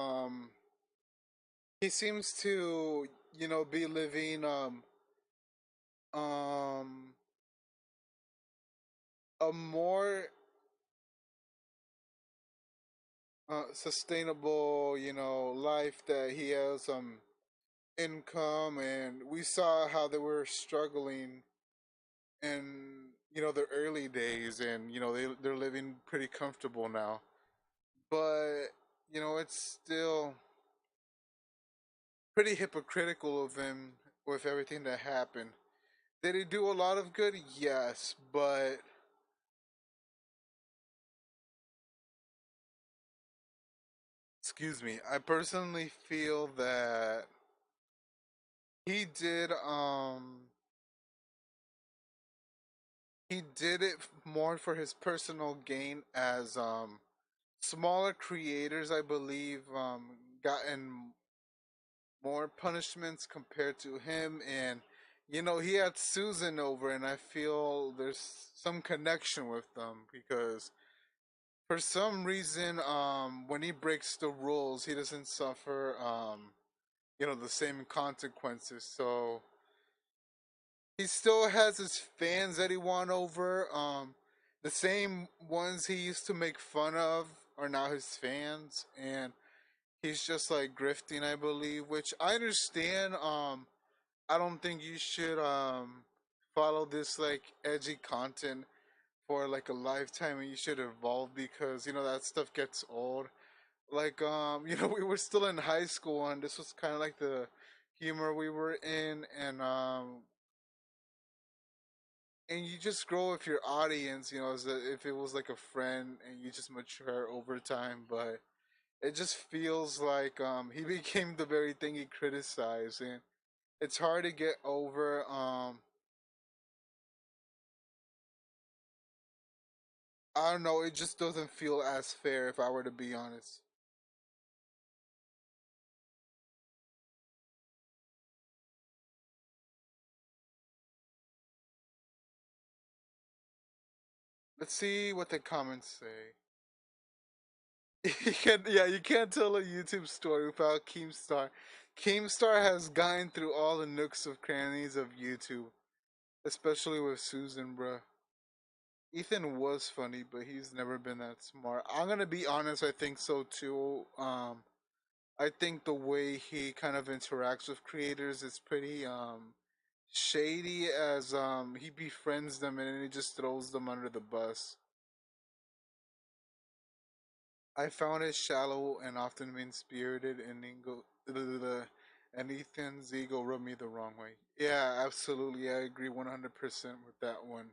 he seems to, be living um a more sustainable, life, that he has income, and we saw how they were struggling in, the early days, and they're living pretty comfortable now. But it's still pretty hypocritical of him with everything that happened. Did he do a lot of good? Yes, but excuse me, I personally feel that he did he did it more for his personal gain, as smaller creators, I believe, gotten more punishments compared to him. And he had Susan over, and I feel there's some connection with them, because for some reason, when he breaks the rules, he doesn't suffer the same consequences. So he still has his fans that he won over. The same ones he used to make fun of are now his fans, and he's just like grifting, I believe, which I understand. I don't think you should follow this like edgy content for like a lifetime, and you should evolve, because that stuff gets old. Like we were still in high school, and this was kind of like the humor we were in, and you just grow with your audience, as if it was like a friend, and you just mature over time. But it just feels like he became the very thing he criticized, and it's hard to get over. I don't know, it just doesn't feel as fair, if I were to be honest. Let's see what the comments say. You can't tell a YouTube story without Keemstar. Keemstar has gone through all the nooks of crannies of YouTube, especially with Susan, bruh. Ethan was funny, but he's never been that smart. I'm gonna be honest, I think so too. I think the way he kind of interacts with creators is pretty shady, as he befriends them and then he just throws them under the bus. I found it shallow and often mean spirited, and and Ethan's ego rubbed me the wrong way. Yeah, absolutely, I agree 100% with that one.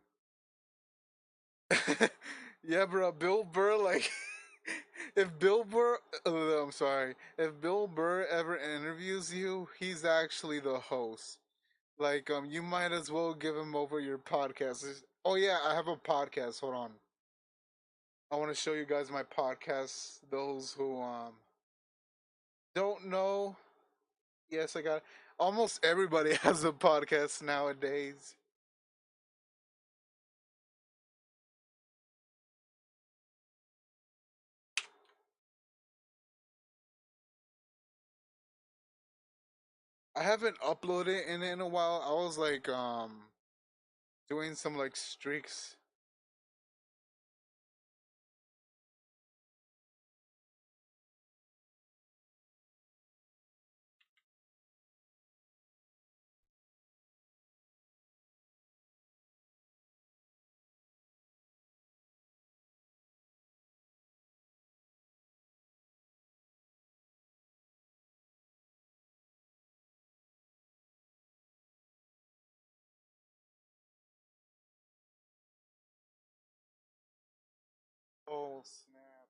Yeah, bro, Bill Burr, like, if Bill Burr, I'm sorry, if Bill Burr ever interviews you, he's actually the host. Like, you might as well give him over your podcast. Oh yeah, I have a podcast. Hold on, I want to show you guys my podcast. Those who don't know, yes, I got. Almost everybody has a podcast nowadays. I haven't uploaded in a while. I was like doing some like streaks. Oh snap!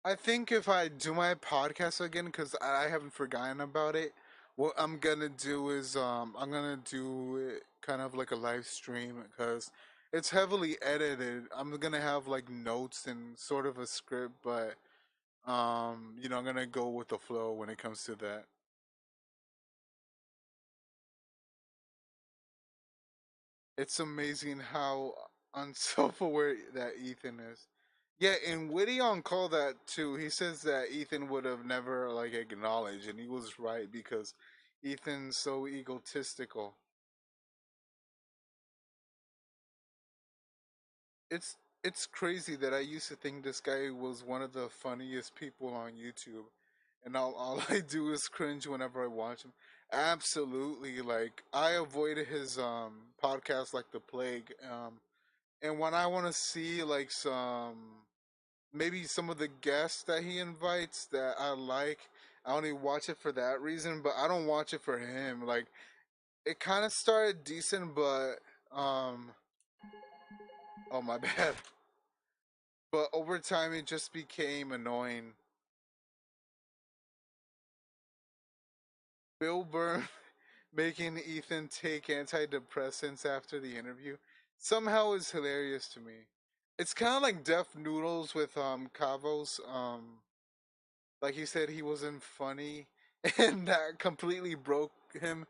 I think if I do my podcast again, because I haven't forgotten about it, what I'm gonna do is I'm gonna do it kind of like a live stream because it's heavily edited. I'm gonna have like notes and sort of a script, but I'm gonna go with the flow when it comes to that. It's amazing how unself-aware that Ethan is. Yeah, and Witty on call that too. He says that Ethan would have never like acknowledged, and he was right because Ethan's so egotistical. It's it's crazy that I used to think this guy was one of the funniest people on YouTube, and all I do is cringe whenever I watch him. Absolutely, like I avoided his podcast like the plague. And when I want to see like maybe some of the guests that he invites that I like, I only watch it for that reason, but I don't watch it for him. Like it kind of started decent, but um oh my bad. But over time it just became annoying. Bill Burr making Ethan take antidepressants after the interview somehow is hilarious to me. It's kind of like Deaf Noodles with Cavos. Like he said he wasn't funny, and that completely broke him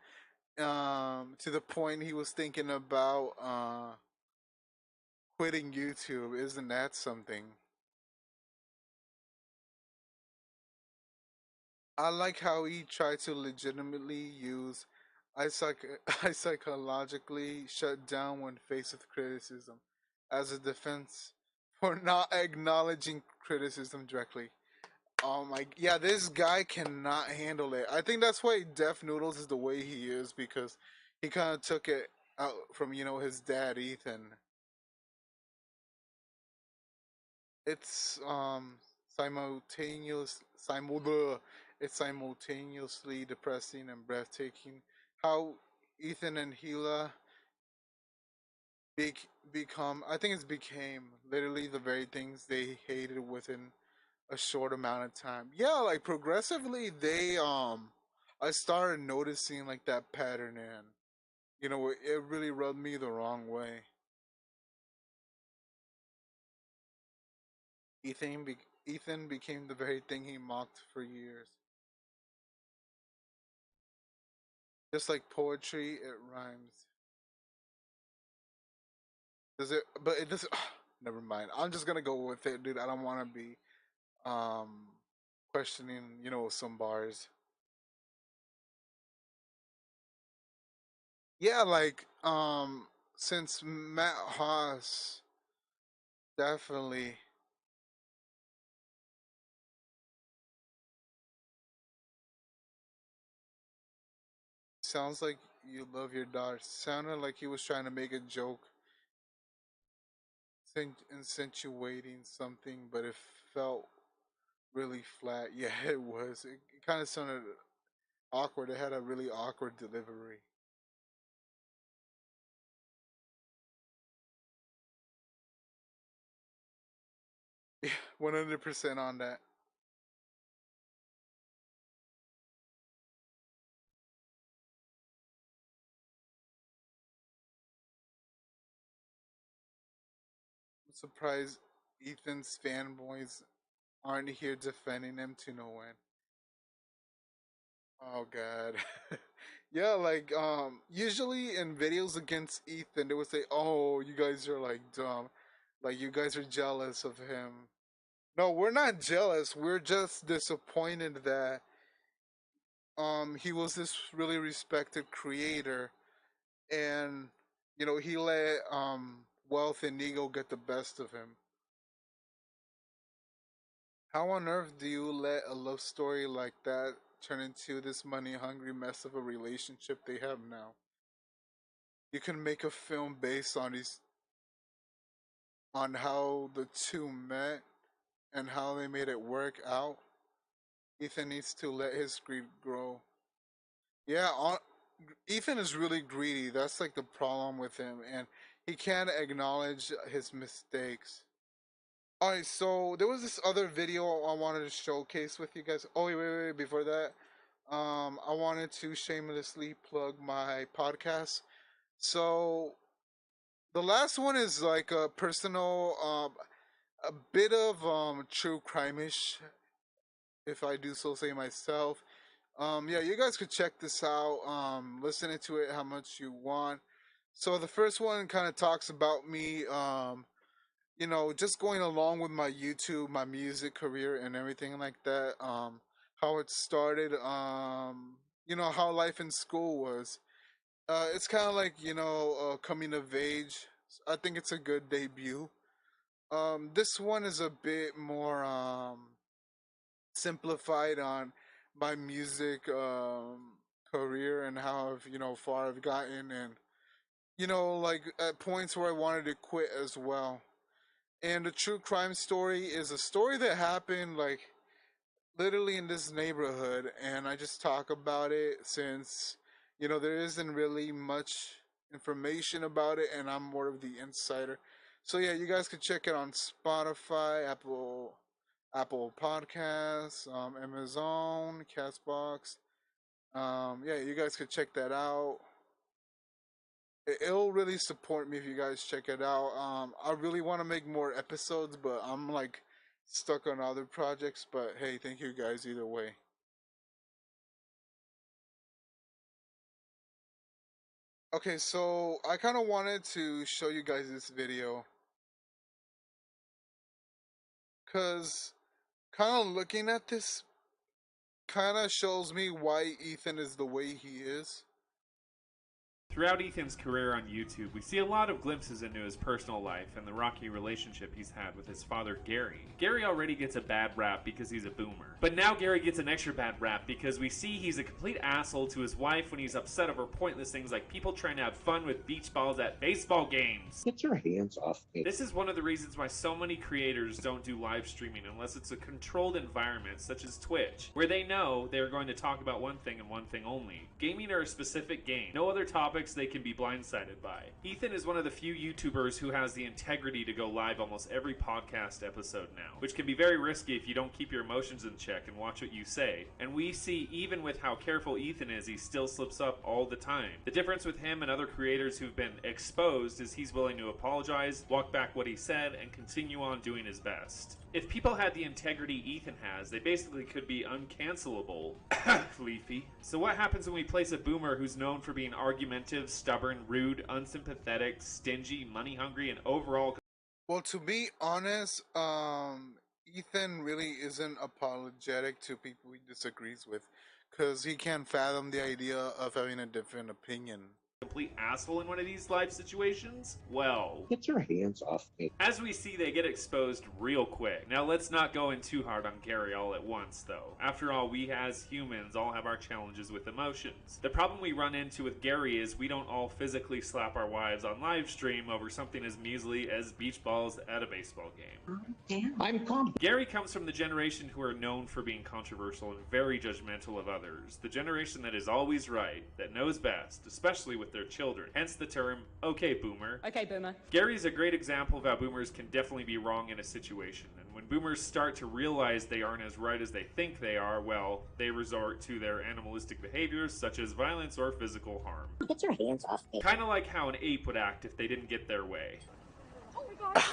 to the point he was thinking about quitting YouTube. Isn't that something? I like how he tried to legitimately use I psychologically shut down when faced with criticism as a defense for not acknowledging criticism directly. Oh my, yeah, this guy cannot handle it. I think that's why Deaf Noodles is the way he is because he kind of took it out from his dad Ethan. It's it's simultaneously depressing and breathtaking how Ethan and Gila become I think it's became literally the very things they hated within a short amount of time. Yeah, like progressively they I started noticing like that pattern, and it really rubbed me the wrong way. Ethan became the very thing he mocked for years. Just like poetry, it rhymes. Does it? But it does. Never mind. I'm just gonna go with it, dude. I don't want to be um questioning, some bars. Yeah, like since Matt Haas definitely sounds like you love your daughter. Sounded like he was trying to make a joke, insinuating something, but it felt really flat. Yeah, it was. It kind of sounded awkward. It had a really awkward delivery. Yeah, 100% on that. I'm surprised Ethan's fanboys aren't here defending him to no end. Oh god. Yeah, like usually in videos against Ethan they would say, "Oh, you guys are like dumb. Like you guys are jealous of him." No, we're not jealous. We're just disappointed that he was this really respected creator, and he let wealth and ego get the best of him. How on earth do you let a love story like that turn into this money hungry mess of a relationship they have now? You can make a film based on how the two met and how they made it work out. Ethan needs to let his greed grow. Yeah, Ethan is really greedy. That's like the problem with him, and he can't acknowledge his mistakes. All right, so there was this other video I wanted to showcase with you guys. Oh wait. Before that, I wanted to shamelessly plug my podcast. So the last one is like a personal, a bit of true crime-ish, if I do so say myself. Yeah, you guys could check this out. Listen to it how much you want. So the first one kind of talks about me, you know, just going along with my YouTube, my music career, and everything like that. How it started. You know, how life in school was. It's kind of like, you know, coming of age. I think it's a good debut. This one is a bit more simplified on my music career and how I've, you know, far I've gotten, and you know, like at points where I wanted to quit as well. And the true crime story is a story that happened like literally in this neighborhood, and I just talk about it since, you know, there isn't really much information about it, and I'm more of the insider. So yeah, you guys could check it on Spotify, Apple Podcasts, Amazon, Castbox. Yeah, you guys could check that out. It'll really support me if you guys check it out. I really want to make more episodes, but I'm like stuck on other projects. But hey, thank you guys either way. Okay, so I kind of wanted to show you guys this video, cause kind of looking at this kind of shows me why Ethan is the way he is.
Throughout Ethan's career on YouTube, we see a lot of glimpses into his personal life and the rocky relationship he's had with his father, Gary. Gary already gets a bad rap because he's a boomer. But now Gary gets an extra bad rap because we see he's a complete asshole to his wife when he's upset over pointless things like people trying to have fun with beach balls at baseball games.
Get your hands off me.
This is one of the reasons why so many creators don't do live streaming unless it's a controlled environment such as Twitch, where they know they're going to talk about one thing and one thing only. Gaming or a specific game. No other topics they can be blindsided by. Ethan is one of the few YouTubers who has the integrity to go live almost every podcast episode now, which can be very risky if you don't keep your emotions in check and watch what you say. And we see even with how careful Ethan is, he still slips up all the time. The difference with him and other creators who've been exposed is he's willing to apologize, walk back what he said, and continue on doing his best. If people had the integrity Ethan has, they basically could be uncancelable. Leafy. So what happens when we place a boomer who's known for being argumentative, stubborn, rude, unsympathetic, stingy, money-hungry, and overall...
Well, to be honest, Ethan really isn't apologetic to people he disagrees with, because he can't fathom the idea of having a different opinion.
Complete asshole in one of these live situations? Well,
get your hands off me.
As we see, they get exposed real quick. Now let's not go in too hard on Gary all at once though. After all, we as humans all have our challenges with emotions. The problem we run into with Gary is we don't all physically slap our wives on live stream over something as measly as beach balls at a baseball game.
Damn. I'm calm.
Gary comes from the generation who are known for being controversial and very judgmental of others. The generation that is always right, that knows best, especially with their children. Hence the term, okay boomer.
Okay, boomer.
Gary's a great example of how boomers can definitely be wrong in a situation. And when boomers start to realize they aren't as right as they think they are, well, they resort to their animalistic behaviors such as violence or physical harm.
Get your hands off me.
Kind of like how an ape would act if they didn't get their way.
Oh my god.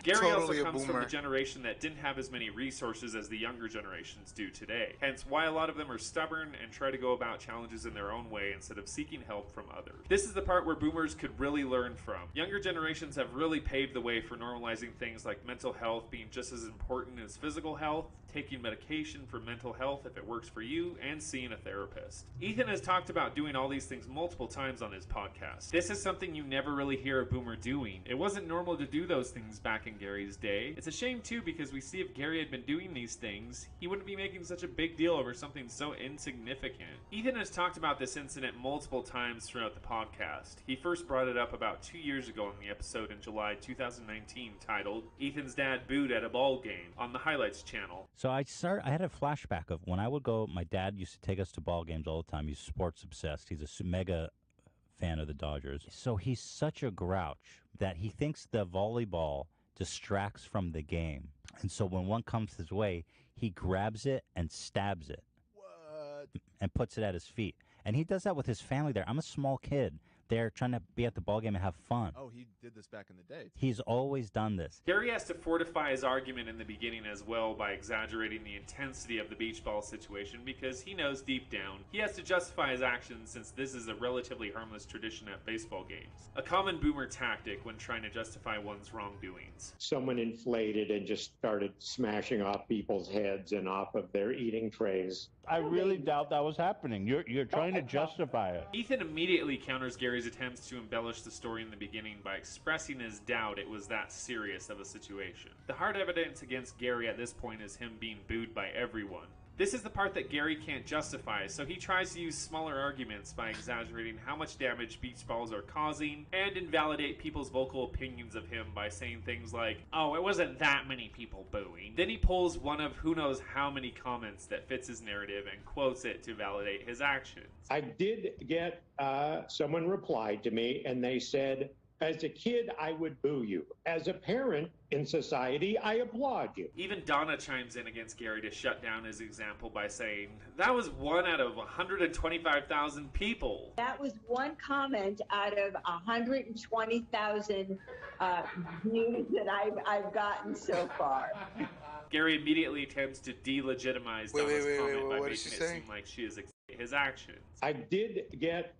Gary
Totally
also
a
comes from
boomer.
the generation that didn't have as many resources as the younger generations do today. Hence why a lot of them are stubborn and try to go about challenges in their own way instead of seeking help from others. This is the part where boomers could really learn from. Younger generations have really paved the way for normalizing things like mental health being just as important as physical health, taking medication for mental health if it works for you, and seeing a therapist. Ethan has talked about doing all these things multiple times on his podcast. This is something you never really hear a boomer doing. It wasn't normal to do those things back in Gary's day. It's a shame too because we see if Gary had been doing these things, he wouldn't be making such a big deal over something so insignificant. Ethan has talked about this incident multiple times throughout the podcast. He first brought it up about 2 years ago in the episode in July 2019 titled Ethan's Dad Booed at a Ball Game on the Highlights channel.
So I had a flashback of when I would go, my dad used to take us to ball games all the time. He's sports obsessed. He's a mega fan of the Dodgers. So he's such a grouch that he thinks the volleyball distracts from the game. And so when one comes his way, he grabs it and stabs it. What? And puts it at his feet. And he does that with his family there. I'm a small kid. They're trying to be at the ball game and have fun.
Oh, he did this back in the day.
He's always done this.
Gary has to fortify his argument in the beginning as well by exaggerating the intensity of the beach ball situation because he knows deep down he has to justify his actions since this is a relatively harmless tradition at baseball games. A common boomer tactic when trying to justify one's wrongdoings.
Someone inflated and just started smashing off people's heads and off of their eating trays.
I really doubt that was happening. You're trying to justify it.
Ethan immediately counters Gary's attempts to embellish the story in the beginning by expressing his doubt it was that serious of a situation. The hard evidence against Gary at this point is him being booed by everyone. This is the part that Gary can't justify, so he tries to use smaller arguments by exaggerating how much damage beach balls are causing and invalidate people's vocal opinions of him by saying things like, oh, it wasn't that many people booing. Then he pulls one of who knows how many comments that fits his narrative and quotes it to validate his actions.
I did get someone replied to me and they said, as a kid, I would boo you. As a parent in society, I applaud you.
Even Donna chimes in against Gary to shut down his example by saying, that was 1 out of 125,000 people.
That was one comment out of 120,000 views that I've gotten so far.
Gary immediately attempts to delegitimize Donna's comment by making it seem like she is his actions.
I did get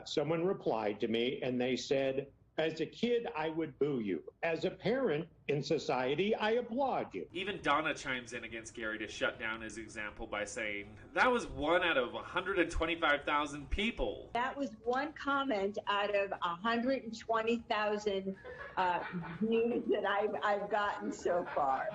someone replied to me and they said, as a kid, I would boo you. As a parent in society, I applaud you.
Even Donna chimes in against Gary to shut down his example by saying, that was 1 out of 125,000 people.
That was one comment out of 120,000 views that I've gotten so far.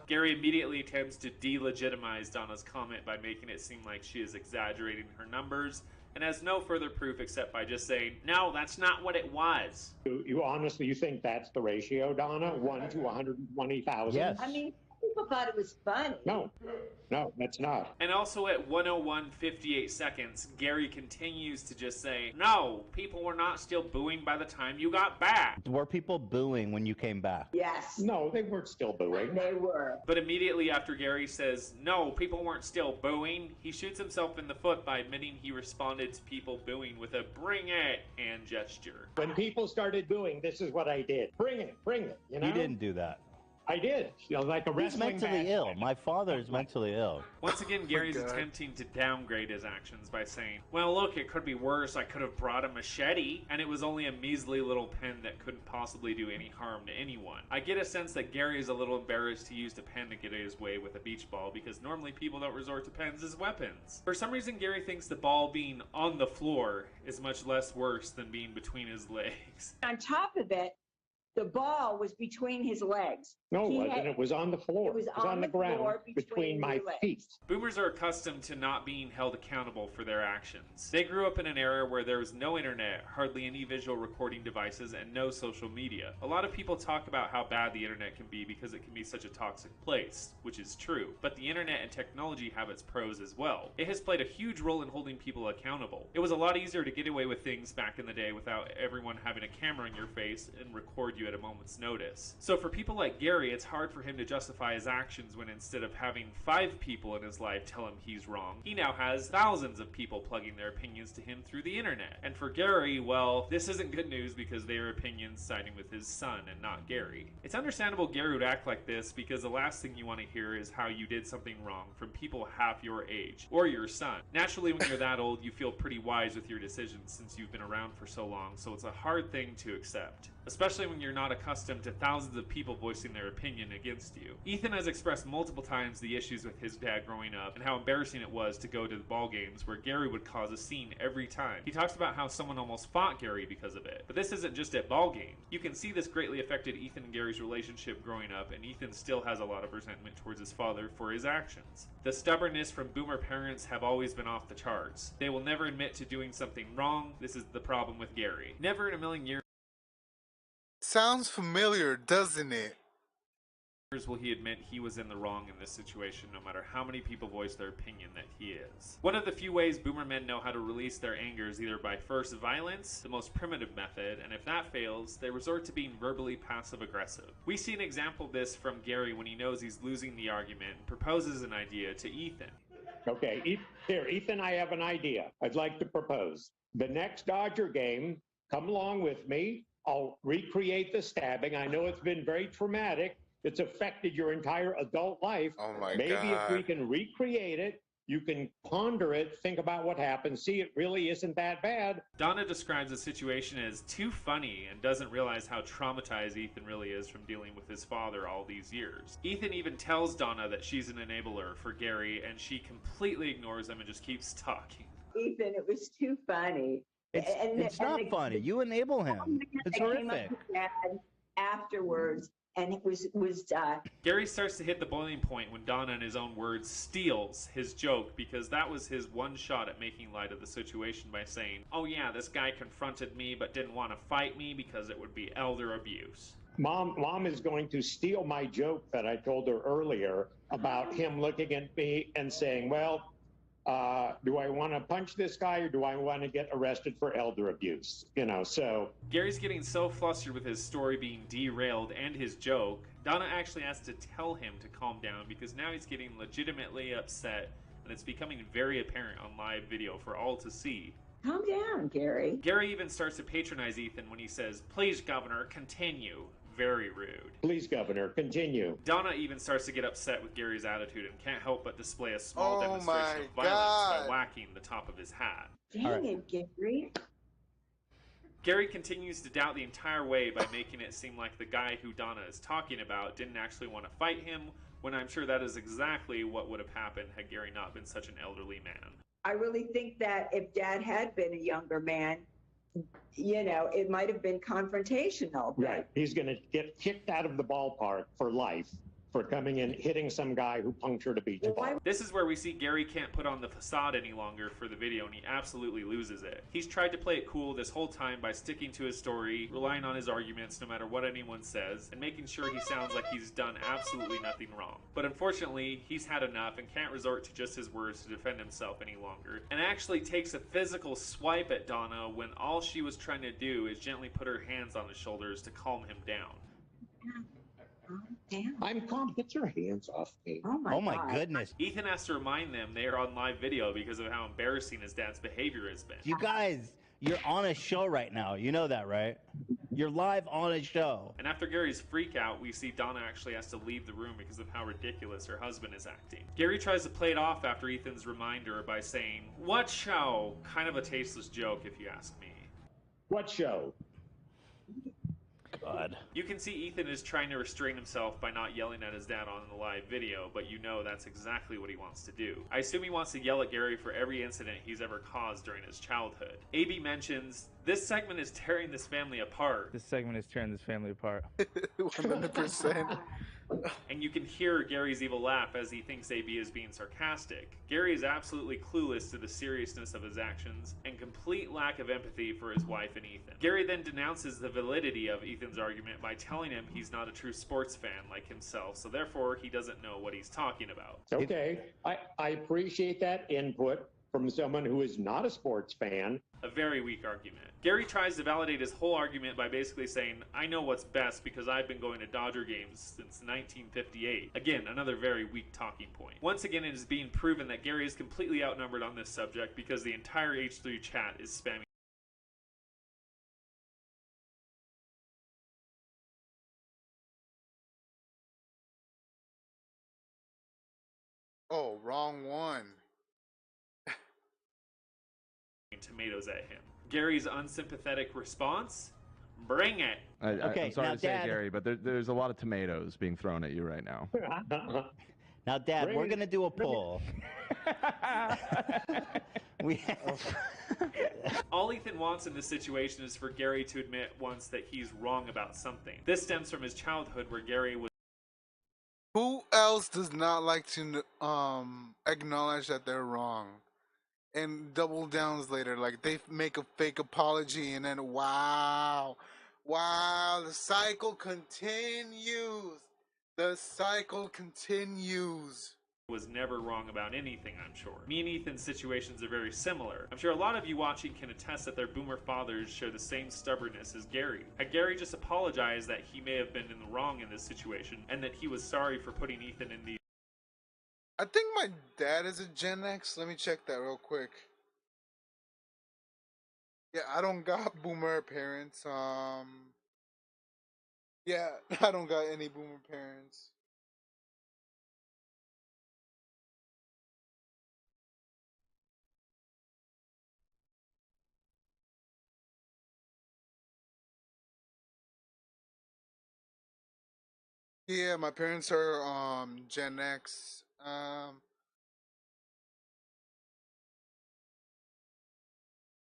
Gary immediately attempts to delegitimize Donna's comment by making it seem like she is exaggerating her numbers and has no further proof except by just saying, no, that's not what it was.
You honestly, you think that's the ratio, Donna? 1 to 120,000?
Yes. I mean, people thought it was funny.
No, that's not.
And also at 1:01:58 seconds, Gary continues to just say, no, people were not still booing by the time you got back.
Were people booing when you came back?
Yes.
No, they weren't still booing.
They were.
But immediately after Gary says, no, people weren't still booing, he shoots himself in the foot by admitting he responded to people booing with a bring it hand gesture.
When people started booing, this is what I did. Bring it, you know?
You didn't do that.
I did. You know, like a wrestling
He's mentally ill. My father is mentally ill.
Once again, Gary's attempting to downgrade his actions by saying, well, look, it could be worse. I could have brought a machete, and it was only a measly little pen that couldn't possibly do any harm to anyone. I get a sense that Gary is a little embarrassed to use a pen to get his way with a beach ball because normally people don't resort to pens as weapons. For some reason, Gary thinks the ball being on the floor is much less worse than being between his legs.
On top of it, the ball was between his legs.
No, it wasn't. It was on the floor.
It was
on the ground between my feet.
Boomers are accustomed to not being held accountable for their actions. They grew up in an era where there was no internet, hardly any visual recording devices, and no social media. A lot of people talk about how bad the internet can be because it can be such a toxic place, which is true. But the internet and technology have its pros as well. It has played a huge role in holding people accountable. It was a lot easier to get away with things back in the day without everyone having a camera in your face and record you at a moment's notice. So for people like Gary, it's hard for him to justify his actions when instead of having 5 people in his life tell him he's wrong, he now has thousands of people plugging their opinions to him through the internet. And for Gary, well, this isn't good news because their opinions siding with his son and not Gary. It's understandable Gary would act like this because the last thing you want to hear is how you did something wrong from people half your age or your son. Naturally, when you're that old, you feel pretty wise with your decisions since you've been around for so long, so it's a hard thing to accept. especially when you're not accustomed to thousands of people voicing their opinion against you. Ethan has expressed multiple times the issues with his dad growing up and how embarrassing it was to go to the ball games where Gary would cause a scene every time. He talks about how someone almost fought Gary because of it. But this isn't just at ball games. You can see this greatly affected Ethan and Gary's relationship growing up, and Ethan still has a lot of resentment towards his father for his actions. The stubbornness from boomer parents have always been off the charts. They will never admit to doing something wrong. This is the problem with Gary. Never in a million years
Sounds familiar, doesn't it?
will he admit he was in the wrong in this situation, no matter how many people voice their opinion that he is. One of the few ways boomer men know how to release their anger is either by first violence, the most primitive method, and if that fails, they resort to being verbally passive-aggressive. We see an example of this from Gary when he knows he's losing the argument and proposes an idea to Ethan.
Okay, here, Ethan, I have an idea. I'd like to propose. The next Dodger game, come along with me. I'll recreate the stabbing. I know it's been very traumatic. It's affected your entire adult life.
Oh my
Maybe
God.
if we can recreate it, you can ponder it, think about what happened, see it really isn't that bad.
Donna describes the situation as too funny and doesn't realize how traumatized Ethan really is from dealing with his father all these years. Ethan even tells Donna that she's an enabler for Gary, and she completely ignores him and just keeps talking.
Ethan, it was too funny.
It's not funny. You enable him. It's horrific.
Afterwards, and it was
Gary starts to hit the boiling point when Donna, in his own words, steals his joke because that was his one shot at making light of the situation by saying, "Oh yeah, this guy confronted me but didn't want to fight me because it would be elder abuse."
Mom is going to steal my joke that I told her earlier about him looking at me and saying, well, do I want to punch this guy or do I want to get arrested for elder abuse? You know, so.
Gary's getting so flustered with his story being derailed and his joke, Donna actually has to tell him to calm down because now he's getting legitimately upset and it's becoming very apparent on live video for all to see.
Calm down, Gary.
Gary even starts to patronize Ethan when he says, "Please, Governor, continue." Very rude.
Please, Governor, continue.
Donna even starts to get upset with Gary's attitude and can't help but display a small
Oh
demonstration of
my
violence by
God.
whacking the top of his hat.
Dang it, Gary.
Gary continues to doubt the entire way by making it seem like the guy who Donna is talking about didn't actually want to fight him, when I'm sure that is exactly what would have happened had Gary not been such an elderly man.
I really think that if Dad had been a younger man, you know, it might have been confrontational.
Right. He's going to get kicked out of the ballpark for life for coming in, hitting some guy who punctured a beach ball.
This is where we see Gary can't put on the facade any longer for the video, and he absolutely loses it. He's tried to play it cool this whole time by sticking to his story, relying on his arguments no matter what anyone says, and making sure he sounds like he's done absolutely nothing wrong. But unfortunately, he's had enough and can't resort to just his words to defend himself any longer, and actually takes a physical swipe at Donna when all she was trying to do is gently put her hands on his shoulders to calm him down.
I'm calm. Get your hands off me.
Oh my goodness.
Ethan has to remind them they are on live video because of how embarrassing his dad's behavior has been.
You guys, you're on a show right now. You know that, right? You're live on a show.
And after Gary's freak out, we see Donna actually has to leave the room because of how ridiculous her husband is acting. Gary tries to play it off after Ethan's reminder by saying, "What show?" Kind of a tasteless joke if you ask me.
What show?
God.
You can see Ethan is trying to restrain himself by not yelling at his dad on the live video, but you know that's exactly what he wants to do. I assume he wants to yell at Gary for every incident he's ever caused during his childhood. AB mentions, "This segment is tearing this family apart."
This segment is tearing this family apart.
100%.
And you can hear Gary's evil laugh as he thinks AB is being sarcastic. Gary is absolutely clueless to the seriousness of his actions and complete lack of empathy for his wife and Ethan. Gary then denounces the validity of Ethan's argument by telling him he's not a true sports fan like himself, so therefore he doesn't know what he's talking about.
Okay, I appreciate that input from someone who is not a sports fan.
A very weak argument. Gary tries to validate his whole argument by basically saying, "I know what's best because I've been going to Dodger games since 1958. Again, another very weak talking point. Once again, it is being proven that Gary is completely outnumbered on this subject because the entire H3 chat is spamming.
Oh, wrong one.
Tomatoes at him. Gary's unsympathetic response? Bring it.
Okay,
I'm sorry
now,
to say,
Dad-
Gary, but there's a lot of tomatoes being thrown at you right now.
Now, Dad, we're going to do a poll.
All Ethan wants in this situation is for Gary to admit once that he's wrong about something. This stems from his childhood where Gary was
Who else does not like to acknowledge that they're wrong and double downs later? Like they make a fake apology and then wow, the cycle continues. The cycle continues.
never wrong about anything, I'm sure. Me and Ethan's situations are very similar. I'm sure a lot of you watching can attest that their boomer fathers share the same stubbornness as Gary. Had Gary just apologized that he may have been in the wrong in this situation, and that he was sorry for putting Ethan in the...
I think my dad is a Gen X. Let me check that real quick. Yeah, I don't got boomer parents. Yeah, I don't got any boomer parents. Yeah, my parents are Gen X. I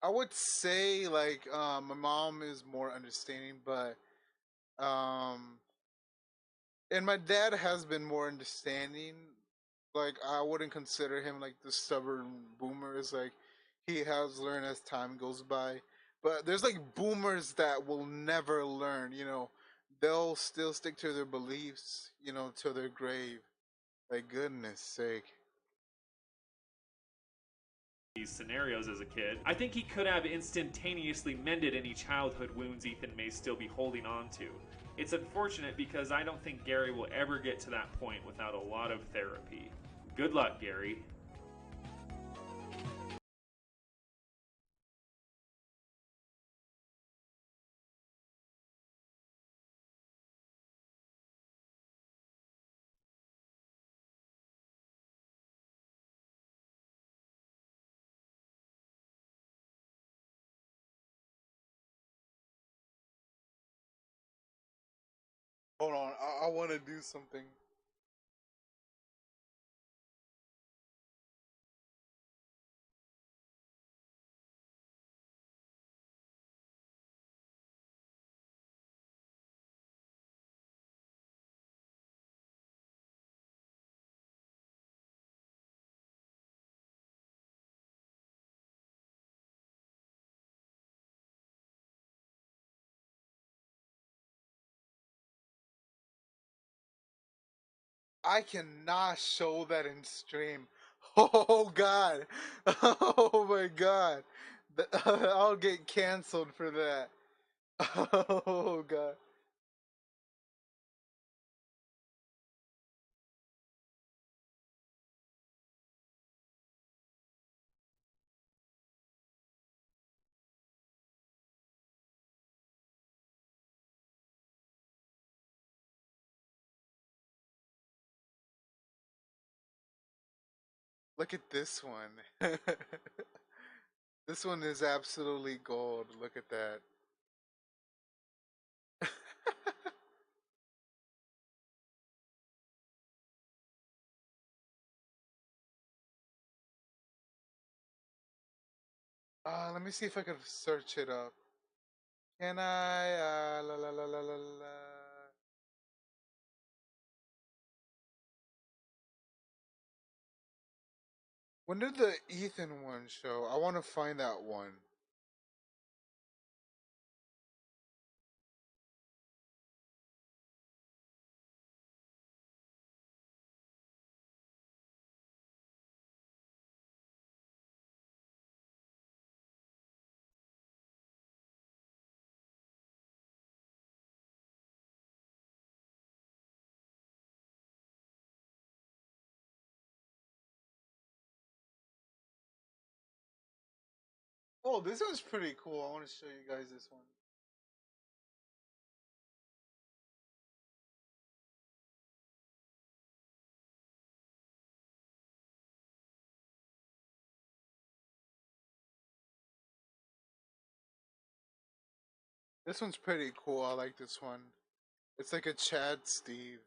would say like my mom is more understanding, but um and my dad has been more understanding. Like I wouldn't consider him like the stubborn boomer. It's like he has learned as time goes by. But there's like boomers that will never learn, you know. They'll still stick to their beliefs, you know, till their grave. Like goodness sake.
these scenarios as a kid. I think he could have instantaneously mended any childhood wounds Ethan may still be holding on to. It's unfortunate because I don't think Gary will ever get to that point without a lot of therapy. Good luck, Gary.
Hold on, I want to do something. I cannot show that in stream. Oh god. Oh my god. I'll get canceled for that. Oh god. Look at this one. This one is absolutely gold. Look at that. Let me see if I can search it up. Can I? La la la la la la. When did the Ethan one show? I want to find that one. Oh, this one's pretty cool. I want to show you guys this one. This one's pretty cool. I like this one. It's like a Chad Steve.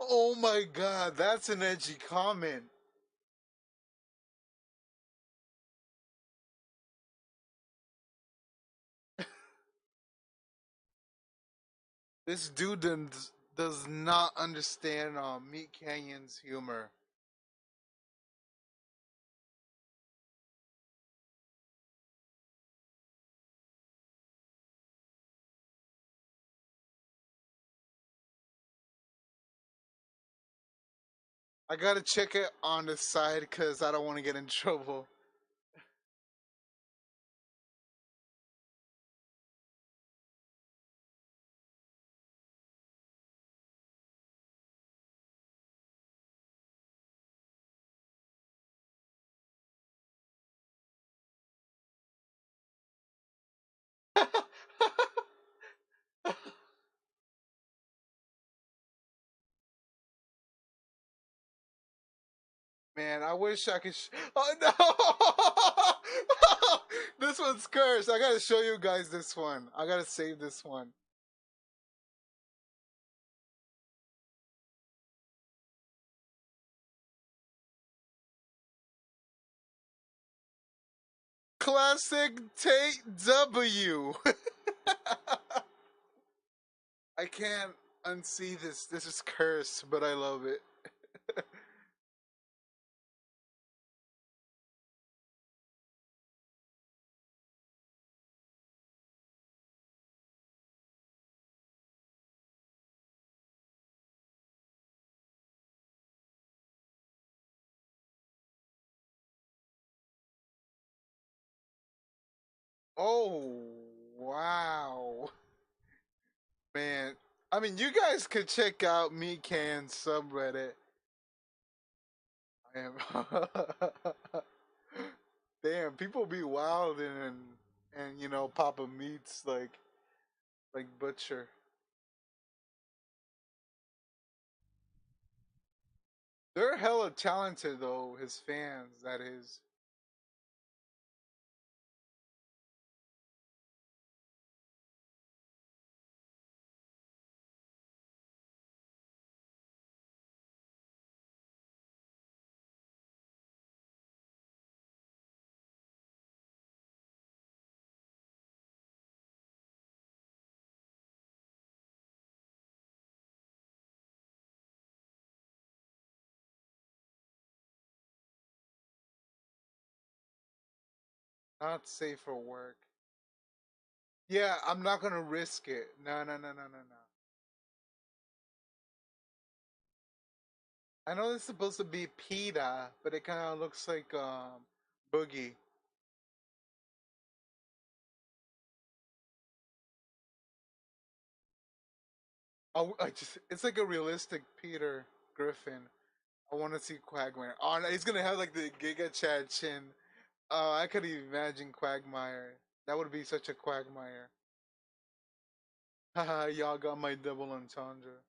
Oh my god, that's an edgy comment. This dude does not understand Meat Canyon's humor. I gotta check it on the side because I don't want to get in trouble. Man, I wish I could. Oh no! This one's cursed. I gotta show you guys this one. I gotta save this one. Classic Tate W. I can't unsee this. This is cursed, but I love it. Oh, wow. Man, I mean, you guys could check out Me Can subreddit. I am. Damn, people be wild and you know Papa Meats like Butcher. They're hella talented though. His fans, that is. Not safe for work. Yeah, I'm not gonna risk it. No, no, no, no, no, no. I know it's supposed to be PETA, but it kind of looks like Boogie. I just, it's like a realistic Peter Griffin. I want to see Quagmire. Oh, no, he's gonna have like the Giga Chad chin. I could imagine Quagmire. That would be such a Quagmire. Haha, y'all got my double entendre.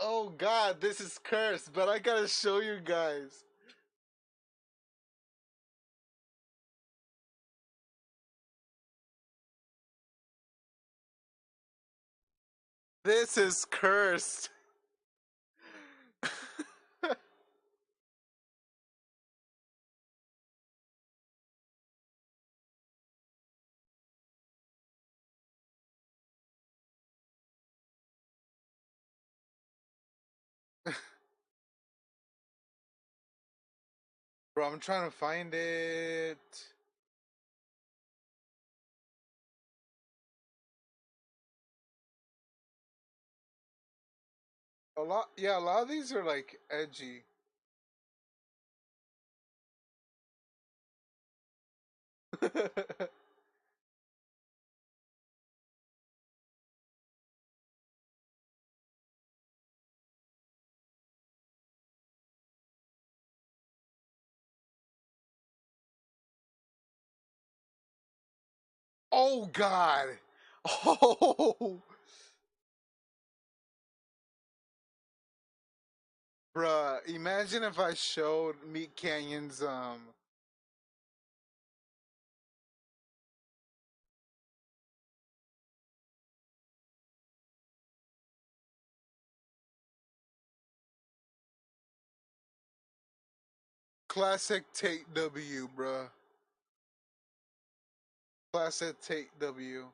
Oh god, this is cursed, but I gotta show you guys. This is cursed. Bro, I'm trying to find it. A lot of these are like edgy. Oh God. Oh, bruh. Imagine if I showed Meat Canyon's classic Tate W, bruh. Classic Tate W.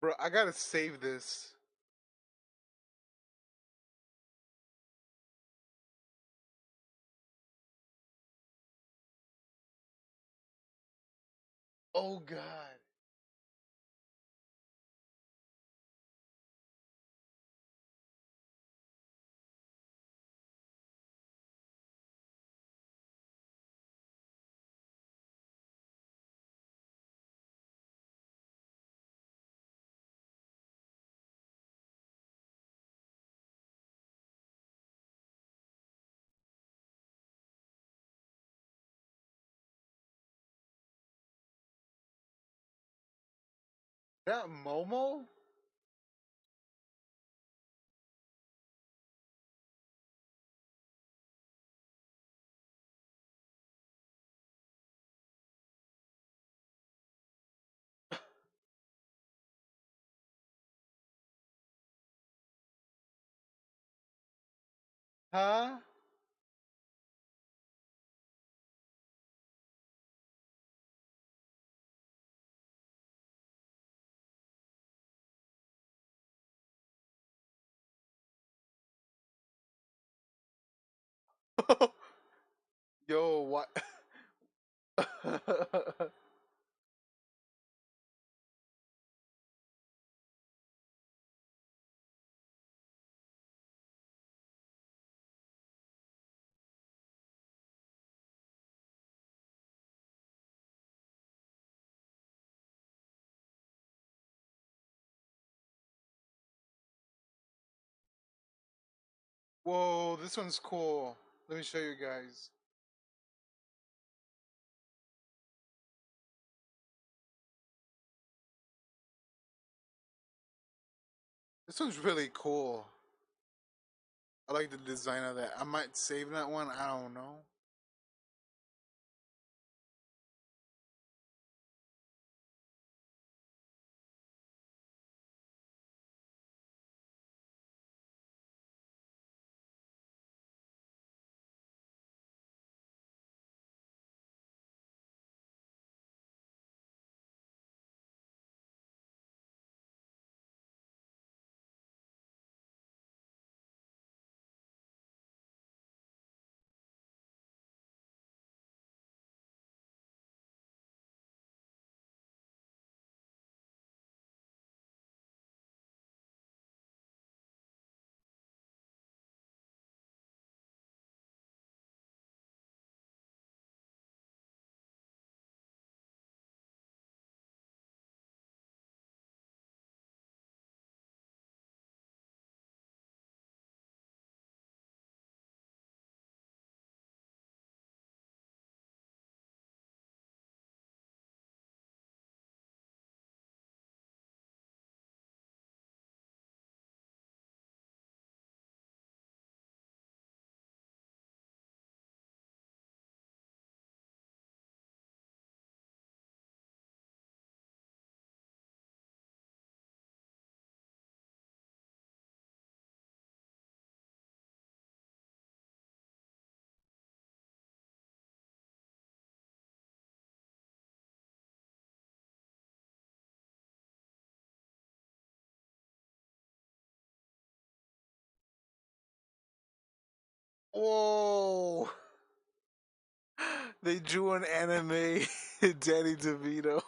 Bro, I gotta save this. Oh God. That Momo? Huh? Yo, what? Whoa, this one's cool. Let me show you guys. This one's really cool. I like the design of that. I might save that one. I don't know. Whoa! They drew an anime Danny DeVito.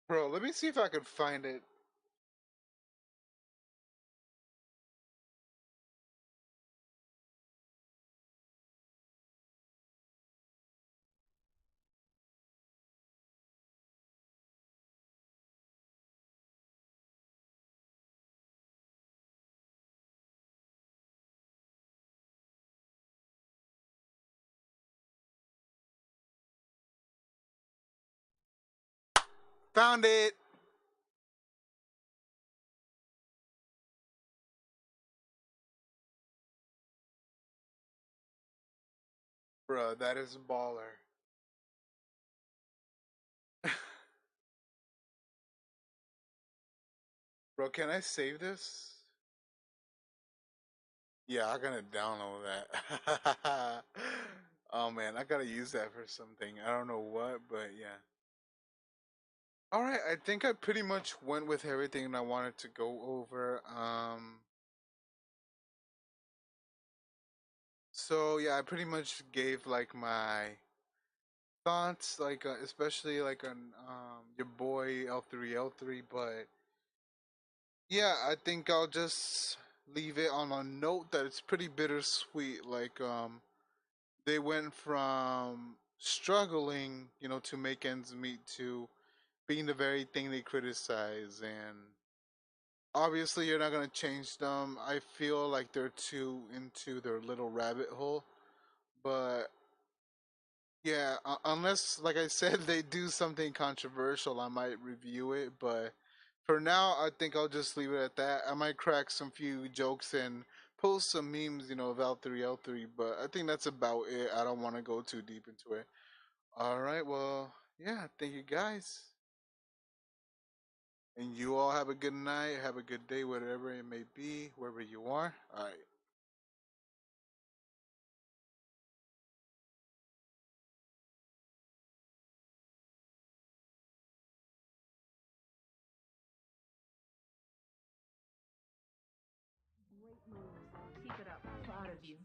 Bro, let me see if I can find it. Found it! Bro, that is baller. Bro, can I save this? Yeah, I'm gonna download that. Oh man, I gotta use that for something. I don't know what, but yeah. Alright, I think I pretty much went with everything I wanted to go over. So yeah, I pretty much gave like my thoughts, like especially like on your boy L3L3, but yeah, I think I'll just leave it on a note that it's pretty bittersweet. Like they went from struggling, to make ends meet to being the very thing they criticize, and obviously you're not gonna change them. I feel like they're too into their little rabbit hole, but yeah, unless, like I said, they do something controversial, I might review it. But for now, I think I'll just leave it at that. I might crack some few jokes and post some memes, of L3L3, but I think that's about it. I don't want to go too deep into it. All right, well, yeah, thank you guys. And you all have a good night, have a good day, whatever it may be, wherever you are. All right.
Great move. Keep it up. Proud of you.